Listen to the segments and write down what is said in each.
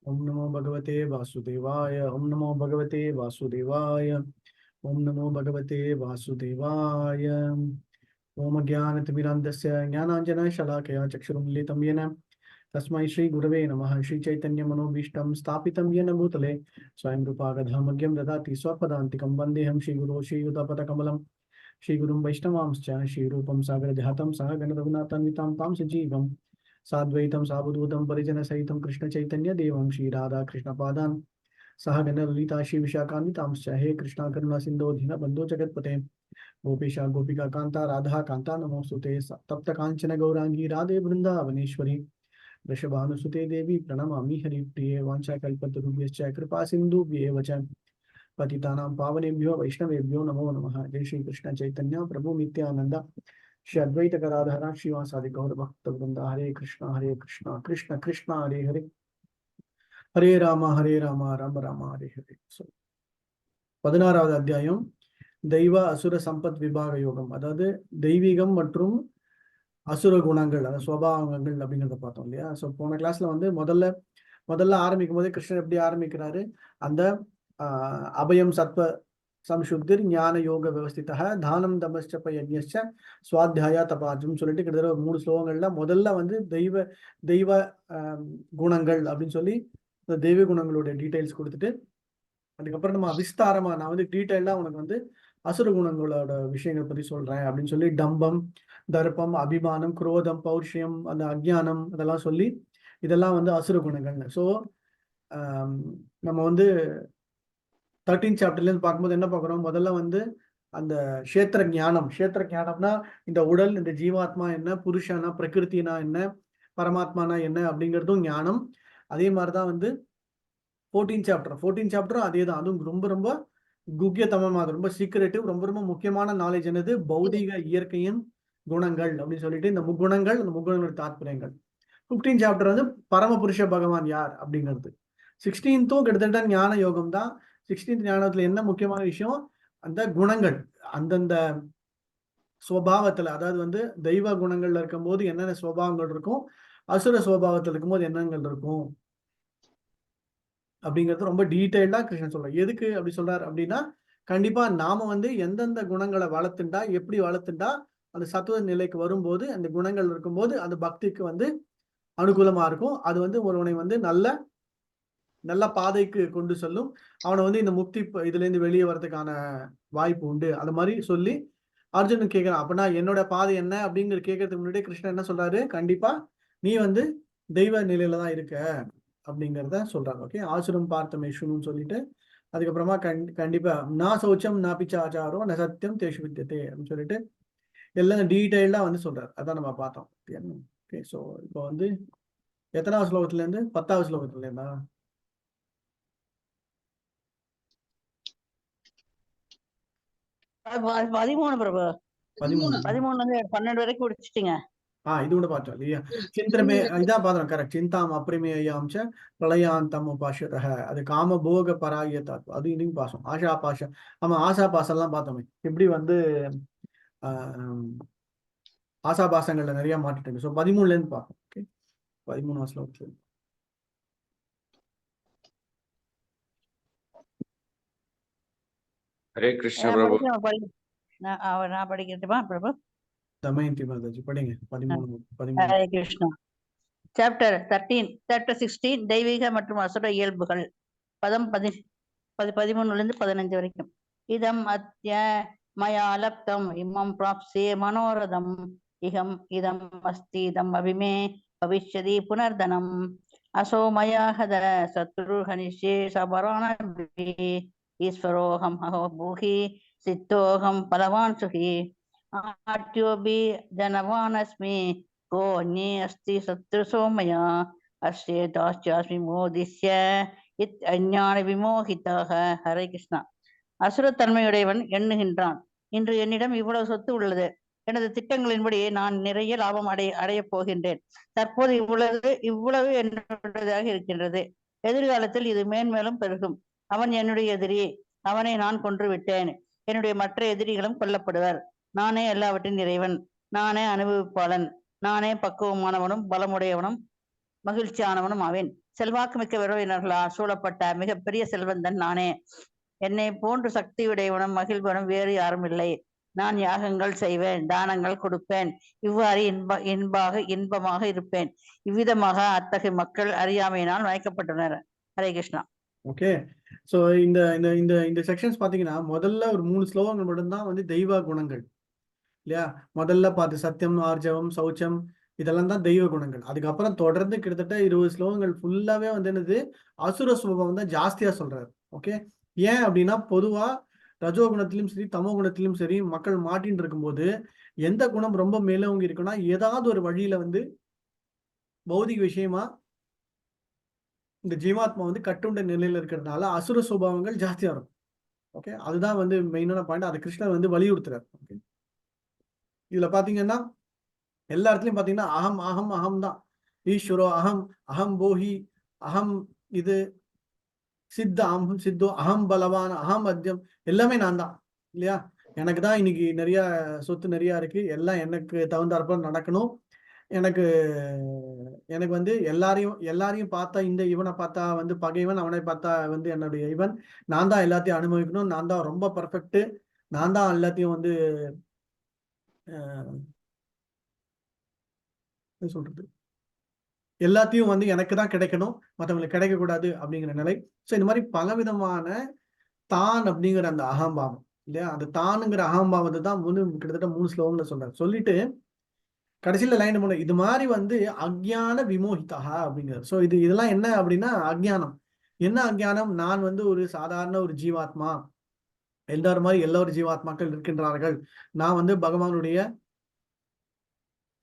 ओम नमो भगवते वासुदेवाय। ओम नमो भगवते वासुदेवाय। ओम नमो भगवते वासुदेवाय। ओम ज्ञानतिमिरान्धस्य ज्ञानाञ्जनशलाकया चक्षुरुन्मीलितं येन तस्मै श्रीगुरवे नमः। श्रीचैतन्यमनोभीष्टं स्थापितं येन भूतले स्वयं रूपा गदामह्यं ददाति स्वपदान्तिकं। वन्देऽहं श्रीगुरो श्रीयुतपदकमलं श्रीगुरुं वैष्णवांश्च श्रीरूपं सागरजातं सह गणरघुनाथान्वितां तां सजीवं साद्वैतं सावधूतं परिजनसहितं कृष्णचैतन्यदेवं श्रीराधाकृष्णपादान् सह गणललिता श्रीविशाखान्वितांश्च। हे कृष्णा करुणा सिन्धो दीनबन्धो जगत्पते गोपेशा गोपिका कांता राधा कांता नमोस्तुते। तप्त कांचन गौरांगी राधे वृंदावनेश्वरी वृषभानुसुते देवी प्रणमामि हरिप्रिये। वाञ्छाकल्पतरुभ्यश्च कृपा सिन्धुभ्येव च पतितानां पावनेभ्यो वैष्णवेभ्यो नमो नमः। जय श्री कृष्ण चैतन्य प्रभु नित्यानंद श्री अद्वैत गदाधर श्रीवासादि गौर भक्त वृंद। हरे कृष्णा कृष्ण कृष्ण हरे हरे, हरे राम राम राम हरे हरे। 16வது அத்தியாயம் தெய்வ அசுர சம்பத் விபாக யோகம், அதாவது தெய்வீகம் மற்றும் அசுர குணங்கள், அதாவது சுவாவங்கள் அப்படிங்கிறத பார்த்தோம் இல்லையா. ஸோ போன கிளாஸ்ல வந்து முதல்ல ஆரம்பிக்கும் போதே கிருஷ்ணர் எப்படி ஆரம்பிக்கிறாரு, அந்த அபயம் சத்வ சம்சுத்திர் ஞான யோக விவஸ்திதா தானம் தமஸ்ச யஜ்ஞஸ்ச சுவாத்தியாயா தபாஜும் சொல்லிட்டு கிட்டத்தட்ட ஒரு 3 ஸ்லோகங்கள்ல முதல்ல வந்து தெய்வ குணங்கள் அப்படின்னு சொல்லி இந்த தெய்வ குணங்களோட டீடைல்ஸ் கொடுத்துட்டு, அதுக்கப்புறம் நம்ம விஸ்தாரமா நான் வந்து டீட்டெயிலா உனக்கு வந்து அசுர குணங்களோட விஷயங்கள் பத்தி சொல்றேன் அப்படின்னு சொல்லி டம்பம், தர்ப்பம், அபிமானம், குரோதம், பௌர்ஷியம், அந்த அஜ்ஞானம் அதெல்லாம் சொல்லி இதெல்லாம் வந்து அசுர குணங்கள்னு. ஸோ நம்ம வந்து 13th சாப்டர்லேருந்து பார்க்கும்போது என்ன பார்க்குறோம், முதல்ல வந்து அந்த க்ஷேத்திர ஞானம்னா இந்த உடல், இந்த ஜீவாத்மா என்ன, புருஷனா பிரகிருத்தினா என்ன, பரமாத்மானா என்ன அப்படிங்கிறதும் ஞானம். அதே மாதிரிதான் வந்து 14th சாப்டரும் அதே தான். அதுவும் ரொம்ப ரொம்ப குக்கியத்தமமாக, ரொம்ப சீக்கிரட்டிவ், ரொம்ப ரொம்ப முக்கியமான நாலேஜ் என்னது, பௌதிக இயற்கையின் குணங்கள் அப்படின்னு சொல்லிட்டு இந்த முக்குணங்கள், அந்த முக்குணங்களோட தாத்பரியங்கள். 15th சாப்டர் வந்து பரமபுருஷ பகவான் யார் அப்படிங்கிறது. 16th கிட்டத்தட்ட ஞான யோகம் தான். 16th ஞானத்துல என்ன முக்கியமான விஷயம், அந்த குணங்கள் அந்தந்த சுவாவத்துல, அதாவது வந்து தெய்வ குணங்கள்ல இருக்கும் போது என்னென்ன சுவாவங்கள் இருக்கும், அசுர சுவாவத்தில் இருக்கும்போது என்னங்கள் இருக்கும் அப்படிங்கிறது ரொம்ப டீட்டெயில்டா கிருஷ்ணன் சொல்றாரு. எதுக்கு அப்படி சொல்றாரு அப்படின்னா, கண்டிப்பா நாம வந்து எந்தெந்த குணங்களை வளர்த்துண்டா, எப்படி வளர்த்துண்டா அந்த சத்துவ நிலைக்கு வரும்போது, அந்த குணங்கள் இருக்கும்போது அந்த பக்திக்கு வந்து அனுகூலமா இருக்கும். அது வந்து ஒருவனை வந்து நல்ல பாதைக்கு கொண்டு செல்லும். அவனை வந்து இந்த முக்தி இதுல இருந்து வெளியே வர்றதுக்கான வாய்ப்பு உண்டு. அது மாதிரி சொல்லி அர்ஜுனன் கேட்கிறான், அப்படின்னா என்னோட பாதை என்ன அப்படிங்கிற கேட்கறதுக்கு முன்னாடி கிருஷ்ணன் என்ன சொல்றாரு, கண்டிப்பா நீ வந்து தெய்வ நிலையில தான் இருக்க அப்படிங்கிறத சொல்றாங்க. ஓகே, ஆசுரம் பார்த்த மேஷுன்னு சொல்லிட்டு அதுக்கப்புறமா கண்டிப்பா நான் சௌச்சம் நான் பிச்ச ஆச்சாரோ ந சத்தியம் தேஷு வித்தியதே அப்படின்னு சொல்லிட்டு எல்லாம் டீட்டெயில்டா வந்து சொல்றாரு. அதான் நம்ம பார்த்தோம். ஓகே, ஸோ இப்போ வந்து எத்தனாவது ஸ்லோகத்துல இருந்து 10வது ஸ்லோகத்துல இருந்தா 13 பிரபு. 13 12 வரைக்கும் முடிச்சிட்டீங்க. இது கூட பார்த்தோம் இல்லையா. சிந்தனமே இதான் பார்த்தோம். கரெக்ட். சிந்தாம் அப்ரமேயாம் ச பிரளயாந்தம் உபாஷதः, அது காம போக பராயத்தா, அது இதையும் பார்த்தோம். ஆஷா பாஷம், ஆமா ஆசா பாசம்லாம் பார்த்தோமே, எப்படி வந்து ஆசா பாசங்கள்ல நிறைய மாட்டிட்டு. ஸோ 13ல இருந்து பார்ப்போம். ஓகே, 13வது ஸ்லோகத்துல ஹரே கிருஷ்ண பிரபு. நான் படிக்கட்டுமா பிரபு? தமயந்தி மாதாஜி படிங்க. 13. ஹரே கிருஷ்ணா. சாப்டர் 16 தெய்வீக மற்றும் அசுர இயல்புகள். பதம் 13லிருந்து 15 வரைக்கும். இதம் அத்ய மயா லப்தம் இம்மம் பிராப்சே மனோரதம் இகம் இதம் அஸ்தி இதம் அபிமே பவிஷ்யதி புனர்தனம் அசோ மயா ஹத சத்ரு ஹனிஷ்யே சபரானபி ஈஸ்வரோகம் அஹோ பூஹி சித்தோகம் பலவான் சுகி ஆட்யோபி ஜனவானஸ்மி கோ அந்யே அஸ்தி சத்ரு சோமயா அஸ்யே தாஸ்யாஸ்மி மோதிஸ்ய இத் அஞ்ஞான விமோகிதாக. ஹரே கிருஷ்ணா. அசுரத்தன்மையுடையவன் எண்ணுகின்றான், இன்று என்னிடம் இவ்வளவு சொத்து உள்ளது, எனது திட்டங்களின்படி நான் நிறைய லாபம் அடையப் போகின்றேன். தற்போது இவ்வளவு என்னுடையதாக இருக்கின்றது. எதிர்காலத்தில் இது மேன்மேலும் பெருகும். அவன் என்னுடைய எதிரி, அவனை நான் கொன்று விட்டேன். என்னுடைய மற்ற எதிரிகளும் கொல்லப்படுவர். நானே எல்லாவற்றின் இறைவன், நானே அனுபவிப்பாளன், நானே பக்குவமானவனும் பலமுடையவனும் மகிழ்ச்சியானவனும் ஆவேன். செல்வாக்கு மிக்க உறவினர்களால் சூழப்பட்ட மிகப்பெரிய செல்வந்தன் நானே. என்னை போன்று சக்தியுடையவனும் மகிழ்வனும் வேறு யாரும் இல்லை. நான் யாகங்கள் செய்வேன், தானங்கள் கொடுப்பேன், இவ்வாறு இன்பமாக இருப்பேன். இவ்விதமாக அத்தகைய மக்கள் அறியாமையினால் மயக்கப்பட்டனர். ஹரே கிருஷ்ணா. ஓகே. ஸோ இந்த இந்த இந்த இந்த செக்ஷன்ஸ் பார்த்தீங்கன்னா முதல்ல ஒரு 3 ஸ்லோகங்கள் மட்டும்தான் வந்து தெய்வ குணங்கள் இல்லையா? முதல்ல பார்த்து சத்தியம், ஆர்ஜவம், சௌச்சம் இதெல்லாம் தான் தெய்வ குணங்கள். அதுக்கப்புறம் தொடர்ந்து கிட்டத்தட்ட 20 ஸ்லோகங்கள் ஃபுல்லாவே வந்து என்னது அசுர சுபாவம் தான் ஜாஸ்தியா சொல்றாரு. ஓகே. ஏன் அப்படின்னா பொதுவா ரஜோ குணத்திலும் சரி தமோ குணத்திலும் சரி மக்கள் மாட்டின்னு இருக்கும்போது எந்த குணம் ரொம்ப மேலோங்கி இருக்குன்னா ஏதாவது ஒரு வழியில வந்து பௌதிக விஷயமா இந்த ஜீவாத்மா வந்து கட்டுண்ட நிலையில இருக்கிறதுனால அசுர சுபாவங்கள் ஜாஸ்தியா இருக்கும். ஓகே. அதுதான் வந்து மெயினான பாயிண்ட். அது கிருஷ்ணர் வந்து வலியுறுத்துறாரு. ஓகே. இதுல பாத்தீங்கன்னா எல்லா இடத்துலயும் பாத்தீங்கன்னா அகம் அகம் அகம் தான். ஈஸ்வரோ அகம், அகம் போஹி, அகம் இது சித்த அகம் சித்தோ, அகம் பலவான், அகம் அத்தியம் எல்லாமே நான் தான் இல்லையா? எனக்கு தான் இன்னைக்கு நிறைய சொத்து நிறைய இருக்கு. எல்லாம் எனக்கு தகுந்தாற்ப நடக்கணும். எனக்கு எனக்கு வந்து எல்லாரையும் பார்த்தா இவனை பார்த்தா வந்து பகைவன், அவனை பார்த்தா வந்து என்னுடைய இவன். நான் தான் எல்லாத்தையும் அனுபவிக்கணும். நான் தான் ரொம்ப பர்ஃபெக்ட். நான் தான் எல்லாத்தையும் வந்து என்ன சொல்றது எல்லாத்தையும் வந்து எனக்கு தான் கிடைக்கணும், மற்றவங்களுக்கு கிடைக்கக்கூடாது அப்படிங்கிற நிலை. ஸோ இந்த மாதிரி பலவிதமான தான் அப்படிங்கிற அந்த அகம்பாவம் இல்லையா? அந்த தானுங்கிற அகம்பாவத்தை தான் கிட்டத்தட்ட 3 ஸ்லோகங்களை சொல்றாரு. சொல்லிட்டு கடைசியில லைன் பண்ண இது மாதிரி வந்து அக்ஞான விமோகிதா அப்படிங்கிறார். ஸோ இதெல்லாம் என்ன அப்படின்னா அக்ஞானம். என்ன அக்ஞானம்? நான் வந்து ஒரு சாதாரண ஒரு ஜீவாத்மா, எல்லாரும் மாதிரி எல்லாரும் ஜீவாத்மாக்கள் இருக்கின்றார்கள். நான் வந்து பகவானுடைய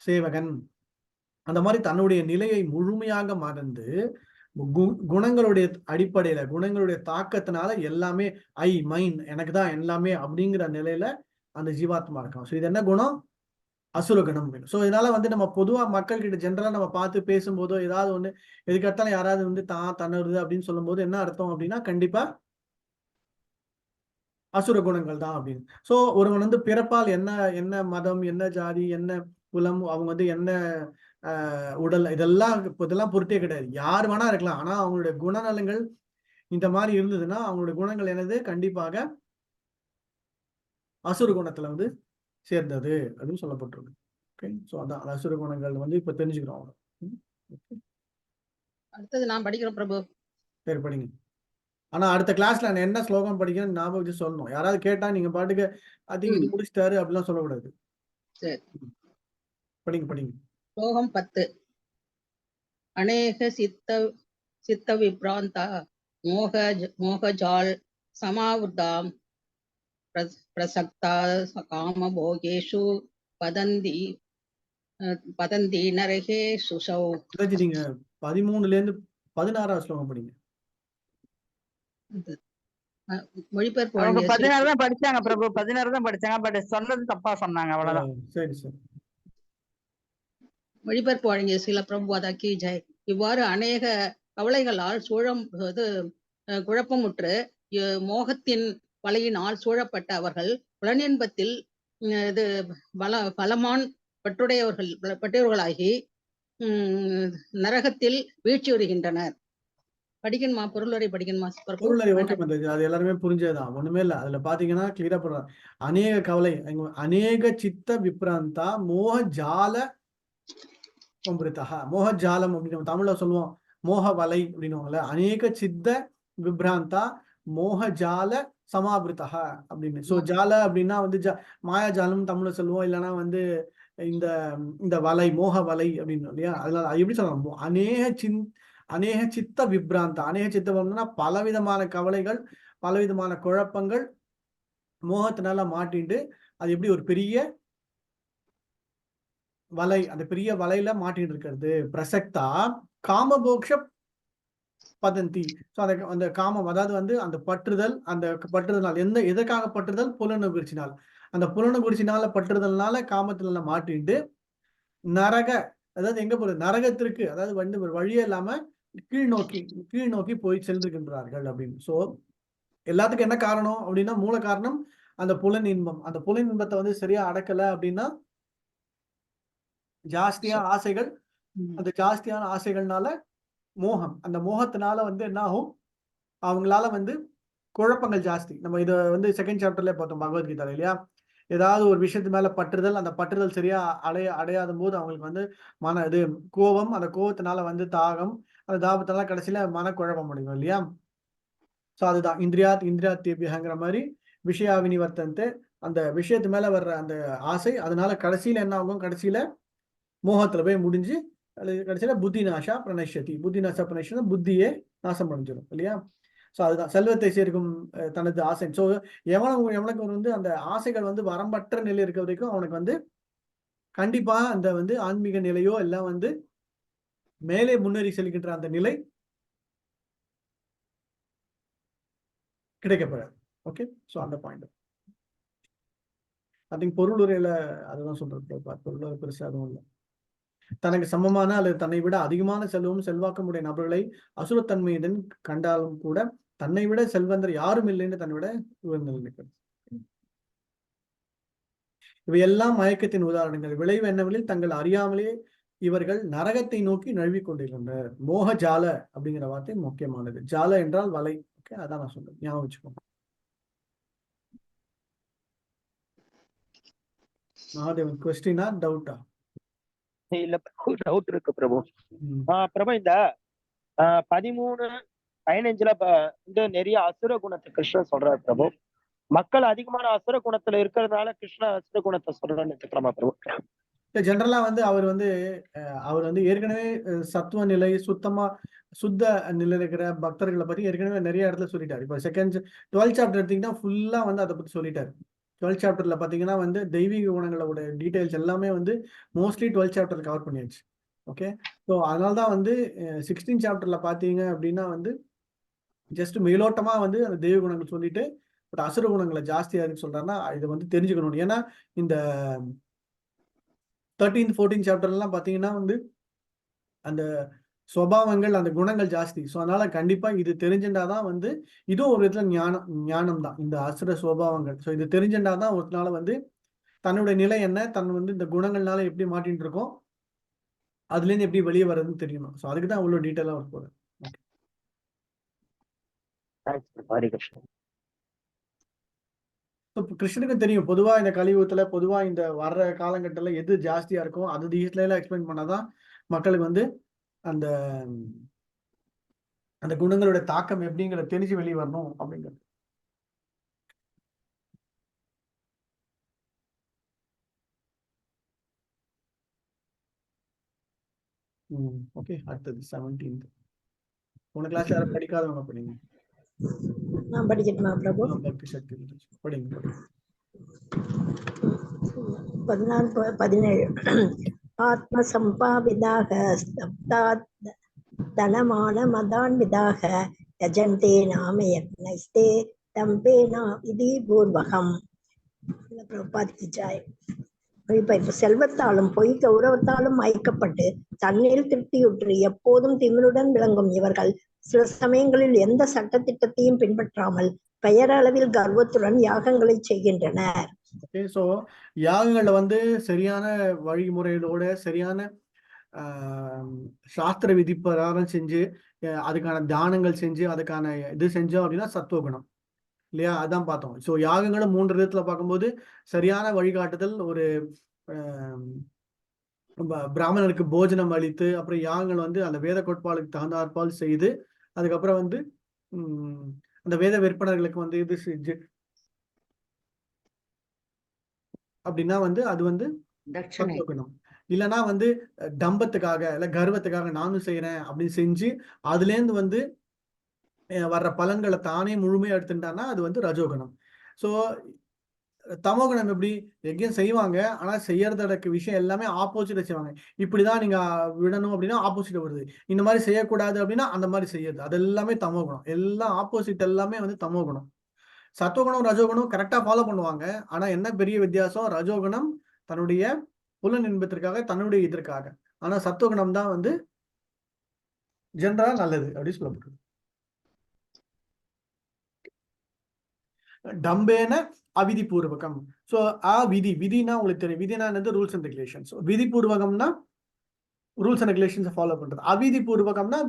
சேவகன். அந்த மாதிரி தன்னுடைய நிலையை முழுமையாக மறந்து குணங்களுடைய அடிப்படையில குணங்களுடைய தாக்கத்தினால எல்லாமே மைன் எனக்கு தான் எல்லாமே அப்படிங்கிற நிலையில அந்த ஜீவாத்மா இருக்கான். ஸோ இது என்ன குணம்? அசுர குணம். ஸோ இதனால வந்து நம்ம பொதுவா மக்கள் கிட்ட ஜென்ரலா நம்ம பார்த்து பேசும்போதோ ஏதாவது ஒண்ணு எதுக்கெடுத்தாலும் யாராவது வந்து தன்னுறது அப்படின்னு சொல்லும் போது என்ன அர்த்தம் அப்படின்னா கண்டிப்பா அசுர குணங்கள் தான் அப்படின்னு. ஸோ ஒருவன் வந்து பிறப்பால் என்ன என்ன மதம், என்ன ஜாதி, என்ன குலம், அவங்க வந்து என்ன உடல் இதெல்லாம் பொருட்டே கிடையாது. யார் வேணா இருக்கலாம். ஆனா அவங்களுடைய குணநலங்கள் இந்த மாதிரி இருந்ததுன்னா அவங்களுடைய குணங்கள் என்னது கண்டிப்பாக அசுர குணத்துல வந்து சேர்ந்தது அப்படின்னு சொல்லப்பட்டிருக்கு. ஓகே. ஸோ அதான் அசுர குணங்கள் வந்து இப்ப தெரிஞ்சுக்கிறோம். அடுத்தது நான் படிக்கிறோம் பிரபு. சரி படிங்க. ஆனா அடுத்த கிளாஸ்ல நான் என்ன ஸ்லோகம் படிக்கிறேன்னு ஞாபகம் வச்சு சொல்லணும். யாராவது கேட்டா நீங்க பாட்டுக்கு அதிகம் இது முடிச்சிட்டாரு அப்படிலாம் சொல்லக்கூடாது. சரி படிங்க. ஸ்லோகம் 10. அநேக சித்த விப்ராந்தா மோகஜால் சமாவృతాம் பிரசக்தா காம போகேஷு பதந்தி நரகே சுசௌ. நீங்க 13ல இருந்து 16வது ஸ்லோகம் படிங்க. மொழிபெயர்ப்பு 16 தான் படிச்சாங்க பிரபு, 16 தான் படிச்சாங்க. பட் சொன்னது தப்பா சொன்னாங்க, அவ்வளவுதான். சரி. மொழிபெயர்ப்பு வழங்கிய சில பிரபுபாதா கி ஜெய். இவ்வாறு அநேக கவலைகளால் குழப்பமுற்று மோகத்தின் வலையினால் சூழப்பட்ட அவர்கள் புலனின்பத்தில் இது பலமான் பற்றுடையவர்களாகி நரகத்தில் வீழ்ச்சி வருகின்றனர். படிக்கணுமா? பொருளுரை படிக்கணுமா? பொருளுரை ஓகே பண்றது அது எல்லாருமே புரிஞ்சதுதான், ஒண்ணுமே இல்ல. அதுல பாத்தீங்கன்னா கிளியரா போடுறாங்க. அநேக கவலை, அநேக சித்த விப்ராந்தா மோக ஜால மோக ஜாலம் அப்படின்னு தமிழ்ல சொல்லுவோம். மோக வலை அப்படின்னுவாங்கல்ல. அநேக சித்த விப்ராந்தா மோக ஜால சமாபிருத்தா அப்படின்னு. சோ ஜால அப்படின்னா வந்து மாயா ஜாலம் தமிழ்ல சொல்லுவோம். இல்லைன்னா வந்து இந்த வலை மோக வலை அப்படின்னு இல்லையா? அதனால எப்படி சொல்லலாம்? அநேக சித்த விப்ராந்தா. அநேக சித்த விப்ராந்தா பலவிதமான கவலைகள், பலவிதமான குழப்பங்கள் மோகத்தினால மாட்டிட்டு அது எப்படி ஒரு பெரிய வலை, அந்த பெரிய வலையில மாட்டிட்டு இருக்கிறது. பிரசக்தா காமபோக்ஷ பதந்தி. ஸோ அந்த காமம் அதாவது வந்து அந்த பற்றுதல் எதற்காக பற்றுதல்? புலனுணர்ச்சினால். அந்த புலனுணர்ச்சினால பற்றுதல்னால காமத்துல மாட்டிட்டு நரக, அதாவது எங்க போறது? நரகத்திற்கு, அதாவது வந்து ஒரு வழியே இல்லாம கீழ் நோக்கி போய் சென்றுகின்றார்கள் அப்படின்னு. சோ எல்லாத்துக்கும் என்ன காரணம் அப்படின்னா மூல காரணம் அந்த புலன் இன்பம். அந்த புலன் இன்பத்தை வந்து சரியா அடக்கல அப்படின்னா ஜாஸ்தியான ஆசைகள், அந்த ஜாஸ்தியான ஆசைகள்னால மோகம். அந்த மோகத்தினால வந்து என்ன ஆகும், அவங்களால வந்து குழப்பங்கள் ஜாஸ்தி. நம்ம இதை வந்து செகண்ட் சாப்டர்ல பார்த்தோம் பகவத்கீதால இல்லையா. ஏதாவது ஒரு விஷயத்து மேல பற்றுதல், அந்த பற்றுதல் சரியா அடையாத போது அவங்களுக்கு வந்து இது கோபம், அந்த கோபத்தினால வந்து தாகம், அந்த தாபத்தினால கடைசியில மனக்குழப்பம் முடியும் இல்லையா. ஸோ அதுதான் இந்திரியாத்தேபியங்கிற மாதிரி விஷயா வினிவர்த்தன்ட்டு, அந்த விஷயத்து மேல வர்ற அந்த ஆசை, அதனால கடைசியில என்ன ஆகும், கடைசியில மோகத்துல போய் முடிஞ்சு கடைசியில புத்தி நாசா பிரணஷ்யதி. புத்தி நாசா பிரணஷ்யதி, புத்தியே நாசம் அடைஞ்சிடும் இல்லையா. ஸோ அதுதான் செல்வத்தை சேர்க்கும் தனது ஆசை. ஸோ எவனுக்கு வந்து அந்த ஆசைகள் வந்து வரம்பற்ற நிலை இருக்க வரைக்கும் அவனுக்கு வந்து கண்டிப்பா அந்த வந்து ஆன்மீக நிலையோ எல்லாம் வந்து மேலே முன்னேறி செல்கின்ற அந்த நிலை கிடைக்கப்படாது. ஓகே, ஸோ அந்த பாயிண்ட் ஐ திங்க் பொருளுரையில அதுதான் சொல்றது. பொருளுரை பெருசா அதுவும் இல்லை. தனக்கு சமமான அல்லது தன்னை விட அதிகமான செல்வமும் செல்வாக்கமுடைய நபர்களை அசுரத்தன்மையுடன் கண்டாலும் கூட தன்னை விட செல்வந்தர் யாரும் இல்லைன்னு தன்னை விட உயர்ந்து நிற்கிறது. இவையெல்லாம் மயக்கத்தின் உதாரணங்கள். விளைவு என்னவெனில் தங்கள் அறியாமலே இவர்கள் நரகத்தை நோக்கி நழுவி கொண்டிருக்கின்றனர். மோக ஜால அப்படிங்கிற வார்த்தை முக்கியமானது. ஜால என்றால் வலை. ஓகே, அதான் நான் சொல்றேன், ஞாபகம் வச்சுக்கோங்க. மகாதேவன், கொஸ்டினா டவுட்டா? இல்ல டவுட் இருக்கு பிரபு. பிரபு இந்த 13:15 வந்து நிறைய அசுர குணத்தை கிருஷ்ணன் சொல்றாரு பிரபு. மக்கள் அதிகமான அசுர குணத்துல இருக்கிறதுனால கிருஷ்ணன் அசுர குணத்தை சொல்றான்னு எடுத்துக்கலாமா பிரபு? ஜென்ரலா வந்து அவர் வந்து ஏற்கனவே சத்துவ நிலை, சுத்த நிலையில இருக்கிற பக்தர்களை பத்தி ஏற்கனவே நிறைய இடத்துல சொல்லிட்டாரு. இப்போ 12th சாப்டர் எடுத்தீங்கன்னா ஃபுல்லா வந்து அதை பத்தி சொல்லிட்டாரு. 12th சாப்டர்ல பாத்தீங்கன்னா வந்து தெய்வீக குணங்களோட டீடைல்ஸ் எல்லாமே வந்து மோஸ்ட்லி 12th சாப்டர் கவர் பண்ணியாச்சு. ஓகே, ஸோ அதனால்தான் வந்து 16th சாப்டர்ல பாத்தீங்க அப்படின்னா வந்து ஜஸ்ட் மேலோட்டமா வந்து அந்த தெய்வ குணங்கள் சொல்லிட்டு பட் அசுர குணங்களை ஜாஸ்தியா இருக்குன்னு சொல்றாருன்னா இதை வந்து தெரிஞ்சுக்கணும். ஏன்னா இந்த 13th 14th சாப்டர்லாம் பாத்தீங்கன்னா வந்து அந்த சுபாவங்கள், அந்த குணங்கள் ஜாஸ்தி. ஸோ அதனால கண்டிப்பா இது தெரிஞ்சுட்டாதான் வந்து இதுவும் ஒரு விதத்துல ஞானம் தான், இந்த அசுர சுபாவங்கள். ஸோ இது தெரிஞ்சுட்டாதான் ஒருத்தனால வந்து தன்னுடைய நிலை என்ன, தன் வந்து இந்த குணங்கள்னால எப்படி மாட்டின்னு இருக்கோம், அதுல இருந்து எப்படி வெளியே வர்றதுன்னு தெரியணும். ஸோ அதுக்கு தான் அவ்வளவு டீட்டெயிலா ஒர்க் போகுது. கிருஷ்ணனுக்கு தெரியும் பொதுவா இந்த கலியுகத்துல பொதுவா இந்த வர்ற காலகட்டத்துல எது ஜாஸ்தியா இருக்கும், அது டீட்டெயிலா எக்ஸ்பிளைன் பண்ணாதான் மக்களுக்கு வந்து அந்த அந்த குணங்களோட தாக்கம் எப்படிங்கிறத தெரிஞ்சு வெளியே வரணும் அப்படிங்கிறது. ஓகே, அடுத்தது 17th. போன கிளாஸ்ல யாரும் படிக்காதவங்க படிங்க. நான் படிக்கட்டுமா பிரபு? பக்தி சக்தி படிங்க. 14-17. ஆத்ம சம்பாவிதாக ஸ்தப்தாத் தனமான மதான்விதாக யஜந்தே நாம யக்னைஸ்தே தம்பேனா விதி பூர்வகம். பிரபுபாதிக்கு ஜெய். இப்ப செல்வத்தாலும் பொய் கௌரவத்தாலும் மயக்கப்பட்டு தண்ணீர் திருப்தியுற்று எப்போதும் திமிருடன் விளங்கும் இவர்கள் சில சமயங்களில் எந்த சட்டத்திட்டத்தையும் பின்பற்றாமல் பெயரளவில் கர்வத்துடன் யாகங்களை செய்கின்றனர். யாகங்கள்ல வந்து சரியான வழிமுறைகளோட சரியான சாஸ்திர விதி பிரகாரம் செஞ்சு அதுக்கான தானங்கள் செஞ்சு அதுக்கான இது செஞ்சோம் அப்படின்னா சத்துவகுணம் இல்லையா, அதான் பார்த்தோம். ஸோ யாகங்களை 3 விதத்துல பார்க்கும்போது சரியான வழிகாட்டுதல், ஒரு பிராமணனுக்கு போஜனம் அளித்து, அப்புறம் யாகங்கள் வந்து அந்த வேத கோட்பாடுக்கு தகுந்தாற்பால் செய்து, அதுக்கப்புறம் வந்து அந்த வேத விற்பனர்களுக்கு வந்து இது செஞ்சு அப்படின்னா வந்து அது வந்து சத்துவகுணம். இல்லைன்னா வந்து டம்பத்துக்காக இல்ல கர்வத்துக்காக நானும் செய்யறேன் அப்படின்னு செஞ்சு அதுல இருந்து வந்து வர்ற பலன்களை தானே முழுமையா எடுத்துட்டான்னா அது வந்து ரஜோகுணம். ஸோ தமோகுணம் எப்படி, எங்கேயும் செய்வாங்க ஆனா செய்யறதோட விஷயம் எல்லாமே ஆப்போசிட்டா செய்வாங்க. இப்படிதான் நீங்க விடணும் அப்படின்னா ஆப்போசிட் வருது, இந்த மாதிரி செய்யக்கூடாது அப்படின்னா அந்த மாதிரி செய்யுது, அது எல்லாமே தமோகுணம். எல்லாம் ஆப்போசிட் எல்லாமே வந்து தமோகுணம். சத்துவகுணம் ரஜோகுணம் கரெக்டா ஃபாலோ பண்ணுவாங்க. ஆனா என்ன பெரிய வித்தியாசம், ரஜோகுணம் தன்னுடைய புலன் இன்பத்திற்காக தன்னுடைய இதற்காக, ஆனா சத்துவகுணம் தான் வந்து ஜெனரலா நல்லது அப்படின்னு சொல்லப்படுது. டம்பேன அவிதி பூர்வகம். ஸோ விதினா உங்களுக்கு தெரியும், விதினா என்னது ரூல்ஸ் அண்ட் ரெகுலேஷன்ஸ். விதி பூர்வகம்னா ரூல்ஸ் அண்ட் ரெகுலேஷன்ஸ் ஃபாலோ பண்றது, அவிதி பூர்வகம்னா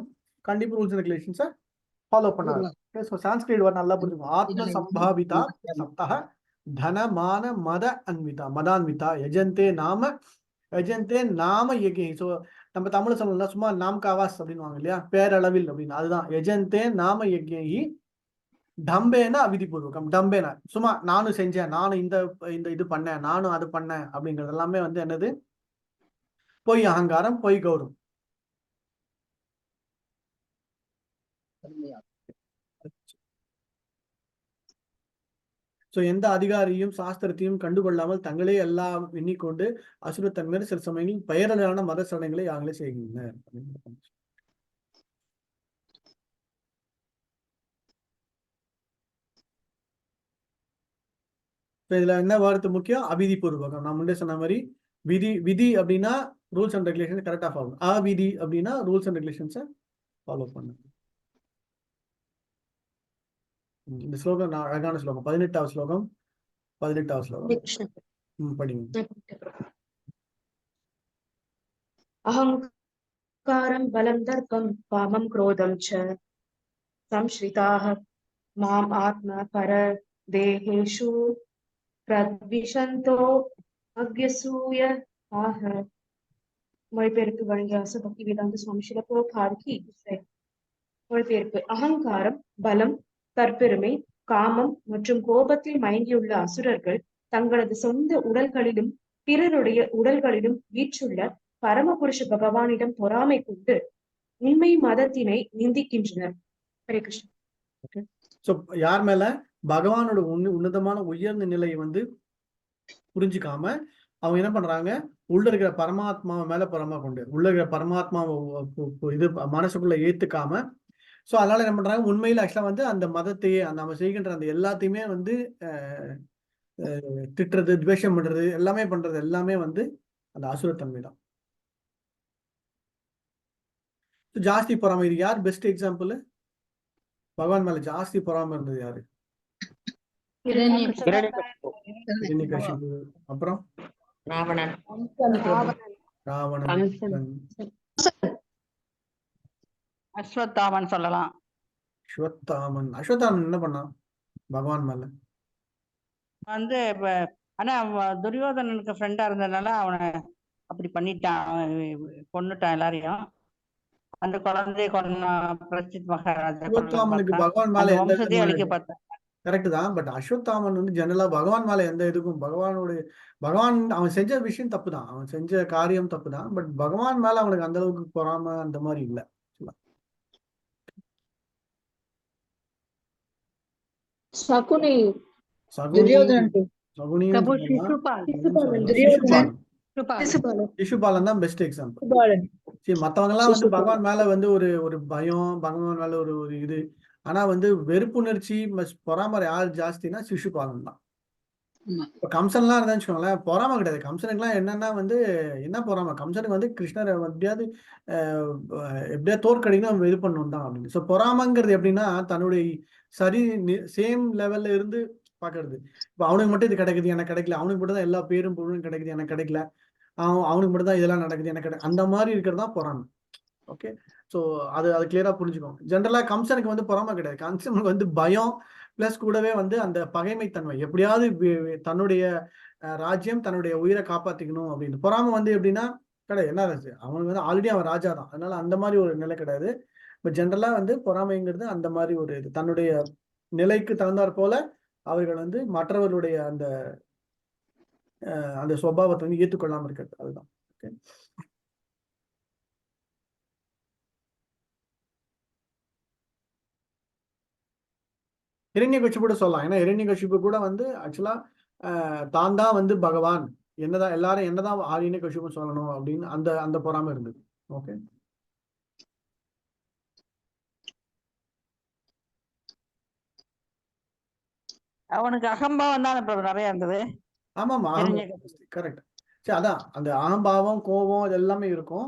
கண்டிப்பா ரூல்ஸ் அண்ட் ரெகுலேஷன்ஸை ஃபாலோ பண்ணாரு. ஸோ சான்ஸ்கிரிட் வேர்ட் நல்லா புரிஞ்சுக்கணும். ஆத்ம சம்பாவிதா சப்தஹ தன மான மத அன்விதா மதான்விதா யஜந்தே நாம யகே. ஸோ நம்ம தமிழ் சொல்லலாம் சும்மா நாம் காவாஸ் அப்படின்னு இல்லையா, பேரளவில் அப்படின்னு. அதுதான் யஜந்தே நாம யகேஹி டம்பேன அவிதிபூர்வகம். டம்பேன சும்மா நானும் செஞ்சேன், நானும் இந்த இது பண்ணேன், நானும் அது பண்ணேன் அப்படிங்கிறது எல்லாமே வந்து என்னது, பொய் அகங்காரம், பொய் கௌரவம். ஸோ எந்த அதிகாரியும் சாஸ்திரத்தையும் கண்டுகொள்ளாமல் தங்களே எல்லாம் எண்ணிக்கொண்டு அசுரத்தன்மையான சில சமயங்களில் பெயரலான மத சடங்குகளை யாங்களே செய்கின்றனர். இதுல என்ன வார்த்தை முக்கியம்? அவிதி பூர்வகம். நான் முன்னே சொன்ன மாதிரி விதி அப்படின்னா ரூல்ஸ் அண்ட் ரெகுலேஷன் கரெக்டா ஃபாலோ, அவிதி அப்படின்னா ரூல்ஸ் அண்ட் ரெகுலேஷன்ஸை ஃபாலோ பண்ணு. இந்த ஸ்லோகம் அழகான ஸ்லோகம், 18வது ஸ்லோகம். 18வது ஸ்லோகம் படிங்க. அஹங்காரம் பலம் தர்ப்பம் காமம் குரோதம் ச சம்ஸ்ரிதாஹ மாம் ஆத்ம பர தேஹேஷு பிரத்விஷந்தோ அக்யசூய ஆஹ. மொழிபெயர்ப்பு வழங்கிய பக்தி வேதாந்த சுவாமி ஸ்ரீல பிரபுபாத் கி ஜெய். மொழிபெயர்ப்பு: அகங்காரம், பலம், தற்பெருமை, காமம் மற்றும் கோபத்தில் மயங்கியுள்ள அசுரர்கள் தங்களது சொந்த உடல்களிலும் பிறருடைய உடல்களிலும் வீற்றுள்ள பரமபுருஷ பகவானிடம் பொறாமை கொண்டு உண்மை மதத்தினை நிந்திக்கின்றனர். ஹரே கிருஷ்ணா. சோ யார் மேல? பகவானோட உன்னதமான உயர்ந்த நிலையை வந்து புரிஞ்சுக்காம அவங்க என்ன பண்றாங்க, உள்ள இருக்கிற பரமாத்மாவை மேல பொறாமை கொண்டு, உள்ள இருக்கிற பரமாத்மாவை இது மனசுக்குள்ள ஏத்துக்காம, ஸோ அதனால என்ன பண்றாங்க, உண்மையில ஆக்சுவலா வந்து அந்த மதத்தையே நம்ம செய்கின்ற அந்த எல்லாத்தையுமே வந்து திட்டுறது, துவேஷம் பண்றது, எல்லாமே பண்றது எல்லாமே வந்து அந்த அசுரத்தன்மை தான். ஜாஸ்தி பொறாமை. இது யார் பெஸ்ட் எக்ஸாம்பிள்? பகவான் மேல ஜாஸ்தி பொறாமை இருந்தது யாரு? அப்புறம் ராவணன். அஸ்வத்தாமன் சொல்லலாம். அஸ்வத்தாமன் என்ன பண்ணான் பகவான் மேல? வந்து ஆனா துரியோதனனுக்கு ஃப்ரெண்டா இருந்ததுனால அவனை அப்படி பண்ணிட்டான், கொன்னுட்டான் எல்லாரையும். அந்த குழந்தைய கொன்ன பிரசித் மகாராஜா பகவான் மேல வம்சத்தையே அழிக்க பார்த்தான். கரெக்ட் தான். பட் அஸ்வத்தாமன் வந்து ஜெனரலா பகவான் மேல எந்த இதுக்கும், பகவான் அவன் செஞ்ச விஷயம் தப்பு தான், அவன் செஞ்ச காரியம் தப்பு தான். பட் பகவான் மேல அவனுக்கு அந்த அளவுக்கு பொறாம அந்த மாதிரி இல்ல. சிசுபாலன் தான் பெஸ்ட் எக்ஸாம்பிள். மத்தவங்க எல்லாம் வந்து பகவான் மேல வந்து ஒரு பயம், பகவான் மேல ஒரு இது. ஆனா வந்து வெறுப்புணர்ச்சி பொறாம யார் ஜாஸ்தினா சிசுபாலன் தான். இப்ப கம்சன்லாம் இருந்தான்னு வச்சுக்கோங்களேன், பொறாம கிடையாது. கம்சனுக்கு எல்லாம் என்னன்னா வந்து என்ன பொறாம, கம்சனுக்கு வந்து கிருஷ்ணரை எப்படியாவது தோற்கடிக்கணும், இது பண்ணணும் தான் அப்படின்னு. ஸோ பொறாமங்கிறது எப்படின்னா தன்னுடைய சேம் லெவல்ல இருந்து பாக்குறது. இப்ப அவனுக்கு மட்டும் இது கிடைக்குது, எனக்கு கிடைக்கல. அவனுக்கு மட்டும் தான் எல்லா பேரும் பொருளும் கிடைக்குது, எனக்கு கிடைக்கல. அவனுக்கு மட்டும் தான் இதெல்லாம் நடக்குது, எனக்கு அந்த மாதிரி இருக்கிறது தான் பொறாமை. ஓகே, ஸோ அது கிளியரா புரிஞ்சுக்கோங்க. ஜென்ரலா கம்சனுக்கு வந்து பொறாமை கிடையாது. கம்சனுக்கு வந்து பயம் பிளஸ் கூடவே வந்து அந்த பகைமைத்தன்மை, எப்படியாவது தன்னுடைய ராஜ்யம், தன்னுடைய உயிரை காப்பாத்திக்கணும் அப்படின்னு. பொறாமை வந்து எப்படின்னா கிடையாது, என்ன அவனுக்கு வந்து ஆல்ரெடி அவன் ராஜா தான், அதனால அந்த மாதிரி ஒரு நிலை கிடையாது. பட் ஜென்ரலா வந்து பொறாமைங்கிறது அந்த மாதிரி ஒரு இது, தன்னுடைய நிலைக்கு தகுந்தாற் போல அவர்கள் வந்து மற்றவர்களுடைய அந்த சுபாவத்தை வந்து ஏற்றுக்கொள்ளாம இருக்கிறது, அதுதான். ஓகே, இரண்யகசிபு கூட சொல்லலாம். ஏன்னா இரண்யகசிபு கூட வந்து ஆக்சுவலா தான் தான் வந்து பகவான், என்னதான் எல்லாரும் என்னதான் இரண்யகசிபு சொல்லணும் அப்படின்னு அந்த பொறாமை இருந்தது. ஓகே, அவனுக்கு அகம்பாவம் தான் நிறைய இருந்தது. ஆமாமா, கரெக்ட். சரி, அதான் அந்த அகம்பாவம், கோபம் இது எல்லாமே இருக்கும்.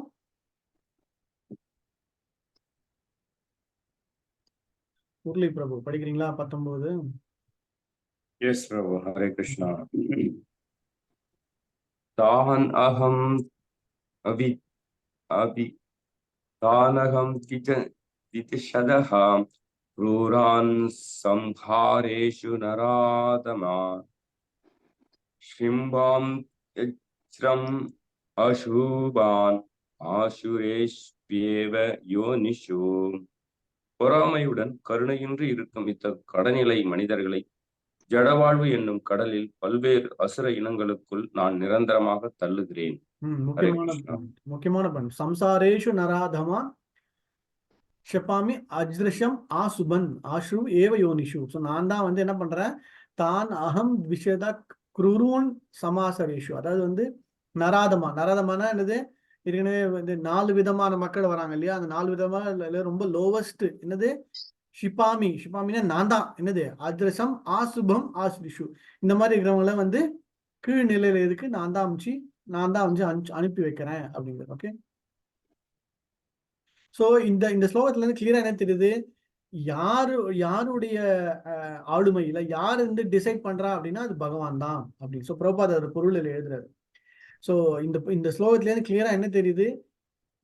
முரளி பிரபு படிக்கிறீங்களா? 19. Yes, Prabhu. Hare Krishna. Tahan aham tanaham दितिशदः क्रूरान् संहारेषु नराधमान् शिम्बां यज्रम् अशुभान् ஆசுரேஷ்வேவ யோனிஷு. பொறாமையுடன் கருணையின்றி இருக்கும் கடநிலை மனிதர்களை ஜடவாழ்வு என்னும் கடலில் பல்வேறு அசுர இனங்களுக்குள் நான் நிரந்தரமாக தள்ளுகிறேன். முக்கியமான பண் சம்சாரேஷு நராதமான் ஷபாமி அஜ்ரிஷம் ஆசுபன் ஆஷு ஏவ யோனிஷு. ஸோ நான் தான் வந்து என்ன பண்றேன், தான் அகம் விஷத குருன் சமாசரேஷு. அதாவது நராதமான என்னது, ஏற்கனவே வந்து 4 விதமான மக்கள் வராங்க இல்லையா, அந்த 4 விதமான ரொம்ப லோவஸ்ட் என்னது ஷிபாமினா நான் தான் என்னது அத்ரசம் ஆசுபம் ஆசுரிஷு. இந்த மாதிரி இருக்கிறவங்கள வந்து கீழ் நிலையில எதுக்கு நான் தான் வந்து அனுப்பி வைக்கிறேன் அப்படிங்கிறது. ஓகே, சோ இந்த ஸ்லோகத்துல இருந்து கிளியரா என்ன தெரியுது, யாருடைய ஆளுமையில யார் வந்து டிசைட் பண்றா அப்படின்னா அது பகவான் தான் அப்படின்னு. ஸோ பிரபுபாதர் பொருள் எழுதுறாரு. ஸோ இந்த ஸ்லோகத்துல இருந்து கிளியரா என்ன தெரியுது,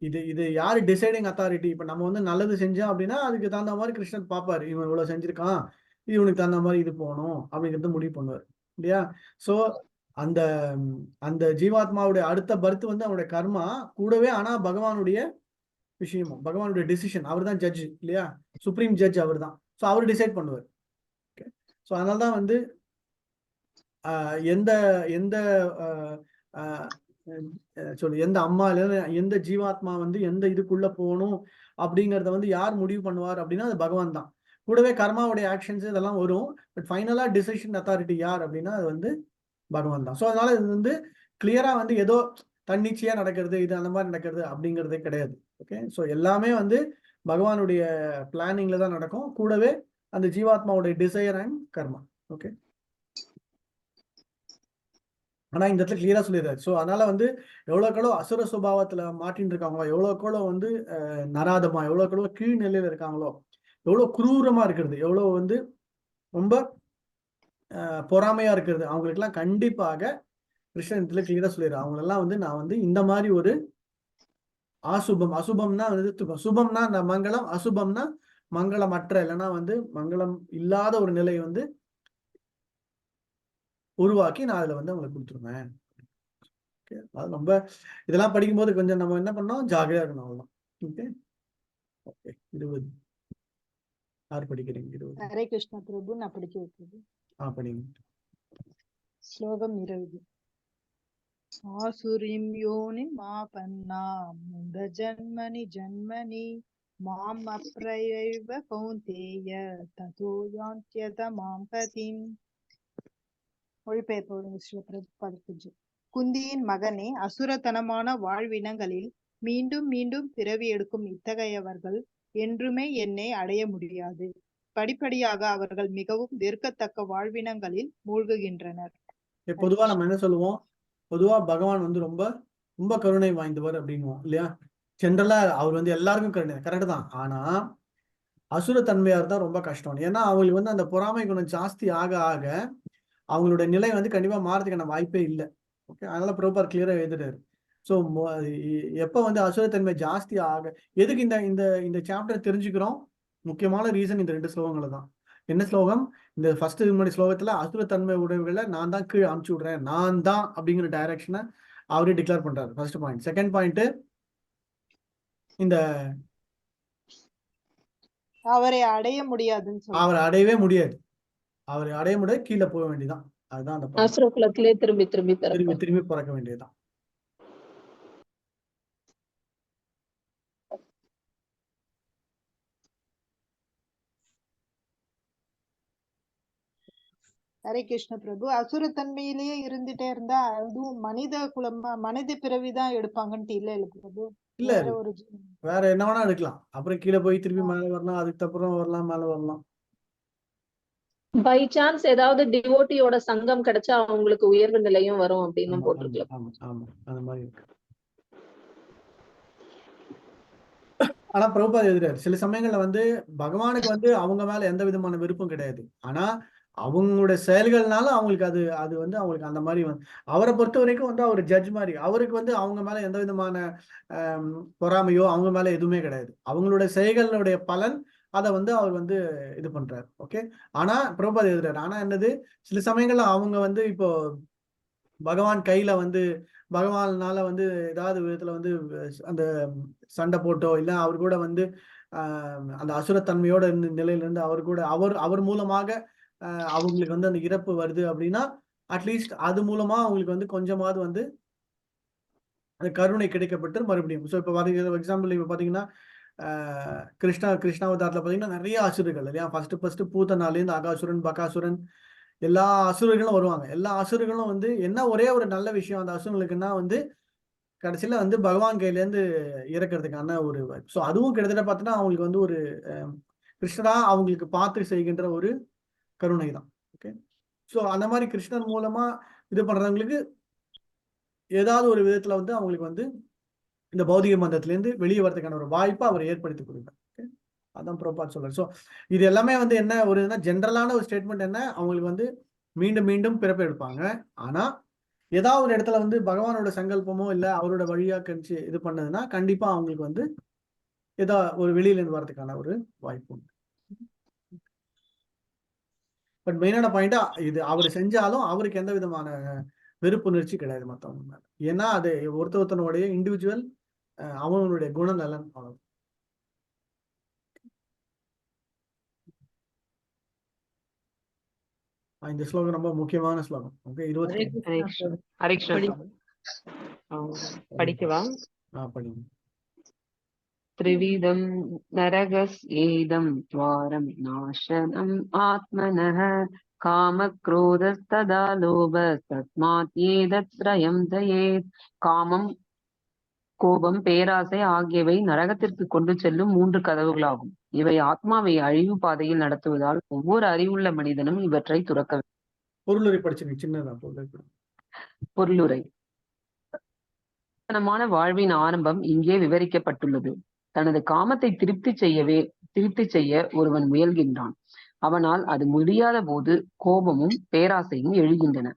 இது யாரு டிசைடிங் அத்தாரிட்டி. இப்ப நம்ம வந்து நல்லது செஞ்சோம் அப்படின்னா அதுக்கு தகுந்த மாதிரி கிருஷ்ணன் பார்ப்பாரு, இவன் இவ்வளவு செஞ்சிருக்கான், இவனுக்கு தகுந்த மாதிரி இது போகணும் அப்படிங்கிறத முடிவு பண்ணுவார் இல்லையா. ஸோ அந்த ஜீவாத்மாவுடைய அடுத்த பர்த் வந்து அவனுடைய கர்மா கூடவே, ஆனா பகவானுடைய விஷயமும் பகவானுடைய டிசிஷன். அவர் தான் ஜட்ஜ் இல்லையா, சுப்ரீம் ஜட்ஜ் அவர் தான். ஸோ அவர் டிசைட் பண்ணுவார். ஓகே, ஸோ அதனால்தான் வந்து எந்த எந்த எந்த அம்மா இல்ல எந்த ஜீவாத்மா வந்து எந்த இதுக்குள்ள போகணும் அப்படிங்கறத வந்து யார் முடிவு பண்ணுவார் அப்படின்னா அது பகவான் தான். கூடவே கர்மாவுடைய ஆக்ஷன்ஸ் இதெல்லாம் வரும், பட் ஃபைனலா டிசிஷன் அத்தாரிட்டி யார் அப்படின்னா அது வந்து பகவான் தான். ஸோ அதனால இது வந்து கிளியரா வந்து ஏதோ தன்னிச்சையா நடக்கிறது, இது அந்த மாதிரி நடக்கிறது அப்படிங்கிறதே கிடையாது. ஓகே, ஸோ எல்லாமே வந்து பகவானுடைய பிளானிங்ல தான் நடக்கும், கூடவே அந்த ஜீவாத்மாவுடைய டிசைர் அண்ட் கர்மா. ஓகே, ஆனா இந்த இடத்துல கிளியரா சொல்லிடுறாரு. ஸோ அதனால வந்து எவ்வளோக்களோ அசுர சுபாவத்துல மாட்டின்னு இருக்காங்களோ, எவ்வளோக்களோ வந்து நராதமா, எவ்வளோக்களோ கீழ் நிலையில இருக்காங்களோ, எவ்வளவு குரூரமா இருக்கிறது, எவ்வளவு வந்து ரொம்ப பொறாமையா இருக்கிறது, அவங்களுக்கு எல்லாம் கண்டிப்பாக கிருஷ்ணத்துல கிளியரா சொல்லிடுறாரு. அவங்களெல்லாம் வந்து நான் வந்து இந்த மாதிரி ஒரு அசுபம்னா வந்து சுபம்னா மங்களம், அசுபம்னா மங்களமற்ற இல்லைன்னா வந்து மங்களம் இல்லாத ஒரு நிலையை வந்து உருவாக்கி நான் அதுல வந்து அவங்களுக்கு கொடுத்துருவேன். அது ரொம்ப இதெல்லாம் படிக்கும்போது கொஞ்சம் நம்ம என்ன பண்ணோம், ஜாகிரதையா இருக்கணும் அவ்வளவுதான். ஓகே ஓகே 20 யார் படிக்கிறீங்க? 20 ஹரே கிருஷ்ணா பிரபு, நான் படிக்க வைக்கிறது. படிங்க. ஸ்லோகம் 20. ஆசுரிம் யோனி மாபன்னா முண்ட ஜன்மனி ஜன்மனி மாம் அப்ரயைவ கௌந்தேய ததோ யாந்த்யத மாம் பதிம். மொழிபெயர்ப்பு ஸ்ரீ பிரபுபாத. குந்தியின் மகனே, அசுரத்தனமான வாழ்வினங்களில் மீண்டும் மீண்டும் பிறவி எடுக்கும் இத்தகையவர்கள் என்றுமே என்னை அடைய முடியாது. படிப்படியாக அவர்கள் மிகவும் வெறுக்கத்தக்க வாழ்வினங்களில் மூழ்குகின்றனர். பொதுவா நம்ம என்ன சொல்லுவோம், பொதுவா பகவான் வந்து ரொம்ப ரொம்ப கருணை வாய்ந்தவர் அப்படின்னுவோம் இல்லையா. ஜென்ரலா அவர் வந்து எல்லாருக்கும் கருணை, கரெக்ட் தான். ஆனா அசுரத்தன்மையா இருந்தா ரொம்ப கஷ்டம். ஏன்னா அவங்களுக்கு வந்து அந்த பொறாமை குணம் ஜாஸ்தி ஆக ஆக அவங்களோட நிலை வந்து கண்டிப்பா மாறதுக்கான வாய்ப்பே இல்லை. ஓகே, அதனால ப்ரோப்பர் கிளியரா எழுதுறாரு. ஸோ எப்ப வந்து அசுரத்தன்மை ஜாஸ்தி ஆக, எதுக்கு இந்த சாப்டர் தெரிஞ்சுக்கிறோம், முக்கியமான ரீசன் இந்த 2 ஸ்லோகங்களை தான். என்ன ஸ்லோகம், இந்த ஃபர்ஸ்ட் முன்னாடி ஸ்லோகத்துல அசுரத்தன்மை உடைவுகளை நான் தான் கீழே அமுச்சு விடுறேன், நான் தான் அப்படிங்கிற டைரக்ஷனை அவரே டிக்ளேர் பண்றாரு. First point. செகண்ட் பாயிண்ட், இந்த அவரை அடைய முடியாதுன்னு அவரை அடையவே முடியாது, அவரை அடைய முடியாது, கீழே போக வேண்டியதான். அதுதான் அந்த அசுரகுலத்திலே திரும்பி திரும்பி திரும்பி பிறக்க வேண்டியதுதான். ஹரே கிருஷ்ண பிரபு, அசுரத்தன்மையிலேயே இருந்துட்டே இருந்தா அதுவும் மனித குலமா மனித பிறவிதான் எடுப்பாங்கன்ட்டு இல்ல பிரபு. இல்ல வேற என்ன வேணா எடுக்கலாம், அப்புறம் கீழே போய் திருப்பி மேல வரலாம், அதுக்கப்புறம் வரலாம், மேல வரலாம். பை சான்ஸ் ஏதாவது டிவோட்டியோட சங்கம் கிடைச்சா அவங்களுக்கு உயர்வு நிலையும் வரும் அப்படின்னு போட்டிருக்கலாம். ஆமா அந்த மாதிரி இருக்கு. ஆனா பிரபுபாத் எழுதுறாரு, சில சமயங்கள்ல வந்து பகவானுக்கு வந்து அவங்க மேல எந்த விதமான விருப்பம் கிடையாது, ஆனா அவங்களுடைய செயல்கள்னால அவங்களுக்கு அது அது வந்து அவங்களுக்கு அந்த மாதிரி வந்து அவரை பொறுத்த வரைக்கும் வந்து அவர் ஜட்ஜ் மாதிரி. அவருக்கு வந்து அவங்க மேல எந்த விதமான பொறாமையோ அவங்க மேல எதுவுமே கிடையாது. அவங்களுடைய செயல்களுடைய பலன் அதை வந்து அவர் வந்து இது பண்றாரு. ஓகே. ஆனா பிரபுபாத் எழுதுறாரு, ஆனா என்னது சில சமயங்கள்ல அவங்க வந்து இப்போ பகவான் கையில வந்து பகவானால வந்து ஏதாவது விதத்துல வந்து அந்த சண்டை போட்டோ இல்ல அவர் கூட வந்து அந்த அசுரத்தன்மையோட இருந்த நிலையில இருந்து அவர் கூட அவர் மூலமாக அவங்களுக்கு வந்து அந்த இறப்பு வருது அப்படின்னா அட்லீஸ்ட் அது மூலமா அவங்களுக்கு வந்து கொஞ்சமாவது வந்து அந்த கருணை கிடைக்கப்பட்டு மறுபடியும். ஸோ இப்போ எக்ஸாம்பிள் இப்போ பார்த்தீங்கன்னா கிருஷ்ணாவதாரத்தில் பார்த்தீங்கன்னா நிறைய அசுரர்கள் இல்லையா. ஃபர்ஸ்ட் பூத்தனாலேருந்து அகாசுரன் பகாசுரன் எல்லா அசுரர்களும் வருவாங்க. எல்லா அசுரர்களும் வந்து என்ன ஒரே ஒரு நல்ல விஷயம் அந்த அசுரங்களுக்குன்னா வந்து கடைசியில வந்து பகவான் கையிலேருந்து இறக்கிறதுக்கான ஒரு வாய்ப்பு. ஸோ அதுவும் கிட்டத்தட்ட பார்த்தீங்கன்னா அவங்களுக்கு வந்து ஒரு கிருஷ்ணரா அவங்களுக்கு பார்த்து செய்கின்ற ஒரு கருணை தான். ஓகே. ஸோ அந்த மாதிரி கிருஷ்ணன் மூலமா இது பண்றவங்களுக்கு ஏதாவது ஒரு விதத்துல வந்து அவங்களுக்கு வந்து இந்த பௌதிக மந்தத்திலேருந்து வெளியே வரதுக்கான ஒரு வாய்ப்பை அவர் ஏற்படுத்தி கொடுப்பார். ஓகே. அதான் பிரபுபாத் சொல்றாரு. ஸோ இது எல்லாமே வந்து என்ன ஒரு ஜென்ரலான ஒரு ஸ்டேட்மெண்ட் என்ன, அவங்களுக்கு வந்து மீண்டும் மீண்டும் பிறப்பு எடுப்பாங்க. ஆனா ஏதாவது ஒரு இடத்துல வந்து பகவானோட சங்கல்பமோ இல்ல அவரோட வழியா கணிச்சு இது பண்ணதுன்னா கண்டிப்பா அவங்களுக்கு வந்து ஏதோ ஒரு வெளியில இருந்து வரதுக்கான ஒரு வாய்ப்பு உண்டு. பட் மெயினான பாயிண்டா இது அவர் செஞ்சாலும் அவருக்கு எந்த விதமான வெறுப்புணர்ச்சி கிடையாது மற்றவங்க மேல. ஏன்னா அது ஒருத்தனுடைய இண்டிவிஜுவல் அவனுடைய குணநலன். அவ்வளவு. இந்த ஸ்லோகம் ரொம்ப முக்கியமான ஸ்லோகம். ஓகே. 20 படிக்கவா? படிங்க. த்ரிவிதம் நரகஸ்யேதம் துவாரம் நாசனம் ஆத்மனः காமக்ரோதஸ்ததா லோப தஸ்மாத் ஏதத்ரயம் தயேத். காமம், கோபம், பேராசை ஆகியவை நரகத்திற்கு கொண்டு செல்லும் 3 கதவுகளாகும். இவை ஆத்மாவை அழிவு பாதையில் நடத்துவதால் ஒவ்வொரு அறிவுள்ள மனிதனும் இவற்றை துறக்க வேண்டும். பொருளுரை படிச்சுங்க. சின்னதா பொருளுரை. வாழ்வின் ஆரம்பம் இங்கே விவரிக்கப்பட்டுள்ளது. தனது காமத்தை திருப்தி செய்ய ஒருவன் முயல்கின்றான். அவனால் அது முடியாத போது கோபமும் பேராசையும் எழுகின்றன.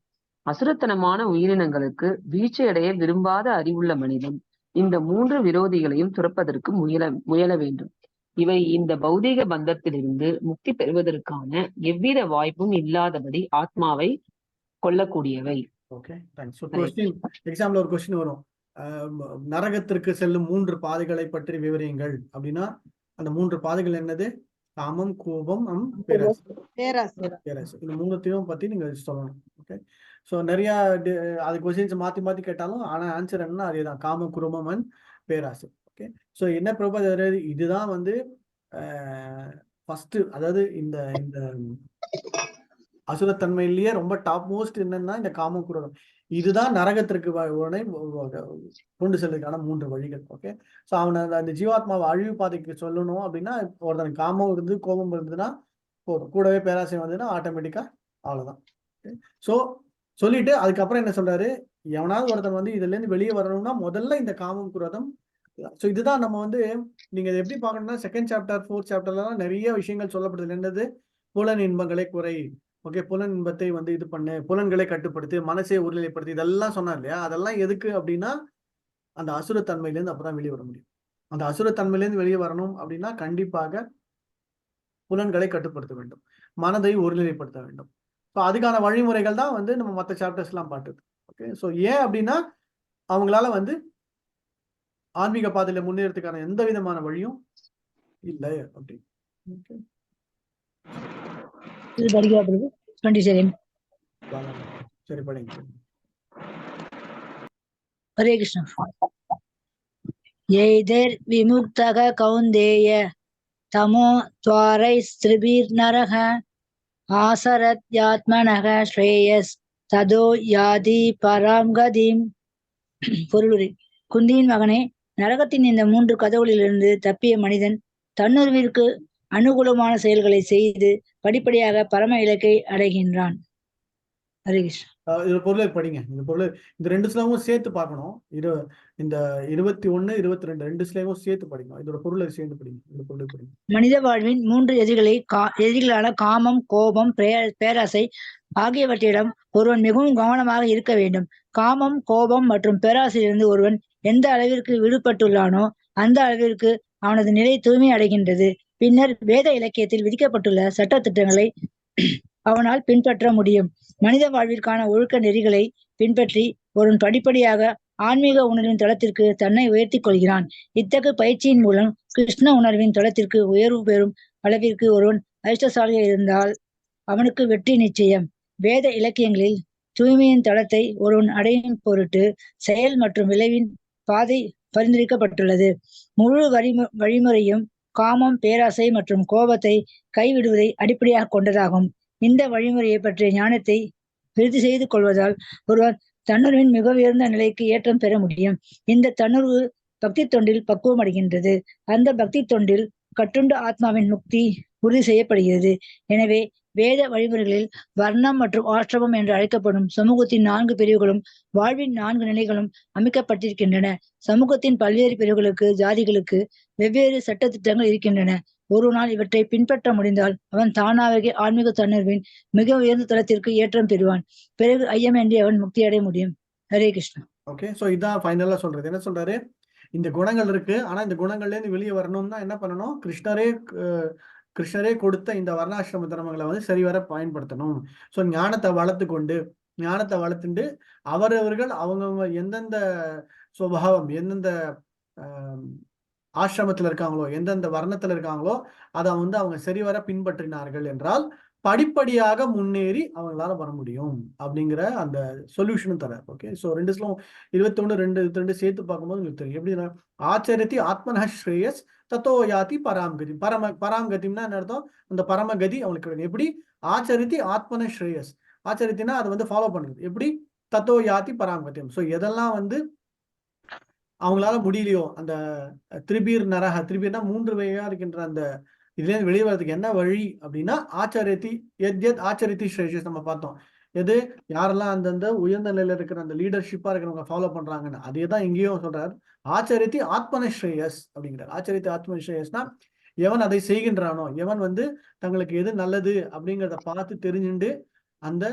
அசுரத்தனமான உயிரினங்களுக்கு வீழ்ச்சியடைய விரும்பாத அறிவுள்ள மனிதன் இந்த 3 விரோதிகளையும் துறப்பதற்கு முயல வேண்டும். இவை இந்த பௌதீக பந்தத்திலிருந்து முக்தி பெறுவதற்கான எவ்வித வாய்ப்பும் இல்லாதபடி ஆத்மாவை கொல்லக்கூடியவை. ஓகே. தேங்க்ஸ். ஸோ क्वेश्चन எக்ஸாம்ல ஒரு क्वेश्चन வரும். நரகத்திற்கு செல்லும் 3 பாதைகளை பற்றி விவரியுங்கள் அப்படின்னா அந்த 3 பாதைகள் என்னது? காமம், கோபம், பேராசை. இந்த 3த்தையும் பத்தி நீங்க சொல்லணும். ஓகே. ஸோ நிறைய அது क्वेश्चंस மாத்தி கேட்டாலும் ஆனா ஆன்சர் என்னன்னா அதேதான், காமம், குரோமம் அண்ட் பேராசை. ஓகே. ஸோ என்ன பிரபுபாத் இதுதான் வந்து ஃபர்ஸ்ட், அதாவது இந்த இந்த அசுரத்தன்மையிலேயே ரொம்ப டாப் மோஸ்ட் என்னன்னா இந்த காமம், குரோமம். இதுதான் நரகத்திற்கு கொண்டு செல்வதற்கான 3 வழிகள். ஓகே. ஸோ அவனை அந்த ஜீவாத்மாவை அழிவு பாதைக்கு சொல்லணும் அப்படின்னா ஒருத்தன் காமம் இருந்து கோபம் இருந்ததுன்னா போதும், கூடவே பேராசை வந்ததுன்னா ஆட்டோமேட்டிக்கா அவ்வளவுதான். ஸோ சொல்லிட்டு அதுக்கப்புறம் என்ன சொல்றாரு, எவனாவது ஒருத்தன் வந்து இதுல இருந்து வெளியே வரணும்னா முதல்ல இந்த காமம், குரோதம். ஸோ இதுதான் நம்ம வந்து நீங்க இதை எப்படி பார்க்கணும்னா 2nd சாப்டர் 4th சாப்டர்லாம் நிறைய விஷயங்கள் சொல்லப்படுது. என்னது? புலன் இன்பங்களை குறை. ஓகே. புலன் இன்பத்தை வந்து இது பண்ணு, புலன்களை கட்டுப்படுத்து, மனசை ஒருநிலைப்படுத்து, இதெல்லாம் சொன்னார் இல்லையா. அதெல்லாம் எதுக்கு அப்படின்னா அந்த அசுரத்தன்மையிலேருந்து அப்பதான் வெளியே வர முடியும். அந்த அசுரத்தன்மையிலேருந்து வெளியே வரணும் அப்படின்னா கண்டிப்பாக புலன்களை கட்டுப்படுத்த வேண்டும், மனதை ஒருநிலைப்படுத்த வேண்டும். ஸோ அதுக்கான வழிமுறைகள் தான் வந்து நம்ம மற்ற சாப்டர்ஸ் எல்லாம் பாட்டுது. ஓகே. ஸோ ஏன் அப்படின்னா அவங்களால வந்து ஆன்மீக பாதையில முன்னேறதுக்கான எந்த விதமான வழியும் இல்லை அப்படி. ஓகே. சரி படிங்க. ஹரே கிருஷ்ணா. ஏதர் விமுக்தக கௌந்தேய தமோ துவாரைஸ்திரிபிர் நரக ஆசரத்யாத்மனக ஸ்ரேயஸ் ததோ யாதி பராம் கதிம். பொருளுரை. குந்தியின் மகனே, நரகத்தின் இந்த 3 கதவுகளிலிருந்து தப்பிய மனிதன் தன்னுரிவிற்கு அனுகூலமான செயல்களை செய்து படிப்படியாக பரம இலக்கை அடைகின்றான். ஹரே கிருஷ்ணா. இது பொருளை படிங்க. இந்த பொருள் இந்த 2 ஸ்லோகமும் சேர்த்து பார்க்கணும். இந்த 21, 22 2 ஸ்லோகமும் சேர்த்து படிக்கணும். இதோட பொருளை சேர்ந்து படிங்க. இந்த பொருளை படிங்க. மனித வாழ்வின் 3 எதிரிகளான காமம், கோபம், பேராசை ஆகியவற்றிடம் ஒருவன் மிகவும் கவனமாக இருக்க வேண்டும். காமம், கோபம் மற்றும் பேராசையிலிருந்து ஒருவன் எந்த அளவிற்கு விடுபட்டுள்ளானோ அந்த அளவிற்கு அவனது நிலை தூய்மை அடைகின்றது. பின்னர் வேத இலக்கியத்தில் விதிக்கப்பட்டுள்ள சட்ட திட்டங்களை அவனால் பின்பற்ற முடியும். மனித வாழ்விற்கான ஒழுக்க நெறிகளை பின்பற்றி ஒருவன் படிப்படியாக ஆன்மீக உணர்வின் தளத்திற்கு தன்னை உயர்த்தி கொள்கிறான். இத்தகைய பயிற்சியின் மூலம் கிருஷ்ண உணர்வின் தளத்திற்கு உயர்வு பெறும் அளவிற்கு ஒருவன் அதிர்ஷ்டசாலியாக இருந்தால் அவனுக்கு வெற்றி நிச்சயம். வேத இலக்கியங்களில் தூய்மையின் தளத்தை ஒருவன் அடையும் பொருட்டு செயல் மற்றும் விளைவின் பாதை பரிந்துரைக்கப்பட்டுள்ளது. முழு வழிமுறையும் காமம், பேராசை மற்றும் கோபத்தை கைவிடுவதை அடிப்படையாக கொண்டதாகும். இந்த வழிமுறையை பற்றிய ஞானத்தை விருத்தி செய்து கொள்வதால் ஒருவர் தன்னுணர்வின் மிக உயர்ந்த நிலைக்கு ஏற்றம் பெற முடியும். இந்த தன்னுணர்வு பக்தி தொண்டில் பக்குவம் அடைகின்றது. அந்த பக்தி தொண்டில் கட்டுண்ட ஆத்மாவின் முக்தி உறுதி செய்யப்படுகிறது. எனவே வேத வழிமுறைகளில் வர்ணம் மற்றும் ஆசிரமம் என்று அழைக்கப்படும் சமூகத்தின் 4 பிரிவுகளும் வாழ்வின் 4 நிலைகளும் அமைக்கப்பட்டிருக்கின்றன. சமூகத்தின் பல்வேறு பிரிவுகளுக்கு ஜாதிகளுக்கு வெவ்வேறு சட்ட திட்டங்கள் இருக்கின்றன. ஒருவனால் இவற்றை பின்பற்ற முடிந்தால் அவன் தானாகவே ஆன்மீக தன்னுணர்வின் மிக உயர்ந்த தளத்திற்கு ஏற்றம் பெறுவான். பிறகு ஐயமின்றி அவன் முக்தி அடைய முடியும். ஹரே கிருஷ்ணா. ஓகே, சோ இதான் ஃபைனலா சொல்றது. என்ன சொல்றாரு? இந்த குணங்கள் இருக்கு, ஆனா இந்த குணங்கள்ல இருந்து வெளியே வரணும்னா என்ன பண்ணணும்? கிருஷ்ணரே கொடுத்த இந்த வர்ணாசிரம தர்மங்களை வந்து சரிவர பயன்படுத்தணும். ஸோ ஞானத்தை வளர்த்துண்டு அவரவர்கள் அவங்கவுங்க எந்தெந்த சுபாவம், எந்தெந்த ஆசிரமத்தில் இருக்காங்களோ, எந்தெந்த வர்ணத்தில் இருக்காங்களோ அதை வந்து அவங்க சரிவர பின்பற்றினார்கள் என்றால் படிப்படியாக முன்னேறி அவங்களால வர முடியும் அப்படிங்கிற அந்த சொல்யூஷனும் தர. ஓகே, ஸோ 2 ஸ்லோகம் 21, 22 சேர்த்து பார்க்கும்போது உங்களுக்கு தெரியும். எப்படின்னா ஆச்சரித்தி ஆத்மன ஸ்ரேயஸ் தத்தோ யாதி பராம்கதி. பராம்கதிம்னா என்ன அர்த்தம்? அந்த பரமகதி அவனுக்கு கிடைக்கும். எப்படி? ஆச்சரித்தி ஆத்மன ஸ்ரேயஸ். ஆச்சரித்தினா அதை வந்து ஃபாலோ பண்ணுறது. எப்படி? தத்தோ யாதி பராம்கதியம். ஸோ எதெல்லாம் வந்து அவங்களால முடியலையோ, அந்த திரிபீர்னா 3 வகையா இருக்கின்ற அந்த இதுல வெளியே வர்றதுக்கு என்ன வழி அப்படின்னா ஆச்சரித்தி ஸ்ரேஷஸ் நம்ம பார்த்தோம். யாரெல்லாம் அந்தந்த உயர்ந்த நிலையில இருக்கிற அந்த லீடர்ஷிப்பா இருக்கிறவங்க ஃபாலோ பண்றாங்கன்னு அதே தான் இங்கேயும் சொல்றாரு. ஆச்சரித்தி ஆத்மன ஸ்ரேயஸ் அப்படிங்கிறார். ஆச்சரித்தி ஆத்மன ஸ்ரேயஸ்னா எவன் அதை செய்கின்றானோ, எவன் வந்து தங்களுக்கு எது நல்லது அப்படிங்கிறத பார்த்து தெரிஞ்சுண்டு அந்த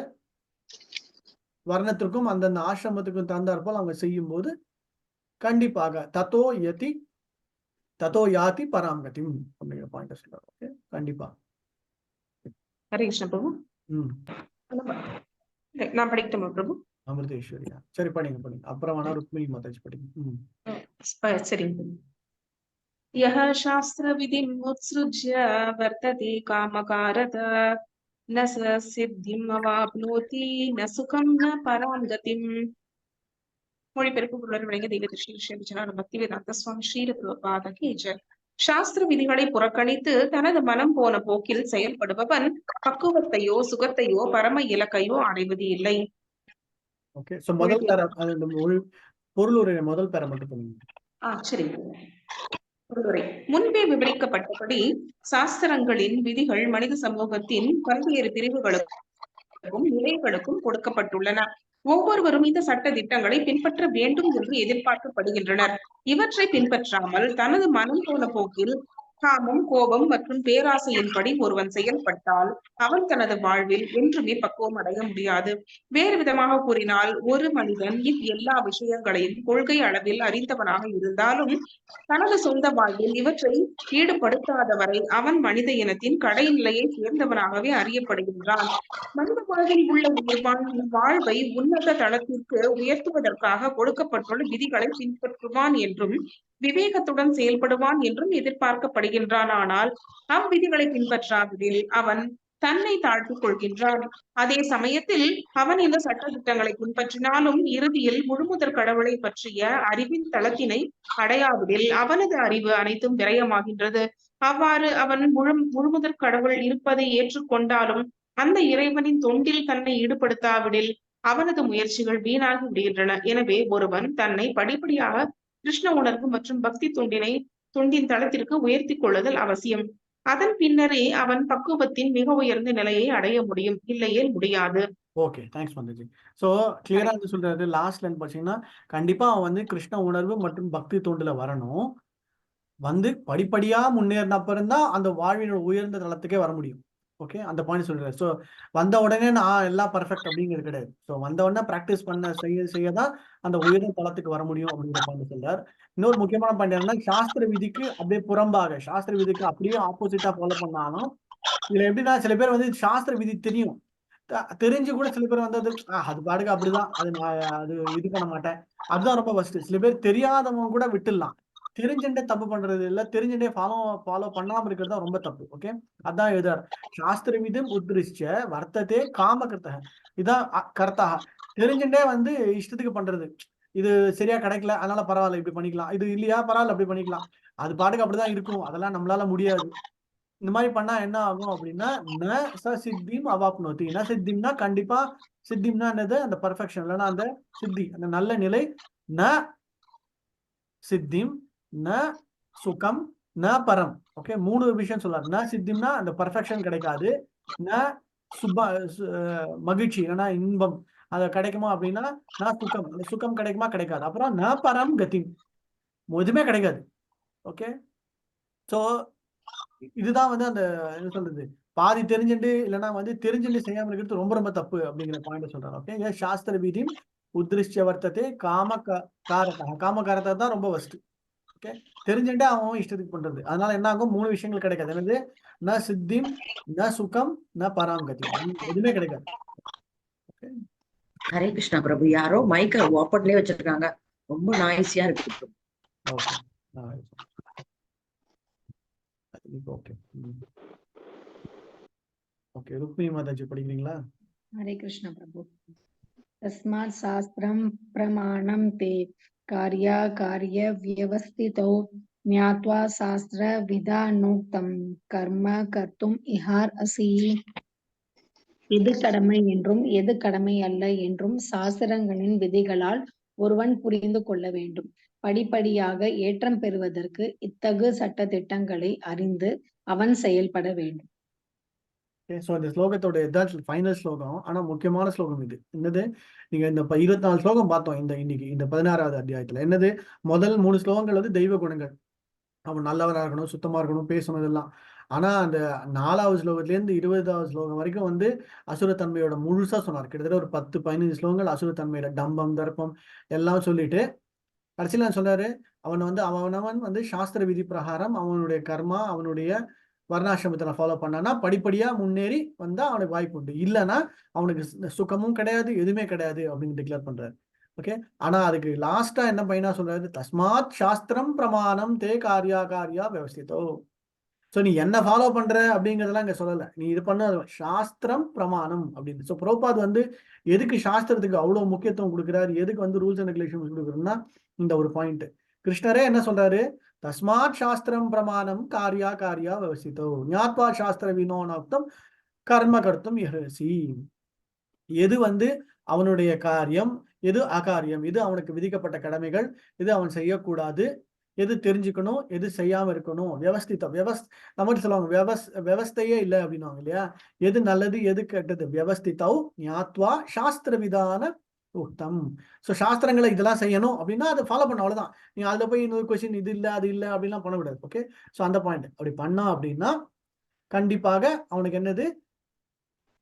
வர்ணத்திற்கும் அந்தந்த ஆசிரமத்துக்கும் தகுந்தாற்போல் அவங்க செய்யும் போது கண்டிப்பாக தத்தோ யாதி பராம்கதிம் அப்படிங்கிற பாயிண்ட் சொல்றாரு. ஓகே, கண்டிப்பா. ஹரே கிருஷ்ண பிரபு. நான் படிக்கட்டுமா பிரபு? அமிர்தேஸ்வரியா, சரி படிங்க. அப்புறம் வேணா ருக்மிணி மாதாஜி படிங்க. சரிங்க. யஹ சாஸ்திர விதிம் உத்ஸ்ருஜ்ய வர்த்ததே காமகாரத ந ச சித்திம் அவாப்னோதி ந சுகம் ந பராம் கதிம். மொழிபெயர்ப்பு பொருள் விளங்கிய தெய்வ திருஷ்டி பக்தி வேதாந்த சுவாமி ஸ்ரீரத்வபாத கி ஜெய். சாஸ்திர விதிகளை புறக்கணித்து தனது மனம் போன போக்கில் செயல்படுபவன் பக்குவத்தையோ சுகத்தையோ பரம இலக்கையோ அடைவது இல்லை. ஓகே, சோ முதல் பேரா அந்த பொருளுரை முதல் பேரா மட்டும் பண்ணுங்க. சரி. பொருளுரை முன்பே விவரிக்கப்பட்டபடி சாஸ்திரங்களின் விதிகள் மனித சமூகத்தின் பல்வேறு பிரிவுகளுக்கும் நிலைகளுக்கும் கொடுக்கப்பட்டுள்ளன. ஒவ்வொருவரும் இந்த சட்ட திட்டங்களை பின்பற்ற வேண்டும் என்று எதிர்பார்க்கப்படுகின்றனர். இவற்றை பின்பற்றாமல் தனது மனம் போன போக்கில் காமம், கோபம் மற்றும் பேராசையின்படி ஒருவன் செயல்பட்டால் அவன் தனது வாழ்வில் என்றுமே பக்குவம் அடைய முடியாது. வேறு விதமாக கூறினால், ஒரு மனிதன் எல்லா விஷயங்களையும் கொள்கை அளவில் அறிந்தவனாக இருந்தாலும் தனது சொந்த வாழ்வில் இவற்றை ஈடுபடுத்தாதவரை அவன் மனித இனத்தின் கடைநிலையை சேர்ந்தவனாகவே அறியப்படுகின்றான். மனித வாழ்வில் உள்ள வாழ்வை உன்னத தளத்திற்கு உயர்த்துவதற்காக கொடுக்கப்பட்டுள்ள விதிகளை பின்பற்றுவான் என்றும் விவேகத்துடன் செயல்படுவான் என்றும் எதிர்பார்க்கப்படுகின்றான். ஆனால் அவ்விதிகளை பின்பற்றாததில் அவன் தன்னை தாழ்த்திக் கொள்கின்றான். அதே சமயத்தில் அவன் இந்த சட்ட திட்டங்களை பின்பற்றினாலும் இறுதியில் முழுமுதற் கடவுளை பற்றிய அறிவின் தளத்தினை அடையாததில் அவனது அறிவு அனைத்தும் விரயமாகின்றது. அவ்வாறு அவன் முழுமுதற் கடவுள் இருப்பதை ஏற்றுக்கொண்டாலும் அந்த இறைவனின் தொண்டில் தன்னை ஈடுபடுத்தாவிடில் அவனது முயற்சிகள் வீணாகி விடுகின்றன. எனவே ஒருவன் தன்னை படிப்படியாக கிருஷ்ண உணர்வு மற்றும் பக்தி தொண்டின் தளத்திற்கு உயர்த்தி கொள்ளுதல் அவசியம். அதன் பின்னரே அவன் பக்குவத்தின் மிக உயர்ந்த நிலையை அடைய முடியும், இல்லையேல் முடியாது. Okay, thanks மந்திஜி. ஸோ கிளியரா வந்து சொல்றாரு. லாஸ்ட்ல பார்த்தீங்கன்னா கண்டிப்பா அவன் வந்து கிருஷ்ண உணர்வு மற்றும் பக்தி தோண்டுல வரணும். வந்து படிப்படியா முன்னேறின அப்புறம் தான் அந்த வாழ்வினோட உயர்ந்த தளத்துக்கே வர முடியும். ஓகே, அந்த பாயிண்ட் சொல்றாரு. ஸோ வந்த உடனே நான் எல்லாம் பர்ஃபெக்ட் அப்படிங்கிறது கிடையாது. ஸோ வந்த உடனே ப்ராக்டிஸ் பண்ண செய்ய தான் அந்த உயர்ந்த தளத்துக்கு வர முடியும் அப்படிங்கிற பாயிண்ட் சொல்றாரு. இன்னொரு முக்கியமான பாயிண்ட் என்னன்னா, சாஸ்திர விதிக்கு அப்படியே புறம்பாக, சாஸ்திர விதிக்கு அப்படியே ஆப்போசிட்டா ஃபாலோ பண்ணாலும் இதுல எப்படின்னா சில பேர் வந்து சாஸ்திர விதி தெரியும், தெரிஞ்சு கூட சில பேர் வந்து அது பாடுக்கு அப்படிதான், அது இது பண்ண மாட்டேன், அதுதான் ரொம்ப ஃபர்ஸ்ட். சில பேர் தெரியாதவங்க கூட விட்டுடலாம். தெரிஞ்சுட்டே தப்பு பண்றது இல்ல, தெரிஞ்சுட்டே ஃபாலோ பண்ணாம இருக்கிறது தான் ரொம்ப தப்பு. ஓகே, அதான் எழுதார். சாஸ்திர விதம் உத்ரிஷ்ட வர்த்ததே காமகர்த்தக, இதான் கர்த்தா. தெரிஞ்சுட்டே வந்து இஷ்டத்துக்கு பண்றது, இது சரியா கிடைக்கல அதனால பரவாயில்ல இப்படி பண்ணிக்கலாம், இது இல்லையா பரவாயில்ல அப்படி பண்ணிக்கலாம், அது பாட்டுக்கு அப்படிதான் இருக்கும், அதெல்லாம் நம்மளால முடியாது. இந்த மாதிரி பண்ணா என்ன ஆகும் அப்படின்னா, ந ச சித்திம் அவாப்னோதி. ந சித்திம்னா கண்டிப்பா, சித்திம்னா என்னது, அந்த பர்ஃபெக்ஷன் இல்லைன்னா அந்த சித்தி, அந்த நல்ல நிலை. ந சித்திம், ந சுகம், ந பரம். ஓகே, 3 விஷயம் சொல்றாரு. ந சித்திம்னா அந்த பர்ஃபெக்ஷன் கிடைக்காது, ந மகிழ்ச்சி இல்லைன்னா இன்பம் அது கிடைக்குமா அப்படின்னா, ந சுகம், அந்த சுகம் கிடைக்குமா கிடைக்காது. அப்புறம் ந பரம் கதி, எதுவுமே கிடைக்காது. ஓகே, ஸோ இதுதான் வந்து அந்த என்ன சொல்றது, பாதி தெரிஞ்சுட்டு இல்லைன்னா வந்து தெரிஞ்சுட்டு செய்யாம இருக்கிறது ரொம்ப ரொம்ப தப்பு அப்படிங்கிற பாயிண்ட் சொல்றாரு. ஓகே, சாஸ்திர விதி உத்ரிஷ்ய வர்த்தத்தை காமகாரத்தை தான் ரொம்ப ஃபர்ஸ்ட். ஓகே, தெரிஞ்சுட்டே அவன் இஷ்டத்துக்கு பண்றது, அதனால என்ன ஆகும், 3 விஷயங்கள் கிடைக்காது. என்னது, ந சித்திம், ந சுகம், ந பராங்கதி, எதுவுமே கிடைக்காது. ஓகே, ஹரே கிருஷ்ணா பிரபு. யாரோ மைக்க ஓப்பன்லயே வச்சிருக்காங்க, ரொம்ப நாய்ஸியா இருக்கு. Okay, okay, okay. Rukmini Mataji படிக்கிறீங்களா? हरे कृष्ण प्रभु। तस्मात् शास्त्रं प्रमाणं ते कार्याकार्य व्यवस्थितौ ज्ञात्वा शास्त्र विधानोक्तं कर्म कर्तुम् इहार्हसि. எது கடமை என்றும் எது கடமை அல்ல என்றும் சாஸ்திரங்களின் விதிகளால் ஒருவன் புரிந்து கொள்ள வேண்டும். படிப்படியாக ஏற்றம் பெறுவதற்கு இத்தகு சட்ட திட்டங்களை அறிந்து அவன் செயல்பட வேண்டும். ஸோ இந்த ஸ்லோகத்தோட இதான் ஃபைனல் ஸ்லோகம். ஆனா முக்கியமான ஸ்லோகம் இது. என்னது, நீங்க இந்த 24 ஸ்லோகம் பார்த்தோம் இன்னைக்கு இந்த 16வது அத்தியாயத்துல. என்னது, முதல் 3 ஸ்லோகங்கள் வந்து தெய்வ குணங்கள், அவன் நல்லவராக இருக்கணும், சுத்தமா இருக்கணும், பேசணும், இதெல்லாம். ஆனா அந்த 4வது ஸ்லோகத்துல இருந்து 20வது ஸ்லோகம் வரைக்கும் வந்து அசுரத்தன்மையோட முழுசா சொன்னார். கிட்டத்தட்ட ஒரு 10-15 ஸ்லோகங்கள் அசுரத்தன்மையில டம்பம் தர்ப்பம் எல்லாம் சொல்லிட்டு கடைசியில் நான் சொன்னாரு, அவன் வந்து அவனவன் வந்து சாஸ்திர விதி பிரகாரம் அவனுடைய கர்மா, அவனுடைய வர்ணாசிரமத்தை ஃபாலோ பண்ணானா படிப்படியா முன்னேறி வந்தா அவனுக்கு வாய்ப்பு உண்டு, இல்லைன்னா அவனுக்கு சுகமும் கிடையாது, எதுவுமே கிடையாது அப்படின்னு டிக்ளேர் பண்றாரு. ஓகே, ஆனா அதுக்கு லாஸ்டா என்ன பையனா சொல்றாரு, தஸ்மாத் சாஸ்திரம் பிரமாணம் தே காரியா வியவஸ்திதோ. ஸோ நீ என்ன ஃபாலோ பண்ற அப்படிங்கிறதெல்லாம் இங்க சொல்லலை, நீ இது பண்ண சாஸ்திரம் பிரமாணம் அப்படின்னு. ஸோ பிரபுபாத் வந்து எதுக்கு சாஸ்திரத்துக்கு அவ்வளவு முக்கியத்துவம் கொடுக்குறாரு, எதுக்கு வந்து ரூல்ஸ் அண்ட் ரெகுலேஷன்ஸ் கொடுக்குறோம்னா இந்த ஒரு பாயிண்ட். கிருஷ்ணரே என்ன சொல்றாரு, தஸ்மாத் சாஸ்திரம் பிரமாணம் காரியா வியவஸ்திதோ ஞாத்வா சாஸ்திர வினோனோக்தம் கர்ம கர்த்தும் இஹர்ஹசி. எது வந்து அவனுடைய காரியம், எது அகாரியம், எது அவனுக்கு விதிக்கப்பட்ட கடமைகள், எது அவன் செய்யக்கூடாது, எது தெரிஞ்சுக்கணும், எது செய்யாம இருக்கணும், வியவஸ்திதம் நம்ம சொல்லுவாங்க வியவஸ்தையே இல்லை அப்படின்னுவாங்க இல்லையா, எது நல்லது எது கெட்டது, வியவஸ்திதௌ ஞாத்வா சாஸ்திர விதான உக்தம். ஸோ சாஸ்திரங்களை இதெல்லாம் செய்யணும் அப்படின்னா அதை ஃபாலோ பண்ண, அவ்வளவுதான். நீங்க அதில் போய் இன்னொரு கொஸ்டின் இது இல்லை அது இல்லை அப்படின்லாம் பண்ணக்கூடாது. ஓகே, ஸோ அந்த பாயிண்ட் அப்படி பண்ணா அப்படின்னா கண்டிப்பாக அவனுக்கு என்னது,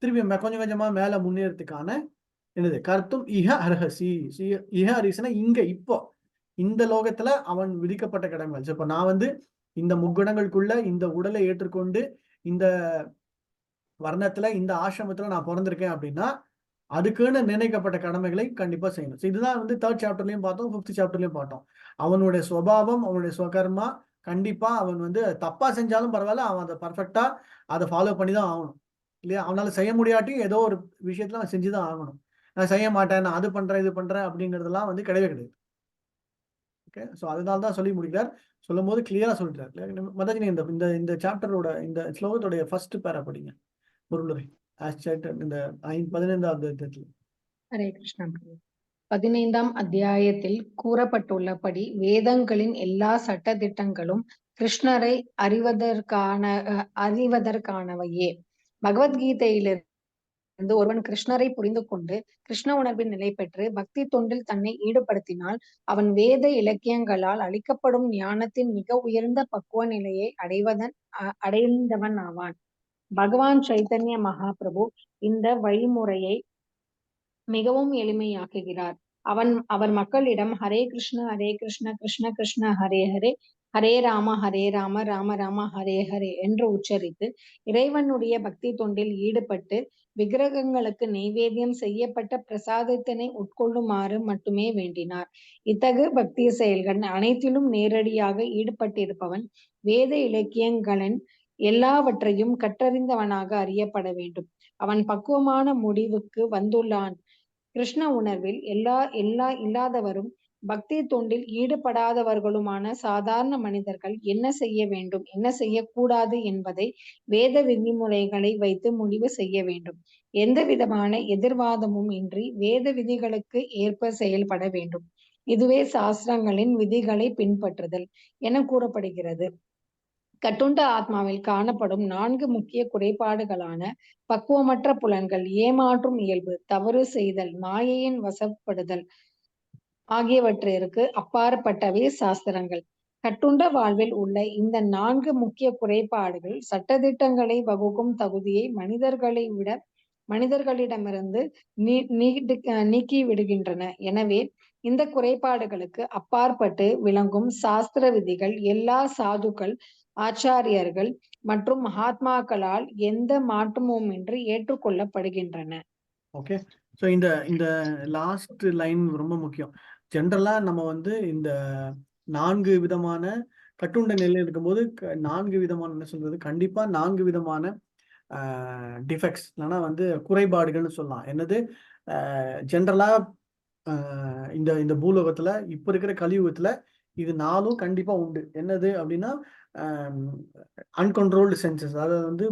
திருப்பி கொஞ்சம் கொஞ்சமா மேல முன்னேறதுக்கான என்னது கர்த்தும் இஹ அர்ஹசி. இஹ அரிசினா இங்க இப்போ இந்த லோகத்துல அவன் விதிக்கப்பட்ட கடமைகள். இப்ப நான் வந்து இந்த முக்குணங்களுக்குள்ள இந்த உடலை ஏற்றுக்கொண்டு இந்த வர்ணத்துல இந்த ஆசிரமத்துல நான் பிறந்திருக்கேன் அப்படின்னா அதுக்குன்னு நினைக்கப்பட்ட கடமைகளை கண்டிப்பா செய்யணும். இதுதான் வந்து 3rd சாப்டர்லயும் பார்த்தோம், 5th சாப்டர்லயும் பார்த்தோம். அவனுடைய சுபாவம், அவனுடைய சுவகர்மா, கண்டிப்பா அவன் வந்து தப்பா செஞ்சாலும் பரவாயில்ல, அவன் அதை பர்ஃபெக்டா அதை ஃபாலோ பண்ணி தான் ஆகணும் இல்லையா. அவனால செய்ய முடியாட்டியும் ஏதோ ஒரு விஷயத்துல அவன் செஞ்சுதான் ஆகணும். நான் செய்ய மாட்டேன், நான் அது பண்றேன் இது பண்றேன் அப்படிங்கிறதெல்லாம் வந்து கிடையவே கிடையாது. ஓகே, ஸோ அதனால தான் சொல்லி முடிக்கிறார். சொல்லும் போது கிளியரா சொல்லிட்டார். மதாஜி இந்த இந்த சாப்டரோட இந்த ஸ்லோகத்தோடைய ஃபர்ஸ்ட் பேரா படிங்க, பொருளுரை இந்த 15வது அத்தியாயத்தில். ஹரே கிருஷ்ணா. 15ஆம் அத்தியாயத்தில் கூறப்பட்டுள்ளபடி வேதங்களின் எல்லா சட்ட திட்டங்களும் கிருஷ்ணரை அறிவதற்கானவையே. பகவத்கீதையிலிருந்து ஒருவன் கிருஷ்ணரை புரிந்து கொண்டு கிருஷ்ண உணர்வில் நிலை பெற்று பக்தி தொண்டில் தன்னை ஈடுபடுத்தினால் அவன் வேத இலக்கியங்களால் அளிக்கப்படும் ஞானத்தின் மிக உயர்ந்த பக்குவ நிலையை அடைந்தவன் ஆவான். பகவான் சைத்தன்ய மகாபிரபு இந்த வழிமுறையை மிகவும் எளிமையாக்குகிறார். அவர் மக்களிடம் ஹரே கிருஷ்ண கிருஷ்ண கிருஷ்ண ஹரே ஹரே, ஹரே ராம ராம ராம ஹரே ஹரே என்று உச்சரித்து இறைவனுடைய பக்தி தொண்டில் ஈடுபட்டு விக்கிரகங்களுக்கு நெய்வேத்தியம் செய்யப்பட்ட பிரசாதத்தினை உட்கொள்ளுமாறு மட்டுமே வேண்டினார். இத்தகு பக்தி செயல்கள் அனைத்திலும் நேரடியாக ஈடுபட்டிருப்பவன் வேத இலக்கியங்களின் எல்லாவற்றையும் கற்றறிந்தவனாக அறியப்பட வேண்டும். அவன் பக்குவமான முடிவுக்கு வந்துள்ளான். கிருஷ்ண உணர்வில் இல்லாதவரும் பக்தி தொண்டில் ஈடுபடாதவர்களுமான சாதாரண மனிதர்கள் என்ன செய்ய வேண்டும், என்ன செய்யக்கூடாது என்பதை வேத விதிமுறைகளை வைத்து முடிவு செய்ய வேண்டும். எந்த விதமான எதிர்வாதமும் இன்றி வேத விதிகளுக்கு ஏற்ப செயல்பட வேண்டும். இதுவே சாஸ்திரங்களின் விதிகளை பின்பற்றுதல் என கூறப்படுகிறது. கட்டுண்ட ஆத்மாவில் காணப்படும் 4 முக்கிய குறைபாடுகளான பக்குவமற்ற புலன்கள், ஏமாற்றும் இயல்பு, தவறு செய்தல், மாயையின் வசப்படுதல் ஆகியவற்றிற்கு அப்பாற்பட்டவை சாஸ்திரங்கள். கட்டுண்ட வாழ்வில் உள்ள இந்த 4 முக்கிய குறைபாடுகள் சட்டதிட்டங்களை வகுக்கும் தகுதியை மனிதர்களிடமிருந்து நீக்கி விடுகின்றன. எனவே இந்த குறைபாடுகளுக்கு அப்பாற்பட்டு விளங்கும் சாஸ்திர விதிகள் எல்லா சாதுக்கள், ஆச்சாரியர்கள் மற்றும் மகாத்மாக்களால் எந்த மாற்றமுமின்றி ஏற்றுக்கொள்ளப்படுகின்றன. ஓகே, ஸோ இந்த லாஸ்ட் லைன் ரொம்ப முக்கியம். ஜென்ரலா நம்ம வந்து இந்த 4 விதமான கட்டுண்ட நிலையில் இருக்கும்போது 4 விதமான என்ன சொல்றது, கண்டிப்பா 4 விதமான டிஃபெக்ட்ஸ் இல்லைன்னா வந்து குறைபாடுகள்னு சொல்லலாம். என்னது, ஜென்ரலா இந்த பூலோகத்துல இப்ப இருக்கிற கலியுகத்துல இது 4 கண்டிப்பா உண்டு. என்னது அப்படின்னா அன்கண்ட்ரோல்டு சென்சஸ், அதாவது வந்து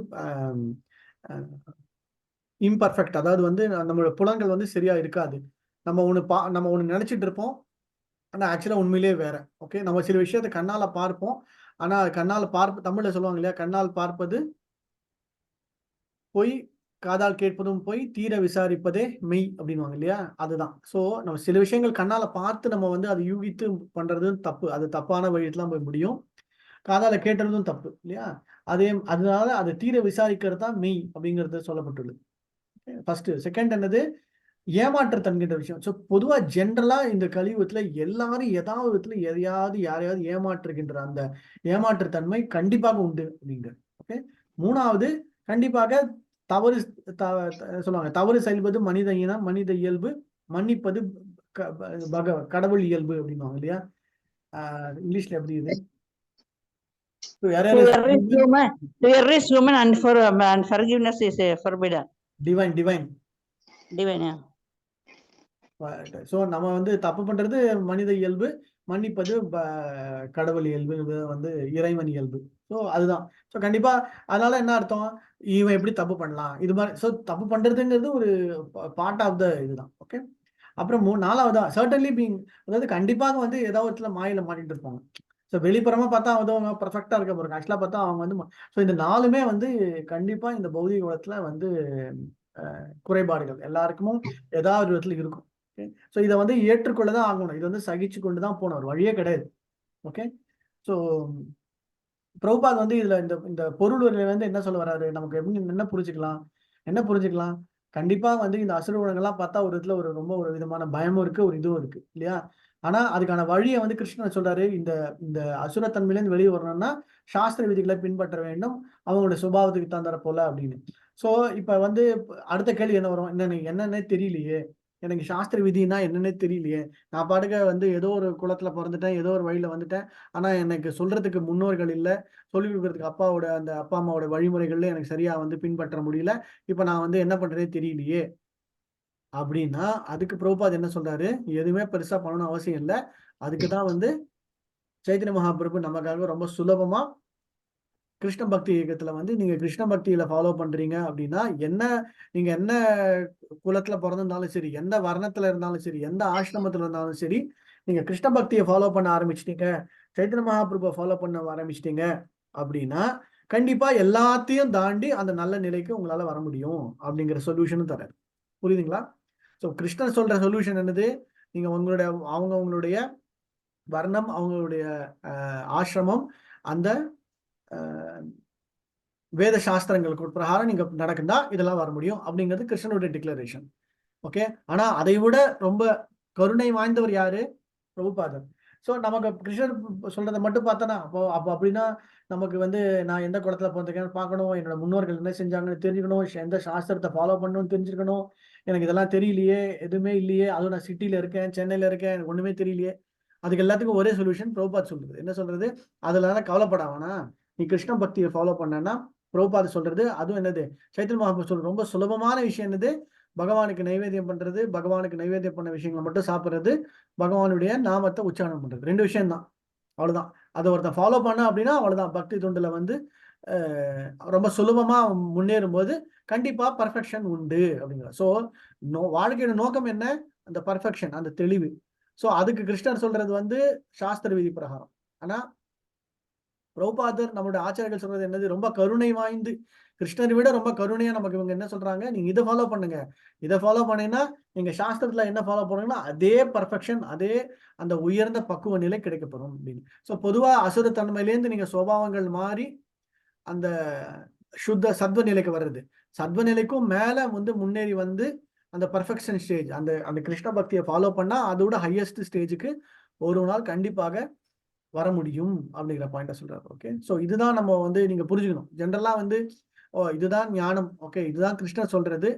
இம்பர்ஃபெக்ட், அதாவது வந்து நம்மளோட புலன்கள் வந்து சரியா இருக்காது. நம்ம ஒண்ணு நினைச்சிட்டு இருப்போம், ஆனா ஆக்சுவலா உண்மையிலேயே வேற. ஓகே, நம்ம சில விஷயத்த கண்ணால பார்ப்போம், ஆனா தமிழ்ல சொல்லுவாங்க இல்லையா, கண்ணால் பார்ப்பது பொய், காதால் கேட்பதும் பொய், தீர விசாரிப்பதே மெய் அப்படின்வாங்க இல்லையா, அதுதான். ஸோ நம்ம சில விஷயங்கள் கண்ணால பார்த்து நம்ம வந்து அதை யூகித்து பண்றதும் தப்பு, அது தப்பான வழியெல்லாம் போய் முடியும். காதால கேட்டுறதும் தப்பு இல்லையா, அதனால அதை தீர விசாரிக்கிறது தான் மெய் அப்படிங்கிறது சொல்லப்பட்டுள்ளது. ஃபர்ஸ்ட். செகண்ட் என்னது, ஏமாற்றுத்தன்கின்ற விஷயம். ஸோ பொதுவா ஜென்ரலா இந்த கலியுகத்துல எல்லாரும் ஏதாவது விதத்துல யாரையாவது ஏமாற்றுகின்ற அந்த ஏமாற்றுத்தன்மை கண்டிப்பாக உண்டு அப்படிங்கிற. ஓகே, 3வது கண்டிப்பாக தவறு செய்வது மனித இனம், மனித இயல்பு, மன்னிப்பது கடவுள் இயல்பு அப்படின்வாங்க இல்லையா. இங்கிலீஷ்ல எப்படி இது, ஸோ நம்ம வந்து தப்பு பண்றது மனித இயல்பு, மன்னிப்பது கடவுள் இயல்பு, வந்து இறைவன் இயல்பு. ஸோ அதுதான். ஸோ கண்டிப்பா அதனால என்ன அர்த்தம், இவன் எப்படி தப்பு பண்ணலாம் இது மாதிரி. ஸோ தப்பு பண்றதுங்கிறது ஒரு பார்ட் ஆஃப் த இதுதான். ஓகே, அப்புறம் 4வதா சர்டன்லி பீங், அதாவது கண்டிப்பாக வந்து ஏதாவது மாயில மாட்டிட்டு இருப்பாங்க. ஸோ வெளிப்புறமா பார்த்தா அவங்க பர்ஃபெக்டா இருக்க போறாங்க, ஆக்சுவலா பார்த்தா அவங்க வந்து ஸோ இந்த 4மே வந்து கண்டிப்பா இந்த பௌதிக உலகத்துல வந்து குறைபாடுகள் எல்லாருக்கும் ஏதாவது ஒரு விதத்துல இருக்கும். ஸோ இதை வந்து ஏற்றுக்கொள்ளதான் ஆகணும், இது வந்து சகிச்சு கொண்டுதான் போகணும், ஒரு வழியே கிடையாது. ஓகே, ஸோ பிரபுபாத் வந்து இதுல இந்த பொருள் வந்து என்ன சொல்ல வர்றாரு, நமக்கு எப்படி என்ன புரிஞ்சுக்கலாம். கண்டிப்பா வந்து இந்த அசுர குணங்கள்லாம் பார்த்தா ஒரு விதத்துல ரொம்ப ஒரு விதமான பயமும் இருக்கு, ஒரு இதுவும் இருக்கு இல்லையா. ஆனா அதுக்கான வழியை வந்து கிருஷ்ணன் சொல்றாரு, இந்த அசுரத்தன்மையிலேருந்து வெளியே வரணும்னா சாஸ்திர விதிகளை பின்பற்ற வேண்டும், அவங்களோட சுபாவத்துக்கு தந்தர போல அப்படின்னு. ஸோ இப்ப வந்து அடுத்த கேள்வி என்ன வரும், என்னன்னே தெரியலையே, எனக்கு சாஸ்திர விதினா என்னன்னே தெரியலையே, நான் பாட்டுக்க வந்து ஏதோ ஒரு குலத்துல பிறந்துட்டேன், ஏதோ ஒரு வழியில வந்துட்டேன், ஆனா எனக்கு சொல்றதுக்கு முன்னோர்கள் இல்லை, சொல்லிக் கொடுக்கறதுக்கு அப்பா அம்மாவோட வழிமுறைகள்ல எனக்கு சரியா வந்து பின்பற்ற முடியல, இப்ப நான் வந்து என்ன பண்றதே தெரியலையே அப்படின்னா, அதுக்கு பிரபுபாத் என்ன சொல்றாரு, எதுவுமே பெருசா பண்ணணும் அவசியம் இல்லை. அதுக்குதான் வந்து சைத்தன்ய மகாபிரபு நமக்காக ரொம்ப சுலபமா கிருஷ்ண பக்தி இயக்கத்துல வந்து நீங்க கிருஷ்ண பக்தியில ஃபாலோ பண்றீங்க அப்படின்னா, நீங்க என்ன குலத்துல பிறந்திருந்தாலும் சரி, எந்த வர்ணத்துல இருந்தாலும் சரி, எந்த ஆசிரமத்துல இருந்தாலும் சரி, நீங்க கிருஷ்ண பக்தியை ஃபாலோ பண்ண ஆரம்பிச்சிட்டீங்க சைத்தன்ய மகாபிரபுவை ஃபாலோ பண்ண ஆரம்பிச்சிட்டீங்க அப்படின்னா கண்டிப்பா எல்லாத்தையும் தாண்டி அந்த நல்ல நிலைக்கு உங்களால வர முடியும் அப்படிங்கிற சொல்யூஷனும் தராரு. புரியுதுங்களா? ஸோ கிருஷ்ணன் சொல்ற சொல்யூஷன் என்னது? நீங்க அவங்களுடைய வர்ணம், அவங்களுடைய ஆசிரமம், அந்த வேத சாஸ்திரங்களுக்கு பிரகாரம் நீங்க நடக்குதா இதெல்லாம் வர முடியும் அப்படிங்கிறது கிருஷ்ணனுடைய டிக்ளரேஷன். ஓகே. ஆனா அதை விட ரொம்ப கருணை வாய்ந்தவர் யாரு? பிரபுபாதர். ஸோ நமக்கு கிருஷ்ணர் சொல்றதை மட்டும் பார்த்தோன்னா அப்போ அப்படின்னா நமக்கு நான் எந்த குளத்துல பிறந்திருக்கேன்னு பார்க்கணும், என்னோட முன்னோர்கள் என்ன செஞ்சாங்கன்னு தெரிஞ்சுக்கணும், எந்த சாஸ்திரத்தை ஃபாலோ பண்ணணும்னு தெரிஞ்சுக்கணும். எனக்கு இதெல்லாம் தெரியலையே, எதுவுமே இல்லையே, அதுவும் நான் சிட்டியில இருக்கேன், சென்னையில இருக்கேன், எனக்கு ஒண்ணுமே தெரியலையே. அதுக்கு எல்லாத்துக்கும் ஒரே சொல்யூஷன் பிரபுபாத் சொல்றது. என்ன சொல்றது? அதுல கவலைப்படாமனா நீ கிருஷ்ண பக்தியை ஃபாலோ பண்ணனா பிரபுபாத் சொல்றது. அதுவும் என்னது? சைத்தன்ய மகாபிரபு சொல்றது ரொம்ப சுலபமான விஷயம். என்னது? பகவானுக்கு நைவேத்தியம் பண்றது, பகவானுக்கு நைவேத்தியம் பண்ண விஷயங்களை மட்டும் சாப்பிட்றது, பகவானுடைய நாமத்தை உச்சாரணம் பண்றது. 2 விஷயம் தான். அவ்வளவுதான். அதை ஒருத்தன் ஃபாலோ பண்ண அப்படின்னா அவ்வளவுதான். பக்தி தொண்டுல ரொம்ப சுலபமா முன்னேறும் போது கண்டிப்பா பர்ஃபெக்ஷன் உண்டு அப்படிங்கிற. ஸோ வாழ்க்கையோட நோக்கம் என்ன? அந்த பர்ஃபெக்ஷன், அந்த தெளிவு. ஸோ அதுக்கு கிருஷ்ணர் சொல்றது சாஸ்திர விதி பிரகாரம். ஆனா பிரபுபாதர் நம்மளுடைய ஆச்சாரியர்கள் சொல்றது என்னது? ரொம்ப கருணை வாய்ந்து, கிருஷ்ணரை விட ரொம்ப கருணையா நமக்கு இவங்க என்ன சொல்றாங்க? நீங்க இதை ஃபாலோ பண்ணுங்க, இதை ஃபாலோ பண்ணீங்கன்னா நீங்க சாஸ்திரத்துல என்ன ஃபாலோ பண்ணீங்கன்னா அதே பர்ஃபெக்ஷன், அதே அந்த உயர்ந்த பக்குவ நிலை கிடைக்கப்படும் அப்படின்னு. ஸோ பொதுவா அசுரத்தன்மையிலேருந்து நீங்க சுபாவங்கள் மாறி அந்த சுத்த சத்வ நிலைக்கு வர்றது, சத்வ நிலைக்கும் மேல முன்னேறி அந்த பர்ஃபெக்ஷன் ஸ்டேஜ், அந்த கிருஷ்ண பக்தியை ஃபாலோ பண்ணா அதோட ஹையஸ்ட் ஸ்டேஜுக்கு ஒரு நாள் கண்டிப்பாக வர முடியும் அப்படிங்கிற பாயிண்ட சொல்றாரு. ஓகே. ஸோ இதுதான் நம்ம நீங்க புரிஞ்சுக்கணும். ஜென்ரலா இதுதான் ஞானம், ஓகே, இதுதான் கிருஷ்ணர் சொல்றது.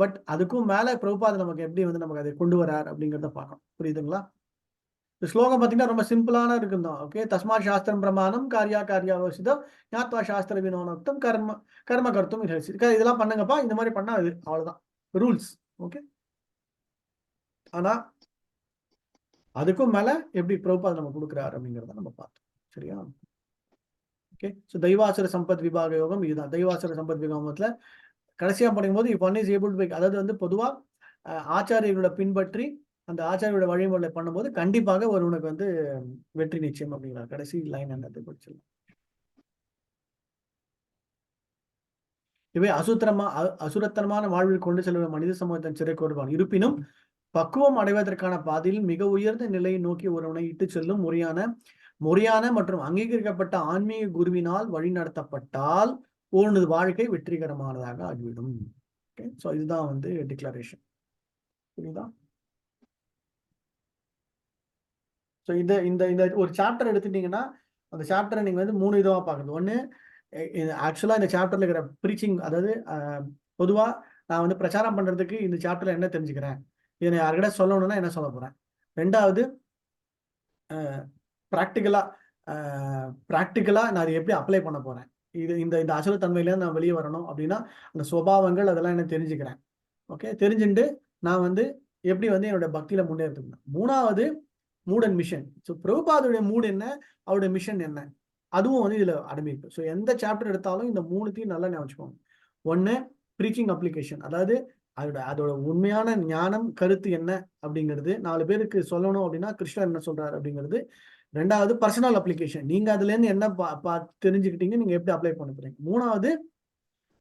பட் அதுக்கும் மேல பிரபுபாத் நமக்கு எப்படி நமக்கு அதை கொண்டு வரார் அப்படிங்கிறத பார்க்கணும். புரியுதுங்களா? இந்த ஸ்லோகம் பார்த்தீங்கன்னா ரொம்ப சிம்பிளான இருக்குதான். ஓகே. தஸ்மா சாஸ்திரம் பிரமாணம் காரியாவசிதம் ஞாத்வா சாஸ்திர வினோனக்தம் கர்ம கர்த்தும் இதெல்லாம் பண்ணுங்கப்பா, இந்த மாதிரி பண்ணா அது அவ்வளவுதான் ரூல்ஸ். ஓகே. ஆனா அதுக்கும் மேல எப்படி பிரபுபாத் நம்ம கொடுக்குறாரு அப்படிங்கிறத நம்ம பார்த்தோம். சரியா? ஓகே. ஸோ தெய்வாசுர சம்பத் விபாக யோகம் இதுதான். தெய்வாசுர சம்பத் விபாகத்துல கடைசியா படிக்கும்போது if one is able to, அதாவது பொதுவா ஆச்சாரியர்களோட பின்பற்றி அந்த ஆச்சாரியோட வழிமுறை பண்ணும்போது கண்டிப்பாக ஒருவனுக்கு வெற்றி நிச்சயம் அப்படிங்கிறார். கடைசி லைன் என்னது படிச்சிடலாம். இவை அசுரத்தனமான வாழ்வில் கொண்டு செல்லும் மனித சமூகத்தின் சிறை கோருவான். இருப்பினும் பக்குவம் அடைவதற்கான பாதையில் மிக உயர்ந்த நிலையை நோக்கி ஒருவனை இட்டு செல்லும் முறையான மற்றும் அங்கீகரிக்கப்பட்ட ஆன்மீக குருவினால் வழிநடத்தப்பட்டால் ஒருவனது வாழ்க்கை வெற்றிகரமானதாக ஆகிவிடும். ஓகே. ஸோ இதுதான் டிக்ளரேஷன். புரியுதா? ஸோ இந்த ஒரு சாப்டர் எடுத்துட்டீங்கன்னா அந்த சாப்டரை நீங்க 3 இதுவா பார்க்கணும். ஒன்று, ஆக்சுவலா இந்த சாப்டர்ல இருக்கிற ப்ரீச்சிங், அதாவது பொதுவா நான் பிரச்சாரம் பண்றதுக்கு இந்த சாப்டர்ல என்ன தெரிஞ்சுக்கிறேன், இதை யார்கிட்ட சொல்லணும்னா என்ன சொல்ல போறேன். 2வது, ப்ராக்டிக்கலா நான் அதை எப்படி அப்ளை பண்ண போறேன். இந்த அசுரத்தன்மையிலேருந்து நான் வெளியே வரணும் அப்படின்னா அந்த சுபாவங்கள் அதெல்லாம் என்ன தெரிஞ்சுக்கிறேன். ஓகே. தெரிஞ்சுட்டு நான் எப்படி என்னோட பக்தியில முன்னேறதுக்கு. 3வது, மூட் அண்ட் மிஷன். ஸோ பிரபுபாதுடைய மூட் என்ன, அவருடைய மிஷன் என்ன, அதுவும் இதுல அடங்கியிருக்கு. ஸோ எந்த சாப்டர் எடுத்தாலும் இந்த 3த்தையும் நல்லா ஞாபகம். 1, ப்ரீச்சிங் அப்ளிகேஷன், அதாவது அதோட உண்மையான ஞானம் கருத்து என்ன அப்படிங்கிறது 4 பேருக்கு சொல்லணும் அப்படின்னா கிருஷ்ணர் என்ன சொல்றாரு அப்படிங்கிறது. 2வது, பர்சனல் அப்ளிகேஷன், நீங்க அதுல இருந்து என்ன தெரிஞ்சுக்கிட்டீங்க, நீங்க எப்படி அப்ளை பண்ண போறீங்க. 3வது,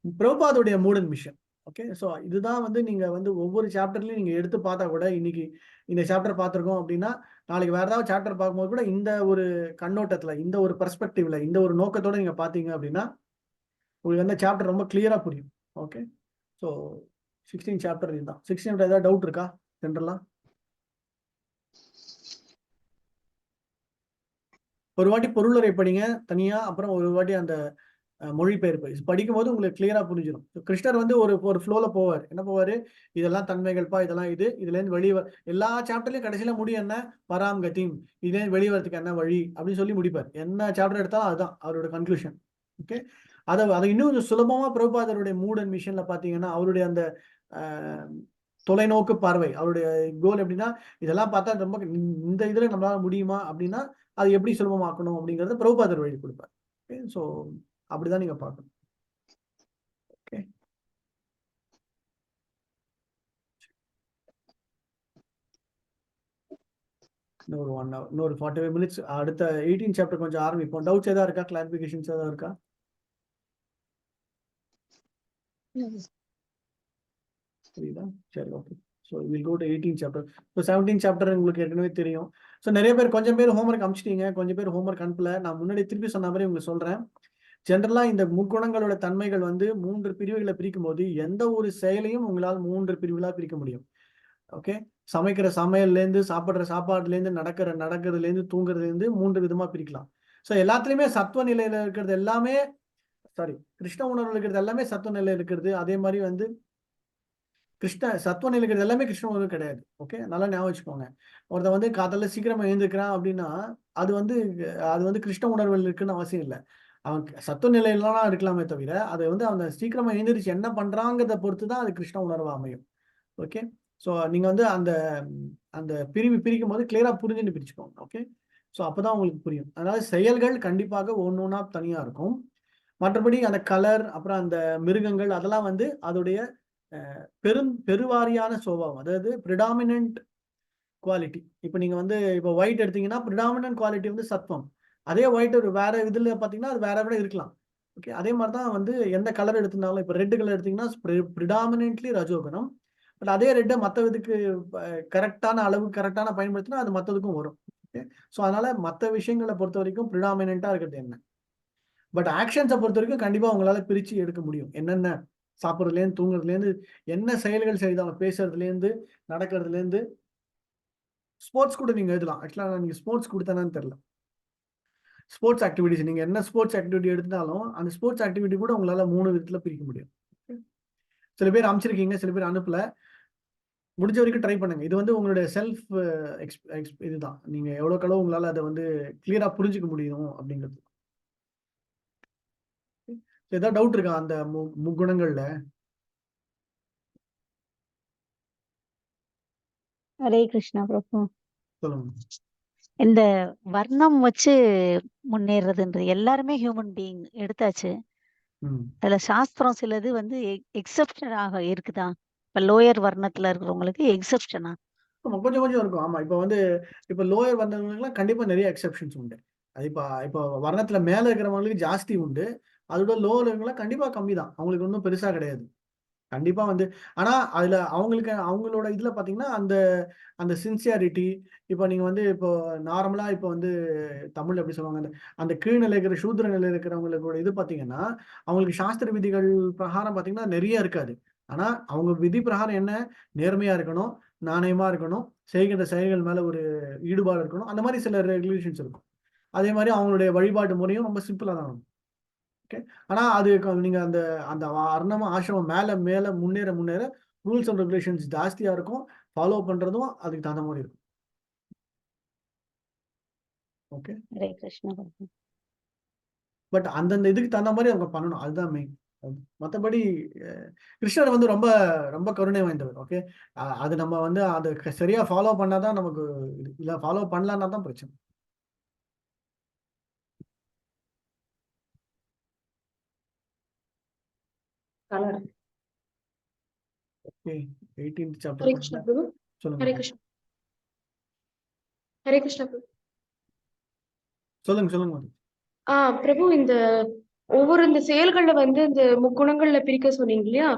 பிரபுபாதுடைய mood and mission. Okay. So இதுதான் நீங்க ஒவ்வொரு சாப்டர்லயும் நீங்க எடுத்து பார்த்தா கூட, இன்னைக்கு இந்த சாப்டர் பார்த்துருக்கோம் அப்படின்னா நாளைக்கு வேற ஏதாவது சாப்டர் பார்க்கும்போது கூட இந்த ஒரு கண்ணோட்டத்துல, இந்த ஒரு பெர்ஸ்பெக்டிவ்ல, இந்த ஒரு நோக்கத்தோட நீங்க பார்த்தீங்க அப்படின்னா உங்களுக்கு அந்த சாப்டர் ரொம்ப கிளியரா புரியும். ஓகே. ஸோ 16 சாப்டர் இதுதான். 16 ஏதாவது டவுட் இருக்கா ஜென்ரலா? ஒரு வாட்டி பொருளுரை படிங்க தனியா, அப்புறம் ஒரு வாட்டி அந்த மொழிபெயர்ப்பு படிக்கும்போது உங்களுக்கு கிளியரா புரிஞ்சிடும். கிருஷ்ணர் ஒரு ஃப்ளோல போவார். என்ன போவாரு? இதெல்லாம் தன்மைகள்ப்பா, இதெல்லாம் இதுல இருந்து வெளியே எல்லா சாப்டர்லயும் கடைசியில முடியும் என்ன, பராம் கதிம், இதுல இருந்து வெளியே வரதுக்கு என்ன வழி அப்படின்னு சொல்லி முடிப்பார். என்ன சாப்டர் எடுத்தாலும் அதுதான் அவரோட கன்க்ளூஷன். ஓகே. அதை இன்னும் கொஞ்சம் சுலபமா பிரபுபாதருடைய மூட் அண்ட் மிஷன்ல பாத்தீங்கன்னா அவருடைய அந்த தொலைநோக்கு பார்வை, அவருடைய கோல் எப்படின்னா இதெல்லாம் பார்த்தா ரொம்ப இந்த இதுல நம்மளால முடியுமா அப்படின்னா அது எப்படி சுலபமாக்கணும் அப்படிங்கறத பிரபுபாதர் வழி கொடுப்பார். ஓகே. ஸோ அப்படிதான் நீங்க பார்க்கணும். ஓகே. இன்னொரு 1 hour, இன்னொரு 45 minutes. அடுத்த 18 சாப்டர் கொஞ்சம் ஆரம்பிப்போம். டவுட்ஸ் ஏதாவது இருக்கா? கிளாரிபிகேஷன்ஸ் ஏதாவது இருக்கா? புரியுதா? சரி, okay. So will go to 18 chapter. So 17 chapter உங்களுக்கு ஏற்கனவே தெரியும். ஸோ நிறைய பேர், கொஞ்சம் பேர் ஹோம்ஒர்க் அனுப்பிச்சிட்டீங்க, கொஞ்சம் பேர் ஹோம்ஒர்க் அனுப்பல. நான் முன்னாடி திருப்பி சொன்ன மாதிரி உங்களுக்கு சொல்றேன். ஜென்ரலா இந்த முக்குணங்களோட தன்மைகள் வந்து 3 பிரிவுகளை பிரிக்கும் போது எந்த ஒரு செயலையும் உங்களால் 3 பிரிவுகளா பிரிக்க முடியும். ஓகே, சமைக்கிற சமையல்ல இருந்து, சாப்பிடுற சாப்பாடுல இருந்து, நடக்கிறதுல இருந்து, தூங்குறதுல இருந்து 3 விதமா பிரிக்கலாம். ஸோ எல்லாத்துலயுமே சத்துவ நிலையில இருக்கிறது எல்லாமே, கிருஷ்ண உணர்வு இருக்கிறது எல்லாமே சத்துவ நிலையில இருக்கிறது. அதே மாதிரி வந்து சத்துவ நிலை இருக்கிறது எல்லாமே கிருஷ்ண உணர்வு கிடையாது. ஓகே, நல்லா ஞாபகம் வச்சுக்கோங்க. ஒருத்தன் வந்து காத்தால சீக்கிரமா எழுந்திருக்கிறான் அப்படின்னா அது வந்து கிருஷ்ண உணர்வில் இருக்குன்னு அவசியம் இல்லை. அவன் சத்துவ நிலையிலாம் இருக்கலாமே தவிர அதை வந்து அவன் சீக்கிரமா எழுந்திரிச்சு என்ன பண்றாங்கிறத பொறுத்து தான் அது கிருஷ்ண உணர்வு அமையும். ஓகே, ஸோ நீங்க வந்து அந்த அந்த பிரிக்கும் போது கிளியரா புரிஞ்சுன்னு பிரிச்சுக்கோங்க. ஓகே, ஸோ அப்பதான் உங்களுக்கு புரியும். அதாவது செயல்கள் கண்டிப்பாக ஒன்னொன்னா தனியா இருக்கும். மற்றபடி அந்த கலர், அப்புறம் அந்த மிருகங்கள், அதெல்லாம் வந்து அதோடைய பெருவாரியான சுபாவம், அதாவது ப்ரிடாமினன்ட் குவாலிட்டி. இப்போ நீங்க வந்து இப்போ ஒயிட் எடுத்தீங்கன்னா ப்ரிடாமினன்ட் குவாலிட்டி வந்து சத்வம். அதே ஒயிட் ஒரு வேற இதுல பாத்தீங்கன்னா அது வேற விட இருக்கலாம். ஓகே, அதே மாதிரி தான் வந்து எந்த கலர் எடுத்திருந்தாலும், இப்போ ரெட் கலர் எடுத்தீங்கன்னா ப்ரிடாமினன்ட்லி ரஜோகுணம். பட் அதே ரெட்டை மற்ற இதுக்கு கரெக்டான அளவு கரெக்டான பயன்படுத்தினா அது மற்றதுக்கும் வரும். ஓகே, ஸோ அதனால மற்ற விஷயங்களை பொறுத்த வரைக்கும் ப்ரிடாமினண்டா இருக்கிறது என்ன. பட் ஆக்ஷன்ஸை பொறுத்த வரைக்கும் கண்டிப்பா உங்களால பிரிச்சு எடுக்க முடியும். என்னென்ன சாப்பிட்றதுலேருந்து, தூங்குறதுலேருந்து, என்ன செயல்கள் செய்தாலும், பேசுறதுலேருந்து, நடக்கிறதுலேருந்து, ஸ்போர்ட்ஸ் கூட நீங்க எழுதலாம். ஆக்சுவலாக நீங்க ஸ்போர்ட்ஸ் கொடுத்தானு தெரியல. ஸ்போர்ட்ஸ் ஆக்டிவிட்டிஸ் நீங்க என்ன ஸ்போர்ட்ஸ் ஆக்டிவிட்டி எடுத்தாலும் அந்த ஸ்போர்ட்ஸ் ஆக்டிவிட்டி கூட உங்களால 3 விதத்துல பிரிக்க முடியும். சில பேர் அமைச்சிருக்கீங்க, சில பேர் அனுப்பல. முடிஞ்ச வரைக்கும் ட்ரை பண்ணுங்க. இது வந்து உங்களுடைய செல்ஃப் இதுதான். நீங்க எவ்வளோக்கு அளவு உங்களால அதை வந்து கிளியரா புரிஞ்சுக்க முடியும் அப்படிங்கிறது. ஏதாவது டவுட் இருக்கா அந்த முக்குணங்கள்ல? ஹரே கிருஷ்ணா பிரபு. சொல்லுங்க. இந்த வர்ணம் வச்சு முன்னேறதுன்றது எல்லாருமே ஹியூமன் பீயிங் எடுத்தாச்சு. அதுல சாஸ்திரம் சிலது வந்து எக்ஸெப்ஷனாக இருக்குதா? இப்ப லோயர் வர்ணத்துல இருக்கிறவங்களுக்கு எக்ஸெப்ஷனா? கொஞ்சம் கொஞ்சம் இருக்கும். ஆமா, இப்போ வந்து இப்போ லோயர் வர்ணங்களுக்குலாம் கண்டிப்பா நிறைய எக்ஸெப்ஷன்ஸ் உண்டு. அது இப்போ வர்ணத்துல மேல இருக்கிறவங்களுக்கு ஜாஸ்தி உண்டு. அதோட லோவர் இருக்கிறவங்களாம் கண்டிப்பா கம்மி தான். அவங்களுக்கு ஒன்றும் பெருசா கிடையாது. கண்டிப்பா வந்து, ஆனா அதுல அவங்களோட இதுல பாத்தீங்கன்னா அந்த அந்த சின்சியாரிட்டி, இப்போ நீங்க வந்து இப்போ நார்மலா இப்போ வந்து தமிழ்ல எப்படி சொல்லுவாங்க, அந்த கீழ்நிலை இருக்கிற சூத்திர நிலை இருக்கிறவங்களோட இது பாத்தீங்கன்னா அவங்களுக்கு சாஸ்திர விதிகள் பிரகாரம் பாத்தீங்கன்னா நிறைய இருக்காது. ஆனா அவங்க விதி பிரகாரம் என்ன, நேர்மையா இருக்கணும், நாணயமா இருக்கணும், செய்கின்ற செயல்கள் மேல ஒரு ஈடுபாடு இருக்கணும். அந்த மாதிரி சில ரெகுலேஷன்ஸ் இருக்கும். அதே மாதிரி அவங்களுடைய வழிபாட்டு முறையும் ரொம்ப சிம்பிளா தான் இருக்கும். ஓகே, ஆனா அது நீங்க அந்த அந்த வர்ணம் ஆசிரமம் மேல மேல முன்னேற முன்னேற ரூல்ஸ் அண்ட் ரெகுலேஷன்ஸ் ஜாஸ்தியா இருக்கும். ஃபாலோ பண்றதும் அதுக்கு தகுந்த மாதிரி இருக்கும். ஓகே, ஹரே கிருஷ்ணா. பட் அந்தந்த இதுக்கு தகுந்த மாதிரி அவங்க பண்ணணும், அதுதான் மெயின். மற்றபடி கிருஷ்ணர் வந்து ரொம்ப ரொம்ப கருணை வாய்ந்தவர். ஓகே, அது நம்ம வந்து அதை சரியா ஃபாலோ பண்ணாதான் நமக்கு, இல்லை ஃபாலோ பண்ணலன்னா தான் பிரச்சனை. Colour. Okay, 18th Hare chapter Krishna Prabhu. சொல்லுங்க. ஹரே கிருஷ்ணா. ஹரே கிருஷ்ணா பிரபு. சொல்லுங்க. பிரபு, இந்த ஒவ்வொரு இந்த செயல்கள்ல வந்து இந்த முக்குணங்கள்ல பிரிக்க சொன்னீங்க இல்லையா?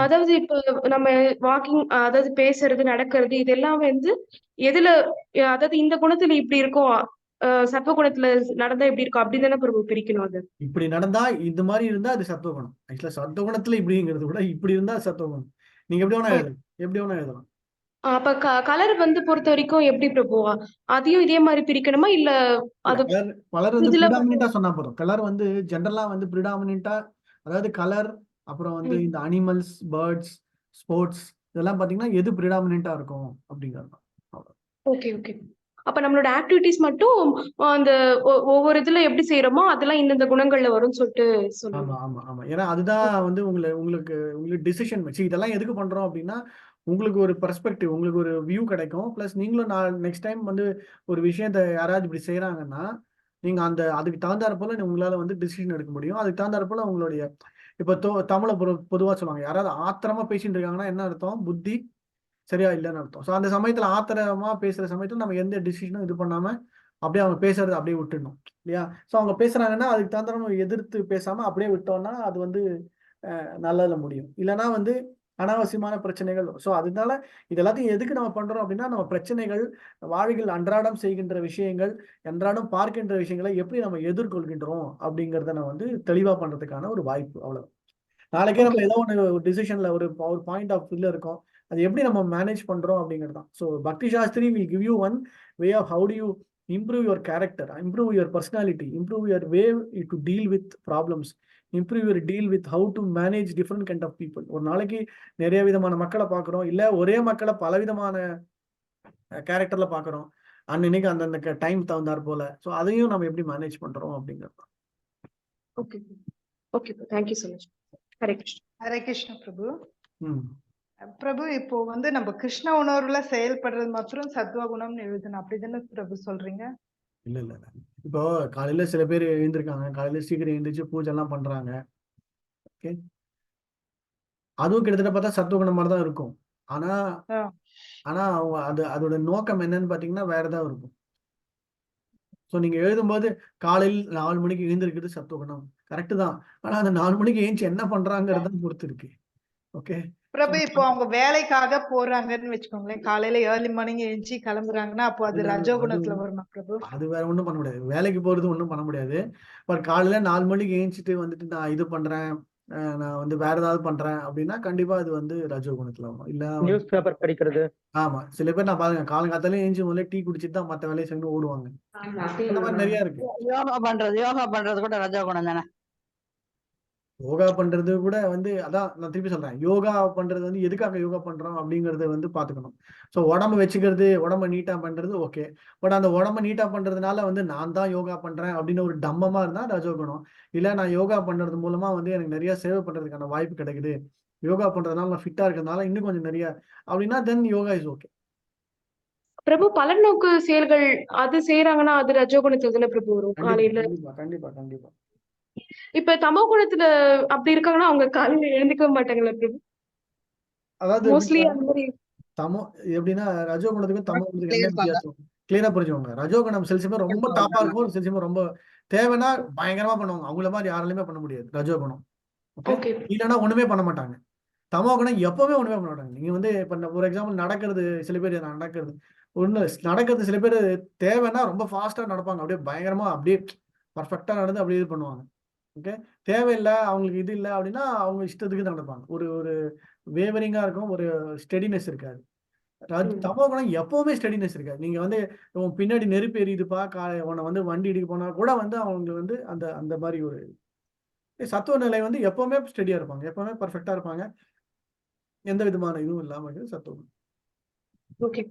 அதாவது இப்ப நம்ம வாக்கிங், அதாவது பேசுறது, நடக்கிறது, இதெல்லாம் வந்து எதுல, அதாவது இந்த குணத்துல இப்படி இருக்கும், சத்துவ குணத்துல நடந்தா எப்படி இருக்கும், அப்படி தானே பிரபு பிரிக்கணும் அது? இப்படி நடந்தா இந்த மாதிரி இருந்தா அது சத்துவகுணம். ஆக்சுவலா சத்துவகுணத்துல இப்படிங்கிறது கூட இப்படி இருந்தா சத்துவகுணம். நீங்க எப்படி வேணா எழுதலாம். அப்ப கலர் வந்து பொறுத்த வரைக்கும் எப்படி பிரபு, அதையும் இதே மாதிரி பிரிக்கணுமா, இல்ல அது கலர் வந்து இதுல ப்ரிடாமினண்டா சொன்னா போதும். கலர் வந்து ஜென்ரலா வந்து ப்ரிடாமினண்டா, அதாவது கலர், அப்புறம் வந்து இந்த அனிமல்ஸ், பேர்ட்ஸ், ஸ்போர்ட்ஸ், இதெல்லாம் பாத்தீங்கன்னா எது ப்ரிடாமினண்டா இருக்கும் அப்படிங்கிறது. ஓகே. அப்ப நம்மளோட ஆக்டிவிட்டிஸ் மட்டும் அந்த ஒவ்வொரு இதுல எப்படி செய்யறோமோ அதெல்லாம் இந்தந்த குணங்கள்ல வரும்னு சொல்லிட்டு சொல்லுங்க. ஆமா. ஏன்னா அதுதான் வந்து உங்களுக்கு டிசிஷன் வச்சு இதெல்லாம் எதுக்கு பண்றோம் அப்படின்னா, உங்களுக்கு ஒரு பெர்ஸ்பெக்டிவ், உங்களுக்கு ஒரு வியூ கிடைக்கும். பிளஸ் நீங்களும் நெக்ஸ்ட் டைம் வந்து ஒரு விஷயத்த யாராவது இப்படி செய்யறாங்கன்னா நீங்க அதுக்கு தகுந்தாற் போல உங்களால வந்து டிசிஷன் எடுக்க முடியும். அதுக்கு தகுந்தாற் போல உங்களுடைய இப்போ தமிழை பொதுவா சொல்லுவாங்க, யாராவது ஆத்திரமா பேசிட்டு இருக்காங்கன்னா என்ன அர்த்தம், புத்தி சரியா இல்லைன்னு அர்த்தம். ஸோ அந்த சமயத்துல ஆத்திரமா பேசுற சமயத்துல நம்ம எந்த டிசிஷனும் இது பண்ணாம அப்படியே அவங்க பேசுறது அப்படியே விட்டுடணும் இல்லையா. ஸோ அவங்க பேசுறாங்கன்னா அதுக்கு தகுந்த நம்ம எதிர்த்து பேசாம அப்படியே விட்டோம்னா அது வந்து நல்லதுல முடியும். இல்லைன்னா வந்து அனாவசியமான பிரச்சனைகள். ஸோ அதனால இது எல்லாத்தையும் எதுக்கு நம்ம பண்றோம் அப்படின்னா, நம்ம பிரச்சனைகள், வாழ்வில் அன்றாடம் செய்கின்ற விஷயங்கள், அன்றாடம் பார்க்கின்ற விஷயங்களை எப்படி நம்ம எதிர்கொள்கின்றோம் அப்படிங்கிறத நம்ம வந்து தெளிவா பண்றதுக்கான ஒரு வாய்ப்பு. அவ்வளவு. நாளைக்கே நம்ம ஏதோ ஒன்று டிசிஷன்ல ஒரு பாயிண்ட் ஆஃப் வியூல இருக்கோம், அது எப்படி நம்ம மேனேஜ் பண்றோம் அப்படிங்கிறது தான். So Bhakti Shastri will give you one way of how to you improve your character, improve your personality, improve your way to deal with problems, improve your deal with how to manage different kind of people. ஒரு நாளைக்கு நிறைய விதமான மக்களை பார்க்குறோம், இல்ல ஒரே மக்களை பலவிதமான கேரக்டர்ல பார்க்குறோம், அன்னைக்கு அந்தந்த டைம் தகுந்தார் போல. ஸோ அதையும் நம்ம எப்படி மேனேஜ் பண்றோம் அப்படிங்கிறது. Okay okay, thank you so much. Hare Krishna. Hare Krishna Prabhu. Prabhu, இப்போ வந்து நம்ம கிருஷ்ண உணர்வுல செயல்படுறது மாத்திரம் சத்வகுணம்னு எழுதணும், அப்படிதானே பிரபு சொல்றீங்க? இல்ல இல்ல, இப்போ காலையில சில பேர் எழுந்திருக்காங்க, காலையில சீக்கிரம் எழுந்திரிச்சு பூஜை எல்லாம் பண்றாங்க. ஓகே, அதுவும் கிட்டத்தட்ட பார்த்தா சத்துவகுணம் மாதிரி தான் இருக்கும். ஆனா அவங்க அதோட நோக்கம் என்னன்னு பாத்தீங்கன்னா வேற ஏதாவது இருக்கும். ஸோ நீங்க எழுதும்போது காலையில் 4 மணிக்கு எழுந்திருக்கிறது சத்துவகுணம் கரெக்ட் தான். ஆனா அந்த 4 மணிக்கு எழுந்துச்சு என்ன பண்றாங்கிறத பொறுத்து இருக்கு. ஓகே பிரபு, இப்போ அவங்க வேலைக்காக போறாங்கன்னு வச்சுக்கோங்களேன், காலையில ஏர்லி மார்னிங் எழுந்துச்சு கிளம்புறாங்கன்னா அப்போ அது ரஜோகுணத்துல வருமா பிரபு? அது வேற ஒண்ணும் பண்ண முடியாது, வேலைக்கு போறது ஒண்ணும் பண்ண முடியாது. பட் காலையில 4 மணிக்கு எழுந்துட்டு வந்துட்டு நான் இது பண்றேன், நான் வந்து வேற ஏதாவது பண்றேன் அப்படின்னா கண்டிப்பா அது வந்து ரஜோகுணத்துல வரும். இல்ல நியூஸ் பேப்பர் படிக்கிறது. ஆமா, சில பேர் நான் பாருங்க காலங்காத்தாலே எழுந்து முதல்ல டீ குடிச்சிட்டு தான் மத்த வேலையை செஞ்சு ஓடுவாங்க. அந்த மாதிரி நிறைய இருக்கு. யோகா பண்றது கூட ரஜோகுணம் தானே. யோகா பண்றது கூட வந்து அதான் நான் திருப்பி சொல்றேன், யோகா பண்றது வந்து எதுக்காக யோகா பண்றோம் அப்படிங்கறத வந்து பாத்துக்கணும். ஸோ உடம்பு வச்சுக்கிறது, உடம்ப நீட்டா பண்றது ஓகே. பட் அந்த உடம்ப நீட்டா பண்றதுனால வந்து நான் தான் யோகா பண்றேன் அப்படின்னு ஒரு டம்மமா இருந்தா ரஜோகுணம். இல்ல நான் யோகா பண்றது மூலமா வந்து எனக்கு நிறைய சேவை பண்றதுக்கான வாய்ப்பு கிடைக்குது, யோகா பண்றதுனால நான் ஃபிட்டா இருக்கிறதுனால இன்னும் கொஞ்சம் நிறைய அப்படின்னா தென் யோகா இஸ் ஓகே. பிரபு, பலநோக்கு செயல்கள் அது செய்யறாங்கன்னா அது ரஜோகுணத்துல தானே பிரபு வரும் காலையில? கண்டிப்பா கண்டிப்பா. இப்ப தமோ குணத்துல அப்படி இருக்காங்கன்னா அவங்க காலையில எழுந்துக்க மாட்டாங்களா பிரபு? அதாவது மோஸ்ட்லி அந்த மாதிரி தமோ எப்படின்னா ரஜோகுணத்துக்கும் தமோ குணத்துக்கும் என்ன வித்தியாசம் கிளியரா புரிஞ்சுக்கோங்க. ரஜோகுணம் சில சமயம் ரொம்ப டாப்பா இருக்கும், சில சமயம் ரொம்ப தேவைன்னா பயங்கரமா பண்ணுவாங்க, அவங்கள மாதிரி யாராலுமே பண்ண முடியாது ரஜோகுணம். ஓகே, இல்லைன்னா ஒண்ணுமே பண்ண மாட்டாங்க. தமோ குணம் எப்பவுமே ஒண்ணுமே பண்ண மாட்டாங்க. நீங்க வந்து இப்ப ஒரு எக்ஸாம்பிள் நடக்கிறது, சில பேர் நடக்கிறது நடக்கிறது சில பேர் தேவைன்னா ரொம்ப ஃபாஸ்டா நடப்பாங்க, அப்படியே பயங்கரமா அப்படியே பர்ஃபெக்டா நடந்து அப்படியே இது பண்ணுவாங்க. ஓகே, தேவையில்லை அவங்களுக்கு இது இல்லை அப்படின்னா அவங்க இஷ்டத்துக்கு நடப்பாங்க. ஒரு ஒரு வேவரிங்கா இருக்கும், ஒரு ஸ்டெடினஸ் இருக்காது. தமோ குணம் எப்பவுமே ஸ்டெடினஸ் இருக்காது. நீங்க வந்து உன் பின்னாடி நெருப்பு எரியுதுப்பா, உன்னை வந்து வண்டி இடிக்க போனா கூட வந்து அவங்க வந்து அந்த அந்த மாதிரி ஒரு சத்துவ நிலை வந்து எப்பவுமே ஸ்டெடியா இருப்பாங்க, எப்பவுமே பர்ஃபெக்டா இருப்பாங்க, எந்த விதமான இதுவும் இல்லாம இருக்குது சத்துவம். ஓகே.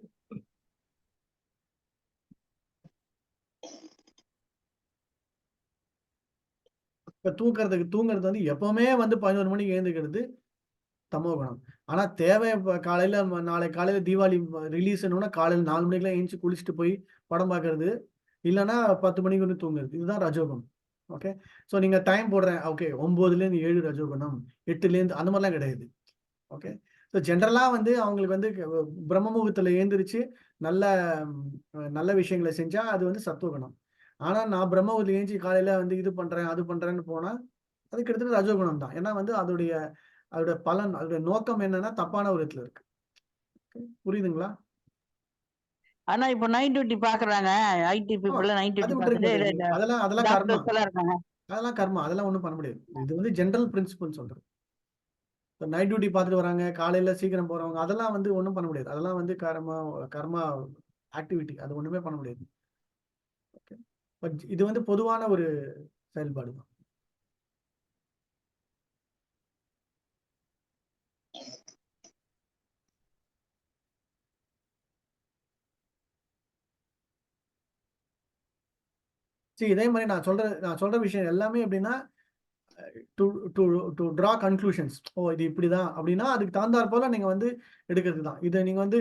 இப்ப தூங்குறது வந்து எப்பவுமே வந்து 11 மணிக்கு எழுந்துக்கிறது தமோ குணம். ஆனா தேவை காலையில நாளை காலையில தீபாவளி ரிலீஸ்னா காலையில 4 மணிக்கெல்லாம் எழுந்துச்சு குளிச்சுட்டு போய் படம் பார்க்கறது, இல்லைன்னா 10 மணிக்கு வந்து தூங்குறது, இதுதான் ரஜோகுணம். ஓகே, ஸோ நீங்க டைம் போடுறேன், ஓகே 9லேருந்து 7 ரஜோகுணம், 8லேருந்து அந்த மாதிரிலாம் கிடையாது. ஓகே, ஸோ ஜென்ரலா வந்து அவங்களுக்கு வந்து பிரம்ம முகூர்த்தத்துல எழுந்திரிச்சு நல்ல நல்ல விஷயங்களை செஞ்சா அது வந்து சத்துவகுணம். ஆனா நான் பிரம்ம முகூர்த்தத்துல எழுந்துச்சு காலையில வந்து இது பண்றேன் அது பண்றேன்னு போனா அது கிட்டத்தட்ட ரஜோகுணம் தான். ஏன்னா வந்து அதோட பலன், அதோட நோக்கம் என்னன்னா தப்பான ஒரு இடத்துல இருக்கு. புரியுதுங்களா? ஆனா இப்ப நைட் டியூட்டி பாக்குறாங்க, ஐடி பீப்புள் நைட் டியூட்டி பார்த்துட்டு அதெல்லாம் கர்மா, டாக்டர்ஸ் எல்லாம் இருக்காங்க. அதெல்லாம் கர்மா, அதெல்லாம் ஒண்ணும் பண்ண முடியாது. இது வந்து ஜெனரல் பிரின்சிபல் சொல்றேன். நைட் டியூட்டி பார்த்துட்டு வராங்க, காலையில சீக்கிரம் போறவங்க, அதெல்லாம் வந்து ஒண்ணும் பண்ண முடியாது. அதெல்லாம் வந்து கர்மா ஆக்டிவிட்டி, அது ஒண்ணுமே பண்ண முடியாது. ஓகே, பட் இது வந்து பொதுவான ஒரு செயல்பாடு தான். சரி, இதே மாதிரி நான் சொல்ற விஷயம் எல்லாமே எப்படின்னா டு டிரா கன்க்ளூஷன்ஸ். இது இப்படிதான் அப்படின்னா அதுக்கு தகுந்தாற் போல நீங்க வந்து எடுக்கிறது தான். இதை நீங்க வந்து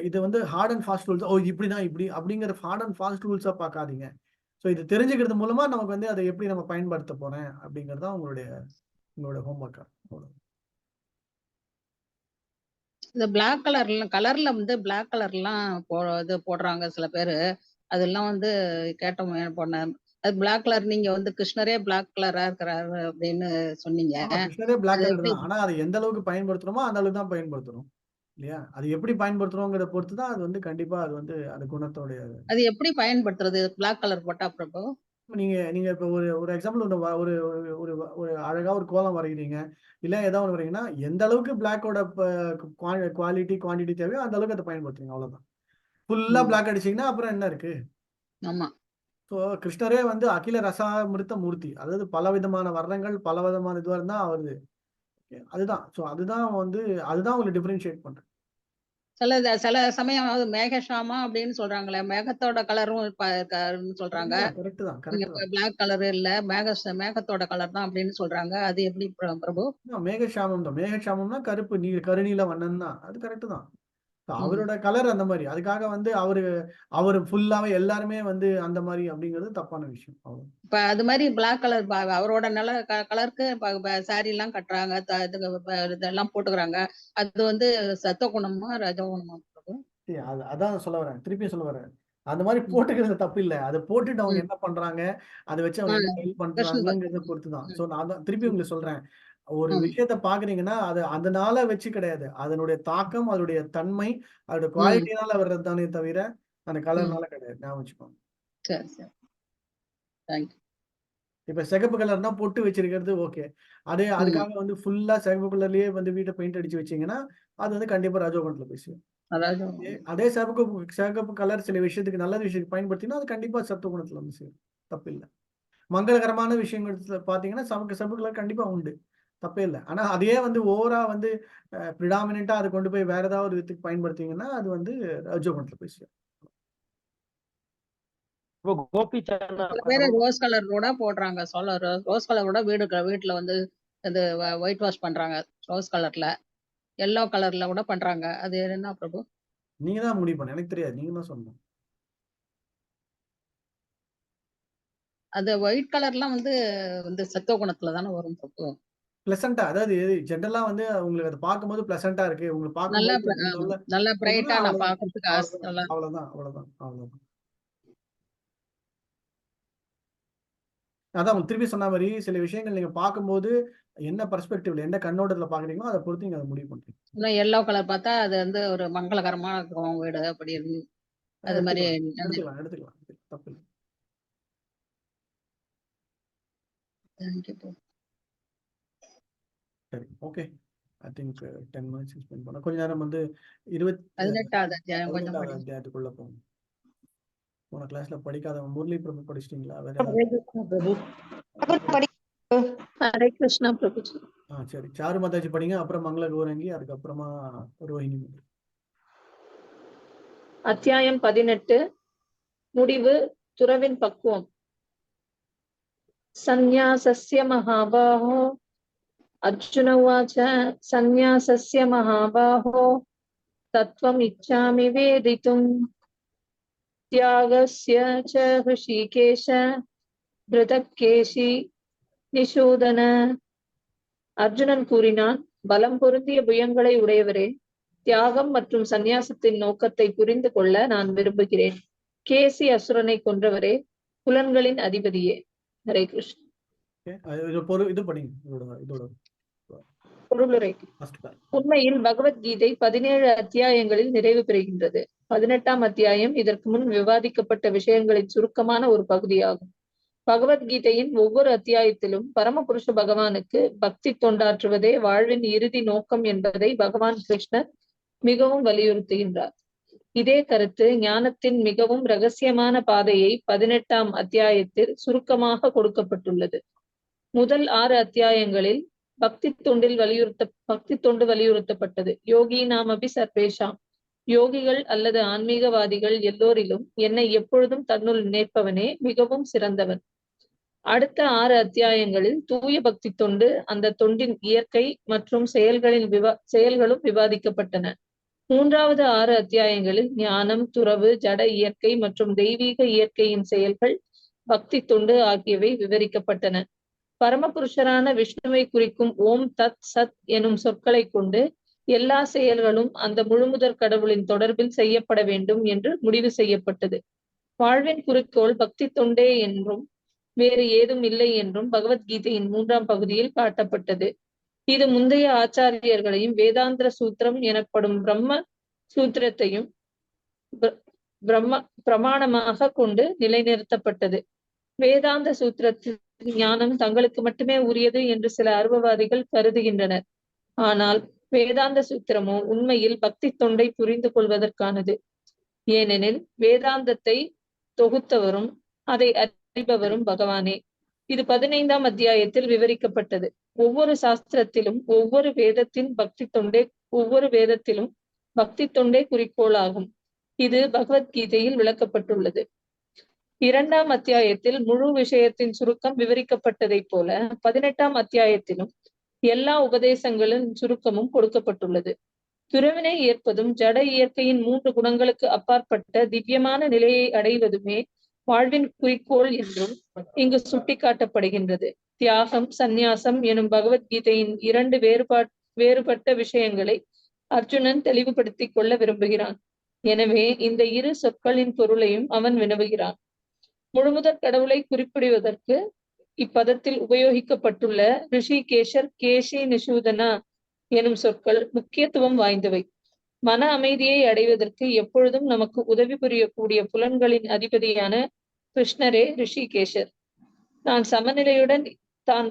இது வந்து ஹார்ட் அண்ட் ஃபாஸ்ட் ரூல்ஸ், இப்படிதான் இப்படி அப்படிங்கிற ஹார்ட் அண்ட் ஃபாஸ்ட் ரூல்ஸா பார்க்காதீங்க. ஸோ இது தெரிஞ்சுக்கிறது மூலமா நமக்கு வந்து அதை எப்படி நம்ம பயன்படுத்த போறேன் அப்படிங்கிறது தான் உங்களோட ஹோம்ஒர்க்கா. இந்த பிளாக் கலர்ல வந்து பிளாக் கலர்லாம் இது போடுறாங்க சில பேரு. அதெல்லாம் வந்து கேட்டோம் போனேன். அது பிளாக் கலர் நீங்க வந்து கிருஷ்ணரே பிளாக் கலரா இருக்கிறாரு அப்படின்னு சொன்னீங்க. ஆமா, கிருஷ்ணரே பிளாக் அது கலர் எப்படி? தான். ஆனா அதை எந்த அளவுக்கு பயன்படுத்துறோமோ அந்த அளவுக்கு தான் பயன்படுத்துறோம் இல்லையா? அது எப்படி பயன்படுத்துறோங்கிறத பொறுத்து தான் அது வந்து கண்டிப்பா அது வந்து அந்த குணத்தோடைய அது எப்படி பயன்படுத்துறது பிளாக் கலர் போட்டா பிரபு? நீங்க நீங்க இப்ப ஒரு ஒரு எக்ஸாம்பிள் ஒரு ஒரு ஒரு ஒரு அழகா ஒரு கோலம் வரைகிறீங்க. இல்ல ஏதோ ஒண்ணு வரைகிறீங்கன்னா, எந்த அளவுக்கு பிளாக்கோட குவாலிட்டி தேவையோ அந்த அளவுக்கு அதை பயன்படுத்துறீங்க. அவ்வளவுதான். ஃபுல்லா பிளாக் அடிச்சீங்கன்னா அப்புறம் என்ன இருக்கு? ஆமா. ஸோ கிருஷ்ணரே வந்து அகில ரசாமிருத்த மூர்த்தி. அதாவது பலவிதமான வர்ணங்கள், பலவிதமான இதுவா இருந்தா அவரு அதுதான். ஸோ அதுதான் வந்து அதுதான் உங்களை டிஃபரன்ஷியேட் பண்றது. சில சமயம் மேகஷாமா அப்படின்னு சொல்றாங்களே, மேகத்தோட கலரும் சொல்றாங்க. கரெக்ட் தான், நீங்க கரெக்ட் தான். பிளாக் கலர் இல்ல மேகத்தோட கலர் தான் அப்படின்னு சொல்றாங்க. அது எப்படி பிரபு? மேகஷாமம் தான். மேகஷாமம்னா கருப்பு கருநீல வண்ணன் தான். அது கரெக்ட் தான். அவரோட கலர் அந்த மாதிரி. அதுக்காக வந்து அவரு ஃபுல்லாவே எல்லாருமே வந்து அந்த மாதிரி அப்படிங்கிறது தப்பான விஷயம். அவ்வளவு. இப்ப அது மாதிரி பிளாக் கலர் அவரோட நல்ல கலருக்கு சாரி எல்லாம் கட்டுறாங்க, இதெல்லாம் போட்டுக்கிறாங்க. அது வந்து சத்துவ குணமா ரஜகுணமா பிரபு? அதான் சொல்ல வரேன். திருப்பியும் சொல்ல வரேன். அந்த மாதிரி போட்டுக்கிறது தப்பு இல்ல. அதை போட்டுட்டு அவங்க என்ன பண்றாங்க, அதை வச்சு அவங்க என்ன ஹெல்ப் பண்றாங்கிறத பொறுத்து தான். சோ நான் தான் திருப்பி உங்களுக்கு சொல்றேன். ஒரு விஷயத்த பாக்குறீங்கன்னா அது அதனால வச்சு கிடையாது. அதனுடைய தாக்கம், அதனுடைய தன்மை, அதோட குவாலிட்டினால வர்றது தானே தவிர அந்த கலர்னால கிடையாது. ஞாபகம் வச்சுக்கோங்க. சரி சரி. தேங்க்யூ. இப்ப சிகப்பு கலர்னா பொட்டு வச்சிருக்கிறது ஓகே. அதுக்காக வந்து ஃபுல்லா சிகப்பு கலர்லயே வந்து வீட்டை பெயிண்ட் அடிச்சு வச்சீங்கன்னா அது வந்து கண்டிப்பா ரஜோகுணத்துல போய் சேரும். அதே சிகப்பு கலர் சில விஷயத்துக்கு நல்ல விஷயத்துக்கு பயன்படுத்தினா அது கண்டிப்பா சத்துவகுணத்துல வந்து சேரும். தப்பு இல்ல. மங்களகரமான விஷயங்கள் பாத்தீங்கன்னா சிவப்பு கலர் கண்டிப்பா உண்டு. தப்பே இல்லை. ஆனா அதையே வந்து ஓவரா வந்து பிரிடாமினென்ட்டா அதை கொண்டு போய் வேற ஏதாவது ஒரு விதத்துக்கு பயன்படுத்திங்கன்னா அது வந்து ரஜோகுணத்துல போய் சேரும். கோபி சில பேர் ரோஸ் கலர் கூட போடுறாங்க. ரோஸ் கலர் கூட வீட்டுல வந்து இது ஒயிட் வாஷ் பண்றாங்க. ரோஸ் கலர்ல, எல்லோ கலர்ல கூட பண்றாங்க. அது என்ன பிரபு? நீங்க தான் முடிவு பண்ண. எனக்கு தெரியாது. நீங்க தான் சொல்லணும். அது ஒயிட் கலர்லாம் வந்து சத்துவ குணத்துல தானே வரும் பிரபு. பிளசண்டா, அதாவது ஜெனரலா வந்து உங்களுக்கு அதை பார்க்கும்போது பிளசண்டா இருக்கு. உங்களுக்கு பார்க்கும்போது நல்ல பிரைட்டா நான் பாக்குறதுக்கு அவ்வளவுதான், அவ்வளவுதான். அதான் உங்களுக்கு திருப்பி சொன்ன மாதிரி சில விஷயங்கள் நீங்க பார்க்கும்போது என்ன பெர்ஸ்பெக்டிவ்ல எந்த கண்ணோட்டத்துல பாக்குறீங்களோ அதை பொறுத்து நீங்க அதை முடிவு பண்றீங்க. எல்லோ கலர் பார்த்தா அது வந்து ஒரு மங்களகரமா இருக்கும் வீடு அப்படின்னு. அது மாதிரி எடுத்துக்கலாம். தப்பு இல்லை. சரி, okay. I think 10 minutes spend பண்ணோம். கொஞ்ச நேரம் வந்து 18வது அத்தியாயத்துக்குள்ள போகும். போன கிளாஸ்ல படிக்காதவங்க முரளி பிரபு படிச்சிட்டீங்களா? ஹரே கிருஷ்ணா பிரபு. சரி, சாரு மாதாஜி படிங்க, அப்புறம் மங்கள கௌரங்கி, அதுக்கப்புறமா ரோஹிணி. அத்தியாயம் 18 முடிவு துறவின் பக்குவம். சந்நியாசஸ்ய மகாபாஹோ அர்ஜுன உவாச சந்நியாசஸ்ய மகாபாஹோ தத்வம் இச்சாமி வேதிதும் தியாகஸ்ய ச ஹ்ருஷிகேஷ பிருதக்கேஷி நிஷூதன. அர்ஜுனன் கூறினான், பலம் பொருந்திய புயங்களை உடையவரே, தியாகம் மற்றும் சந்நியாசத்தின் நோக்கத்தை புரிந்து கொள்ள நான் விரும்புகிறேன். கேசி அசுரனை கொன்றவரே, புலன்களின் அதிபதியே. ஹரே கிருஷ்ணா. பொருளுரை. உண்மையில் பகவத்கீதை 17 அத்தியாயங்களில் நிறைவு பெறுகின்றது. 18ஆம் அத்தியாயம் இதற்கு முன் விவாதிக்கப்பட்ட விஷயங்களின் சுருக்கமான ஒரு பகுதியாகும். பகவத்கீதையின் ஒவ்வொரு அத்தியாயத்திலும் பரமபுருஷ பகவானுக்கு பக்தி தொண்டாற்றுவதே வாழ்வின் இறுதி நோக்கம் என்பதை பகவான் கிருஷ்ணர் மிகவும் வலியுறுத்துகின்றார். இதே கருத்து ஞானத்தின் மிகவும் ரகசியமான பாதையை 18ஆம் அத்தியாயத்தில் சுருக்கமாக கொடுக்கப்பட்டுள்ளது. முதல் 6 அத்தியாயங்களில் பக்தி தொண்டு வலியுறுத்தப்பட்டது. யோகி நாமபி சர்வேஷாம், யோகிகள் அல்லது ஆன்மீகவாதிகள் எல்லோரிலும் என்னை எப்பொழுதும் தன்னுள் நினைப்பவனே மிகவும் சிறந்தவன். அடுத்த 6 அத்தியாயங்களில் தூய பக்தி தொண்டு, அந்த தொண்டின் இயற்கை மற்றும் செயல்களும் விவாதிக்கப்பட்டன. 3வது 6 அத்தியாயங்களில் ஞானம், துறவு, ஜட இயற்கை மற்றும் தெய்வீக இயற்கையின் செயல்கள், பக்தி தொண்டு ஆகியவை விவரிக்கப்பட்டன. பரமபுருஷரான விஷ்ணுவை குறிக்கும் ஓம் தத் சத் எனும் சொற்களை கொண்டு எல்லா செயல்களும் அந்த முழுமுதற் கடவுளின் தொடர்பில் செய்யப்பட வேண்டும் என்று முடிவு செய்யப்பட்டது. வாழ்வின் குறிக்கோள் பக்தி தொண்டே என்றும் வேறு ஏதும் இல்லை என்றும் பகவத்கீதையின் 3ஆம் பகுதியில் காட்டப்பட்டது. இது முந்தைய ஆச்சாரியர்களையும் வேதாந்திர சூத்திரம் எனப்படும் பிரம்ம சூத்திரத்தையும் பிரமாணமாக கொண்டு நிலைநிறுத்தப்பட்டது. வேதாந்த சூத்திரத்தின் ஞானம் தங்களுக்கு மட்டுமே உரியது என்று சில அருவவாதிகள் கருதுகின்றனர். ஆனால் வேதாந்த சூத்திரமோ உண்மையில் பக்தி தொண்டை புரிந்து கொள்வதற்கானது. ஏனெனில் வேதாந்தத்தை தொகுத்தவரும் அதை அறிபவரும் பகவானே. இது 15ஆம் அத்தியாயத்தில் விவரிக்கப்பட்டது. ஒவ்வொரு சாஸ்திரத்திலும் ஒவ்வொரு வேதத்திலும் பக்தி தொண்டே குறிக்கோளாகும். இது பகவத்கீதையில் விளக்கப்பட்டுள்ளது. 2ஆம் அத்தியாயத்தில் முழு விஷயத்தின் சுருக்கம் விவரிக்கப்பட்டதைப் போல 18ஆம் அத்தியாயத்திலும் எல்லா உபதேசங்களின் சுருக்கமும் கொடுக்கப்பட்டுள்ளது. துறவினை ஏற்பதும் ஜட இயற்கையின் 3 குணங்களுக்கு அப்பாற்பட்ட திவ்யமான நிலையை அடைவதுமே வாழ்வின் குறிக்கோள் என்றும் இங்கு சுட்டிக்காட்டப்படுகின்றது. தியாகம், சந்நியாசம் எனும் பகவத்கீதையின் 2 வேறுபட்ட விஷயங்களை அர்ஜுனன் தெளிவுபடுத்திக் கொள்ள விரும்புகிறான். எனவே இந்த இரு சொற்களின் பொருளையும் அவன் வினவுகிறான். முழுமுதற் கடவுளை குறிப்பிடுவதற்கு இப்பதத்தில் உபயோகிக்கப்பட்டுள்ள ரிஷிகேஷர், கேஷி, நிஷூதனா எனும் சொற்கள் முக்கியத்துவம் வாய்ந்தவை. மன அமைதியை அடைவதற்கு எப்பொழுதும் நமக்கு உதவி புரியக்கூடிய புலன்களின் அதிபதியான கிருஷ்ணரே ரிஷிகேஷர். தான்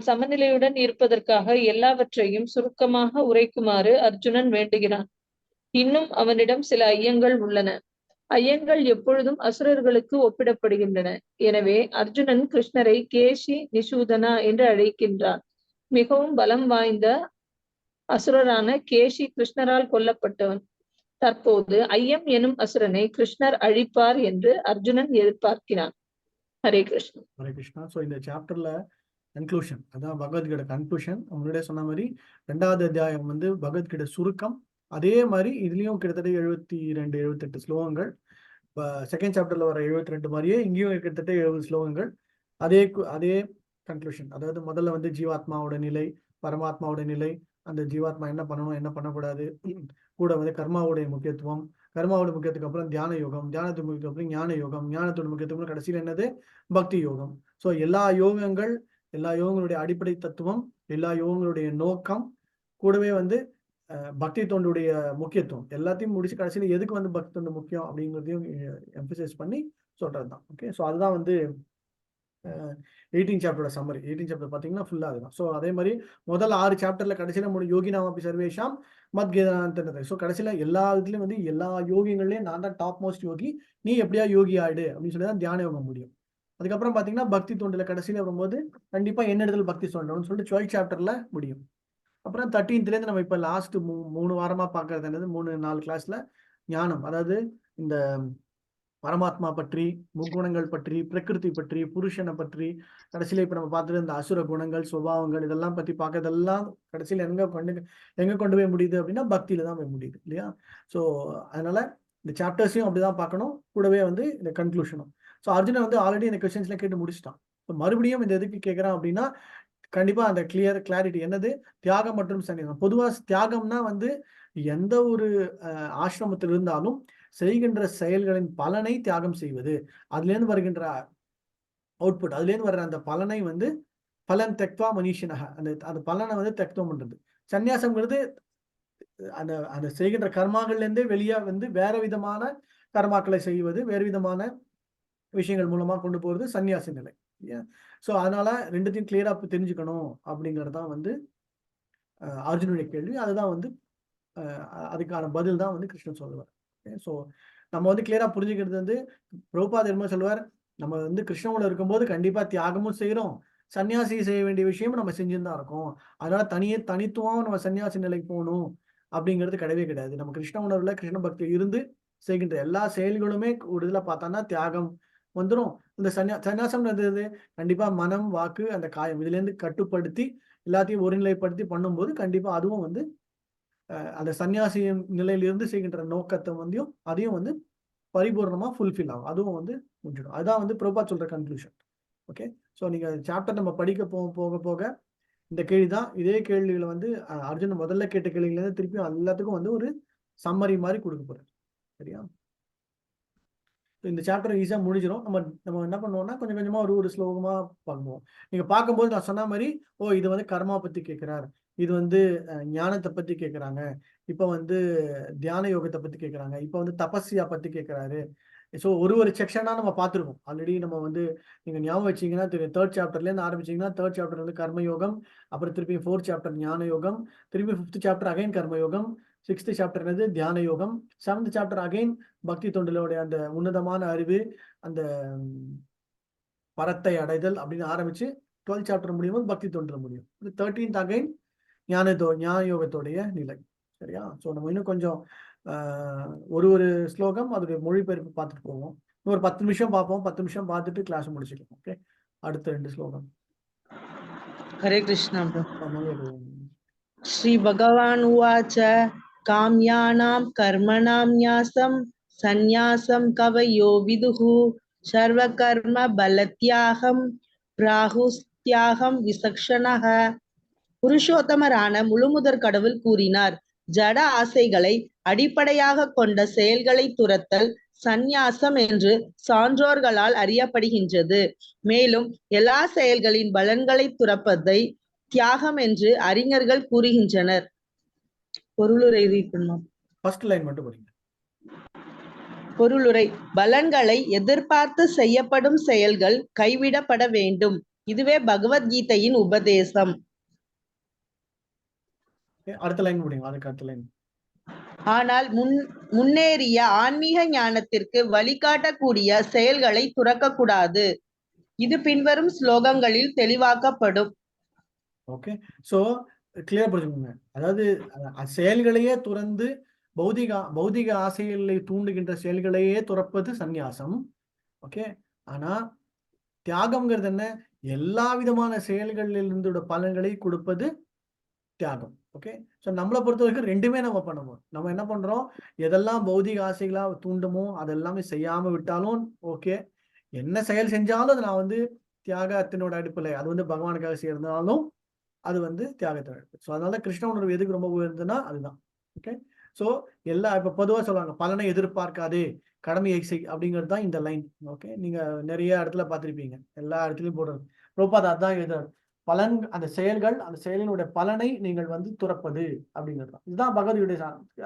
சமநிலையுடன் இருப்பதற்காக எல்லாவற்றையும் சுருக்கமாக உரைக்குமாறு அர்ஜுனன் வேண்டுகிறான். இன்னும் அவனிடம் சில ஐயங்கள் உள்ளன. ஐயங்கள் எப்பொழுதும் அசுரர்களுக்கு ஒப்பிடப்படுகின்றன. எனவே அர்ஜுனன் கிருஷ்ணரை கேஷி, நிஷூதனா என்று அழைக்கின்றான். மிகவும் பலம் வாய்ந்த அசுரரான கேஷி கிருஷ்ணரால் கொல்லப்பட்டவன். தற்போது ஐயம் எனும் அசுரனை கிருஷ்ணர் அழிப்பார் என்று அர்ஜுனன் எதிர்பார்க்கிறான். ஹரே கிருஷ்ணா. ஹரே கிருஷ்ணா. ஸோ இந்த சாப்டர்ல கன்க்ளூஷன், அதான் பகவத்கீதை கன்க்ளூஷன். முன்னாடியே சொன்ன மாதிரி 2வது அத்தியாயம் வந்து பகவத்கீதை சுருக்கம். அதே மாதிரி இதுலயும் கிட்டத்தட்ட 72-78 ஸ்லோகங்கள். செகண்ட் சாப்டர்ல வர 72 மாதிரியே இங்கேயும் கிட்டத்தட்ட 70 ஸ்லோகங்கள். அதே கன்க்ளூஷன். அதாவது முதல்ல வந்து ஜீவாத்மாவோட நிலை, பரமாத்மாவோட நிலை, அந்த ஜீவாத்மா என்ன பண்ணணும் என்ன பண்ணக்கூடாது, கூட வந்து கர்மாவுடைய முக்கியத்துவம், கர்மாவோட முக்கியத்துக்கு அப்புறம் தியான யோகம், தியானத்துக்கு முக்கியத்துக்கு அப்புறம் ஞான யோகம், ஞானத்தோட முக்கியத்துவம் கடைசியில் என்னது பக்தி யோகம். ஸோ எல்லா யோகங்களுடைய அடிப்படை தத்துவம், எல்லா யோகங்களுடைய நோக்கம், கூடவே வந்து பக்தி தொண்டுடைய முக்கியத்துவம் எல்லாத்தையும் முடிச்சு கடைசியில் எதுக்கு வந்து பக்தி தொண்டு முக்கியம் அப்படிங்கிறதையும் எம்பசைஸ் பண்ணி சொல்றதுதான். ஓகே, ஸோ அதுதான் வந்து 18 சாப்டரோட சம்மரி. 18 சாப்டர் பார்த்தீங்கன்னா ஃபுல்லாக அதுதான். ஸோ அதே மாதிரி முதல் 6 சாப்டர்ல கடைசியில் யோகி நாமப்பி சர்வேஷாம் மத் கேதானந்தன்றது. ஸோ கடைசியில் எல்லா இதுலையும் வந்து எல்லா யோகிகள்லையும் நான் தான் டாப் மோஸ்ட் யோகி, நீ எப்படியா யோகி ஆயிடு அப்படின்னு சொல்லி தான் தியான யோகம் முடியும். அதுக்கப்புறம் பார்த்தீங்கன்னா பக்தி தொண்டுல கடைசியில் வரும்போது கண்டிப்பாக என்ன இடத்துல பக்தி சொல்லணும்னு சொல்லிட்டு 12 சாப்டர்ல முடியும். அப்புறம் 13th நம்ம இப்போ லாஸ்ட் 3 வாரமா பார்க்கறது என்னது, 3-4 கிளாஸ்ல ஞானம், அதாவது இந்த பரமாத்மா பற்றி, முக்குணங்கள் பற்றி, பிரகிருதி பற்றி, புருஷனை பற்றி, கடைசியில இப்ப நம்ம பார்த்துட்டு இந்த அசுர குணங்கள், சுபாவங்கள் இதெல்லாம் பத்தி பார்க்கறதெல்லாம் கடைசியில் எங்க கொண்டு போய் முடியுது அப்படின்னா பக்தியில தான் போய் முடியுது இல்லையா. ஸோ அதனால இந்த சாப்டர்ஸையும் அப்படிதான் பார்க்கணும், கூடவே வந்து இந்த கன்க்ளூஷனும். ஸோ அர்ஜுனன் வந்து ஆல்ரெடி இந்த கொஸ்டின்ஸ்ல கேட்டு முடிச்சிட்டான். மறுபடியும் இந்த எதுக்கு கேட்கறான் அப்படின்னா கண்டிப்பா அந்த கிளாரிட்டி என்னது, தியாகம் மற்றும் சந்நியாசம். பொதுவா தியாகம்னா வந்து எந்த ஒரு ஆசிரமத்தில் இருந்தாலும் செய்கின்ற செயல்களின் பலனை தியாகம் செய்வது, அதுல இருந்து வருகின்ற அவுட்புட், அதுல இருந்து வர்ற அந்த பலனை வந்து பலன் தெக்வா மனிஷனக, அந்த பலனை வந்து தெக்தம் பண்றது. சந்நியாசம்ங்கிறது அந்த அந்த செய்கின்ற கர்மாக்கள்ல இருந்தே வெளியே வந்து வேற விதமான கர்மாக்களை செய்வது, வேறு விதமான விஷயங்கள் மூலமா கொண்டு போறது சன்னியாசி நிலை. ஸோ அதனால ரெண்டுத்தையும் கிளியரா தெரிஞ்சுக்கணும் அப்படிங்கறதுதான் வந்து அர்ஜுனுடைய கேள்வி. அதுதான் வந்து அதுக்கான பதில் தான் வந்து கிருஷ்ணன் சொல்லுவார். ஸோ நம்ம வந்து கிளியரா புரிஞ்சுக்கிறது வந்து பிரபுபாதர் என்ன சொல்லுவார், நம்ம வந்து கிருஷ்ணனோட இருக்கும்போது கண்டிப்பா தியாகமும் செய்யறோம், சன்னியாசி செய்ய வேண்டிய விஷயமும் நம்ம செஞ்சுன்னு தான் இருக்கோம். அதனால தனித்துவம் நம்ம சன்னியாசி நிலைக்கு போகணும் அப்படிங்கிறது கிடையவே கிடையாது. நம்ம கிருஷ்ண உணர்வுல கிருஷ்ண பக்தி இருந்து செய்கின்ற எல்லா செயல்களுமே ஒரு இதுல பார்த்தோம்னா தியாகம் வந்துடும். இந்த சன்னியாசம் கண்டிப்பா மனம், வாக்கு, அந்த காயம் இதுல இருந்து கட்டுப்படுத்தி எல்லாத்தையும் ஒருநிலைப்படுத்தி பண்ணும்போது கண்டிப்பா அதுவும் வந்து அந்த சன்னியாசியின் நிலையிலிருந்து செய்கின்ற நோக்கத்தை வந்து அதையும் வந்து பரிபூர்ணமா ஃபுல்ஃபில் ஆகும், அதுவும் வந்து முடிஞ்சிடும். அதுதான் வந்து பிரபுபாத் சொல்ற கன்க்ளூஷன். ஓகே, ஸோ நீங்க சாப்டர் நம்ம படிக்க போக போக இந்த கேள்விதான். இதே கேள்விகளை வந்து அர்ஜுன் முதல்ல கேட்ட கேள்விகள் இருந்து திருப்பியும் எல்லாத்துக்கும் வந்து ஒரு சம்மரி மாதிரி கொடுக்க போறாரு. சரியா? இந்த சாப்டர் ஈஸியா முடிஞ்சிடும். நம்ம என்ன பண்ணுவோம்னா கொஞ்சம் கொஞ்சமா ஒரு ஸ்லோகமா பார்ப்போம். நீங்க பார்க்கும்போது நான் சொன்ன மாதிரி, இது வந்து கர்மா பத்தி கேட்கிறார், இது வந்து ஞானத்தை பத்தி கேட்கறாங்க, இப்ப வந்து தியான யோகத்தை பத்தி கேட்கறாங்க, இப்ப வந்து தபஸ்யா பத்தி கேட்கிறாரு. ஸோ ஒரு செக்ஷனா நம்ம பார்த்துருக்கோம் ஆல்ரெடி. நம்ம வந்து நீங்க ஞாபகம் வச்சீங்கன்னா தெரியும், 3rd சாப்டர்ல இருந்து ஆரம்பிச்சீங்கன்னா 3rd சாப்டர் வந்து கர்ம யோகம், அப்புறம் திருப்பி 4th சாப்டர் ஞான யோகம், திருப்பி 5th சாப்டர் அகைன் கர்ம யோகம், 6th சாப்டர் வந்து தியான யோகம், 7th சாப்டர் அகைன் பக்தி தொண்டிலோடைய அந்த உன்னதமான அறிவு, அந்த பரத்தை அடைதல் அப்படின்னு ஆரம்பிச்சு 12th சாப்டர் முடியும் போது பக்தி தொண்டில் முடியும். 13th அகைன் ஞான யோகத்தோடைய நிலை. சரியா? ஸோ நம்ம இன்னும் கொஞ்சம் ஒரு ஸ்லோகம் அதோடைய மொழிபெயர்ப்பு பார்த்துட்டு போவோம். ஒரு 10 நிமிஷம் பார்ப்போம். 10 நிமிஷம் பார்த்துட்டு கிளாஸ் முடிச்சுக்கலாம். ஓகே, அடுத்த 2 ஸ்லோகம். हरे कृष्णा प्रभु। श्री भगवान उवाच काम्यानां कर्मणां न्यासं सन्न्यासं कवयो विदुः सर्वकर्म बलत्यागं प्राहुस्त्यागं विचक्षणः. புருஷோத்தமரான முழுமுதற் கடவுள் கூறினார், ஜட ஆசைகளை அடிப்படையாக கொண்ட செயல்களை துரத்தல் சந்நியாசம் என்று சான்றோர்களால் அறியப்படுகின்றது. மேலும் எல்லா செயல்களின் பலன்களை துறப்பதை தியாகம் என்று அறிஞர்கள் கூறுகின்றனர். பொருளுரை பொருளுரை பலன்களை எதிர்பார்த்து செய்யப்படும் செயல்கள் கைவிடப்பட வேண்டும். இதுவே பகவத்கீதையின் உபதேசம். அடுத்த லைன் முடியும். அதுக்கு அடுத்த லைன். ஆனால் முன்னேறிய ஆன்மீக ஞானத்திற்கு வழிகாட்டக்கூடிய செயல்களை துறக்கக்கூடாது. இது பின்வரும் ஸ்லோகங்களில் தெளிவாக்கப்படும். ஓகே, சோ கிளியர் புரிஞ்சுக்கோங்க. அதாவது செயல்களையே துறந்து பௌதிக ஆசைகளை தூண்டுகின்ற செயல்களையே துறப்பது சந்நியாசம். ஓகே, ஆனா தியாகம்ங்கிறது என்ன? எல்லா விதமான செயல்களிலிருந்து பலன்களை கொடுப்பது தியாகம். ஓகே, ஸோ நம்மளை பொறுத்த வரைக்கும் ரெண்டுமே நம்ம பண்ணுவோம். நம்ம என்ன பண்றோம், எதெல்லாம் பௌதிக ஆசைகளா தூண்டுமோ அதெல்லாமே செய்யாம விட்டாலும் ஓகே, என்ன செயல் செஞ்சாலும் அது நான் வந்து தியாகத்தினோட அடிப்படை, அது வந்து பகவானுக்காக செய்யறதுனாலும் அது வந்து தியாகத்தோட அடிப்படை. ஸோ அதனால கிருஷ்ண உணர்வு எதுக்கு ரொம்ப உயர்ந்ததுன்னா அதுதான். ஓகே, ஸோ இப்ப பொதுவாக சொல்லுவாங்க, பலனை எதிர்பார்க்காதே கடமையை செய் அப்படிங்கிறது தான் இந்த லைன். ஓகே, நீங்க நிறைய இடத்துல பார்த்திருப்பீங்க, எல்லா இடத்துலயும் போடுறது. ரோபாதா அதான் எழுதுறாரு, பலன் அந்த செயலினுடைய பலனை நீங்கள் வந்து துறப்பது அப்படிங்கிறது. இதுதான் பகவத்கீதை.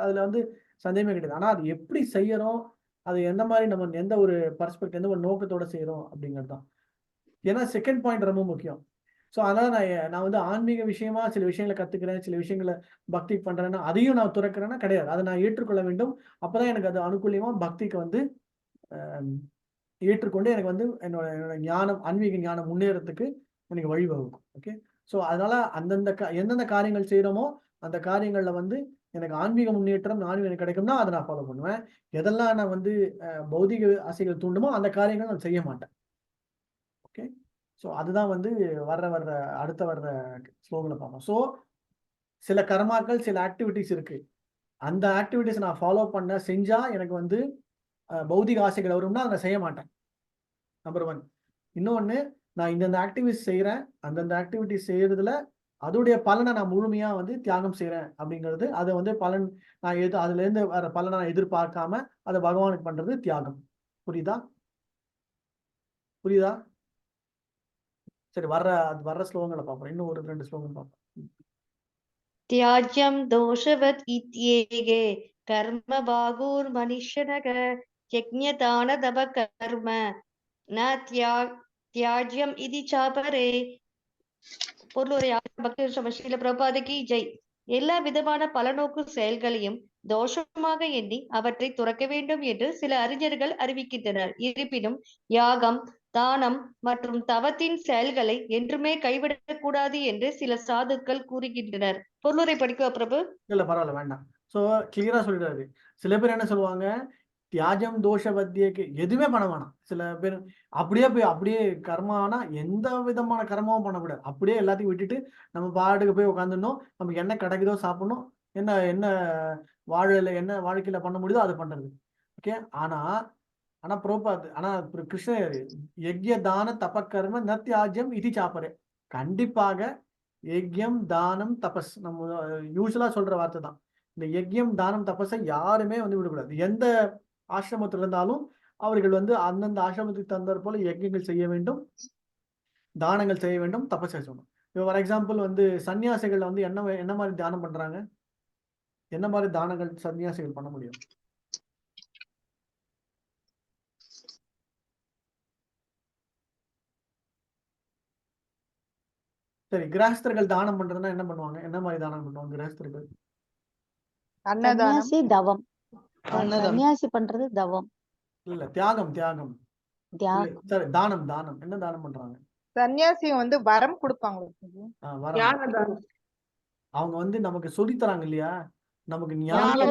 அதுல வந்து சந்தேகமே கிடையாது. ஆனா அது எப்படி செய்யறோம், அது எந்த மாதிரி நம்ம எந்த ஒரு பர்ஸ்பெக்டிவ், எந்த ஒரு நோக்கத்தோட செய்யறோம் அப்படிங்கிறது தான். ஏன்னா செகண்ட் பாயிண்ட் ரொம்ப முக்கியம். ஸோ அதனால நான் வந்து ஆன்மீக விஷயமா சில விஷயங்களை கத்துக்கிறேன், சில விஷயங்களை பக்தி பண்றேன்னா அதையும் நான் துறக்கிறேன்னா கிடையாது. அதை நான் ஏற்றுக்கொள்ள வேண்டும். அப்பதான் எனக்கு அது அனுகூலியமா பக்திக்கு வந்து ஏற்றுக்கொண்டு எனக்கு வந்து என்னோட ஞானம், ஆன்மீக ஞானம் முன்னேறதுக்கு எனக்கு வழிவகுக்கும். ஓகே, ஸோ அதனால எந்தெந்த காரியங்கள் செய்யறோமோ அந்த காரியங்கள்ல வந்து எனக்கு ஆன்மீக முன்னேற்றம் எனக்கு கிடைக்கும்னா அதை நான் ஃபாலோ பண்ணுவேன். எதெல்லாம் நான் வந்து பௌதிக ஆசைகள் தூண்டுமோ அந்த காரியங்கள் நான் செய்ய மாட்டேன். ஓகே, ஸோ அதுதான் வந்து அடுத்த வர்ற ஸ்லோகங்களை பார்ப்போம். ஸோ சில கர்மாக்கள், சில ஆக்டிவிட்டிஸ் இருக்கு. அந்த ஆக்டிவிட்டிஸ் நான் ஃபாலோ செஞ்சா எனக்கு வந்து பௌதிக ஆசைகள் வரும்னா அதை செய்ய மாட்டேன். நம்பர் 1. இன்னொன்னு, நான் இந்தந்த ஆக்டிவிட்டிஸ் செய்யறேன், அந்தந்த ஆக்டிவிட்டிஸ் செய்யறதுல அதோடைய பலனை நான் முழுமையா வந்து தியாகம் செய்யறேன் அப்படிங்கிறது. அதை வந்து பலன் அதுல இருந்து வர பலனை நான் எதிர்பார்க்காம அதை பகவானுக்கு பண்றது தியாகம். புரியுதா? சரி, வர்ற ஸ்லோகங்களை பார்ப்போம். இன்னும் ஒரு 2 ஸ்லோகம் பார்ப்போம். தியாஜ்யம் தோஷவத் இத்யேகே கர்ம பாகூர் மனிஷனக யஜ்ஞதான தப கர்ம ந தியாஜ்யம் இதி சாபரே. பொருளுரை பக்தி ஸ்ரீல பிரபாதகி ஜெய். எல்லா விதமான பலநோக்கு செயல்களையும் தோஷமாக எண்ணி அவற்றை துறக்க வேண்டும் என்று சில அறிஞர்கள் அறிவிக்கின்றனர். இருப்பினும் யாகம், தானம் மற்றும் தவத்தின் செயல்களை என்றுமே கைவிடக் கூடாது என்று சில சாதுக்கள் கூறுகின்றனர். பொருளுரை படிக்கவா பிரபு? இல்ல, பரவாயில்ல, வேண்டாம். சோ கிளியரா சொல்லிடுறாரு. சில பேர் என்ன சொல்லுவாங்க, தியாஜம் தோஷவத்தியக்கு எதுவுமே பண்ண வேணாம். சில பேர் அப்படியே கர்மானா எந்த விதமான கர்மாவும் பண்ணக்கூடாது. அப்படியே எல்லாத்தையும் விட்டுட்டு நம்ம பாட்டுக்கு போய் உட்காந்துடணும். நமக்கு என்ன கிடைக்குதோ சாப்பிடணும், என்ன வாழ்க்கையில பண்ண முடியுதோ அதை பண்றது. ஓகே, ஆனா கிருஷ்ணர் யஜ்ய தான தப கர்ம ந தியாஜ்யம் இதி சாப்பரே. கண்டிப்பாக யஜ்யம் தானம் தபஸ் நம்ம யூஸ்வலா சொல்ற வார்த்தை தான். இந்த யஜ்யம் தானம் தபஸை யாருமே வந்து விடக்கூடாது. எந்த ஆசிரமத்தில் இருந்தாலும் அவர்கள் வந்து அந்தந்த ஆசிரமத்துக்கு தந்தார் போல யஜ்யங்கள் செய்ய வேண்டும், தானங்கள் செய்ய வேண்டும், தபஸ் செய்யணும். இப்போ ஃபார் எக்ஸாம்பிள் வந்து சன்னியாசிகள் வந்து என்ன மாதிரி தானம் பண்றாங்க, என்ன மாதிரி தானங்கள் சன்னியாசிகள் பண்ண முடியும்? சரி, கிரகஸ்தர்கள் தானம் பண்றதுன்னா என்ன பண்ணுவாங்க? என்ன மாதிரி தானம் பண்ணுவாங்க கிரகஸ்தர்கள்? சன்னியாசி தவம். சன்னியாசி பண்றது தவம். இல்ல, தியாகம். தியாகம் சரி, தானம். தானம் என்ன தானம் பண்றாங்க? சன்னியாசி வந்து வரம் கொடுப்பாங்க. வரம். அவங்க வந்து நமக்கு சொல்லி தராங்க இல்லையா, நமக்கு ஞானம்.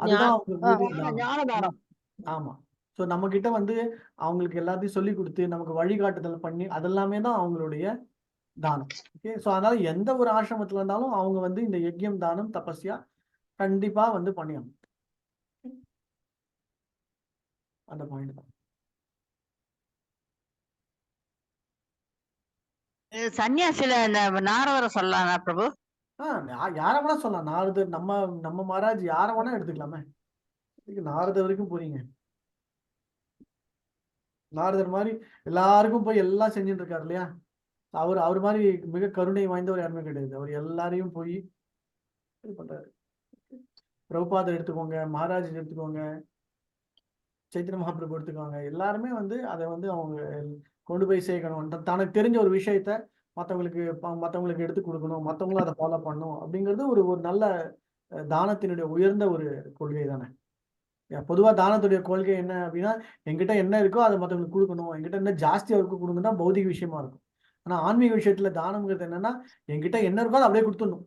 அதுதான் அவங்க. ஆமா. சோ நம்ம கிட்ட வந்து அவங்களுக்கு எல்லாத்தையும் சொல்லி கொடுத்து நமக்கு வழிகாட்டுதல் பண்ணி அதெல்லாமே தான் அவங்களுடைய தானம். ஓகே, சோ அதனால எந்த ஒரு ஆசிரமத்துல இருந்தாலும் அவங்க வந்து இந்த யஜ்யம் தானம் தபஸ்யா கண்டிப்பா வந்து பண்ணியாங்க. அந்த பாயிண்ட் தான். சன்னியாசில இந்த நாரதரை சொல்லலாம் பிரபு. யார வேணா சொல்லலாம். நாரதர் நம்ம மகாராஜ் யார வேணா எடுத்துக்கலாமே. நாரதர் வரைக்கும் போறீங்க. நாரதர் மாதிரி எல்லாருக்கும் போய் எல்லாம் செஞ்சுட்டு இருக்காரு இல்லையா. அவர் மாதிரி மிக கருணை வாய்ந்தவர் யாருமே கிடையாது. அவர் எல்லாரையும் போய் இது பண்றாரு. பிரபுபாதர் எடுத்துக்கோங்க, மகாராஜ் எடுத்துக்கோங்க, சைத்தன்ய மகாபிரபு எடுத்துக்கோங்க, எல்லாருமே வந்து அதை வந்து அவங்க கொண்டு போய் சேர்க்கணும். தனக்கு தெரிஞ்ச ஒரு விஷயத்த மற்றவங்களுக்கு எடுத்து கொடுக்கணும், மற்றவங்களும் அதை ஃபாலோ பண்ணணும் அப்படிங்கிறது ஒரு நல்ல தானத்தினுடைய உயர்ந்த ஒரு கொள்கை தானே. பொதுவா தானத்துடைய கொள்கை என்ன அப்படின்னா, என்கிட்ட என்ன இருக்கோ அதை மற்றவங்களுக்கு கொடுக்கணும், என்கிட்ட என்ன ஜாஸ்தியா இருக்கும் கொடுங்கன்னா பௌதிக விஷயமா இருக்கும். ஆனா ஆன்மீக விஷயத்துல தானம்ங்கிறது என்னன்னா, என்கிட்ட என்ன இருக்கோ அதை அப்படியே கொடுத்துடணும்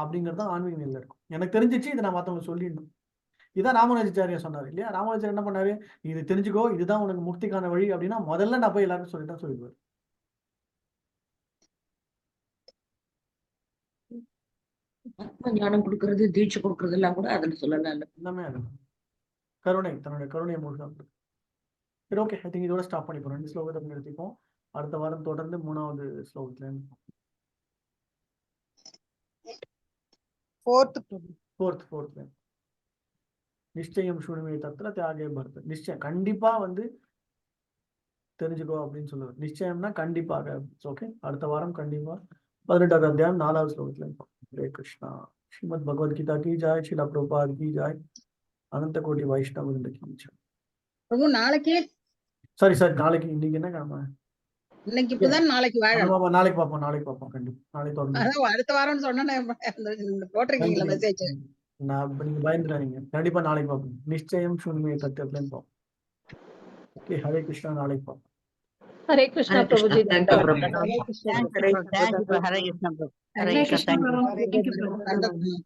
அப்படிங்கிறது தான் ஆன்மீக நிலையில இருக்கும். எனக்கு தெரிஞ்சிச்சு, இதை நான் மற்றவங்களுக்கு சொல்லிடணும். இதான் ராமானுஜாச்சாரியா சொன்னார் இல்லையா. ராமானுஜர் என்ன பண்ணாரு, இது தெரிஞ்சுக்கோ, இதுதான் உனக்கு முக்திக்கான வழி அப்படின்னா முதல்ல நான் போய் எல்லாருக்கும் சொல்லிட்டு சொல்லிடுவார். ஆத்ம ஞானம் கொடுக்கறது, தீட்சை கொடுக்கறது எல்லாம் கூட அதுல சொல்லலாம். எல்லாமே அது கருணை, தன்னுடைய கருணையை மூழ்கம். சரி, ஓகே, ஐ திங்க் இதோட ஸ்டாப் பண்ணி போறோம். இந்த ஸ்லோகத்தை நிறுத்திப்போம். அடுத்த வாரம் தொடர்ந்து 3வது ஸ்லோகத்துல ஃபோர்த் நிச்சயம் சூழ்நிலை தத்துல தியாகே பரத். நிச்சயம் கண்டிப்பா வந்து தெரிஞ்சுக்கோ அப்படின்னு சொல்லுவார். நிச்சயம்னா கண்டிப்பாக. ஓகே, அடுத்த வாரம் கண்டிப்பா 18வது அத்தியாயம் 4வது ஸ்லோகத்துல இருப்போம். ஹரே கிருஷ்ணா. ஸ்ரீமத் பகவத்கீதா கி ஜாய், ஸ்ரீல பிரபுபாத் கி ஜாய், அனந்த கோடி வைஷ்ணவ விருந்த கி ஜாய். பிரபு நாளைக்கு சாரி நாளைக்கு. இன்னைக்கு என்ன கிழமை? இன்னைக்கு புதன், நாளைக்கு வியாழன். நாளைக்கு பார்ப்போம் கண்டிப்பா. நாளைக்கு தொடர்ந்து அடுத்த வாரம் சொன்னேன் போட்டிருக்கீங்களா மெசேஜ். நீங்க பயந்துடாதீங்க, கண்டிப்பா நாளைக்கு பார்ப்போம். நிச்சயம் சூன்மை தத்துவத்துல பார்ப்போம். ஓகே, ஹரே கிருஷ்ணா. நாளைக்கு பார்ப்போம். ஹரே கிருஷ்ணா பிரபுஜி. ஹரே கிருஷ்ணா பிரபு.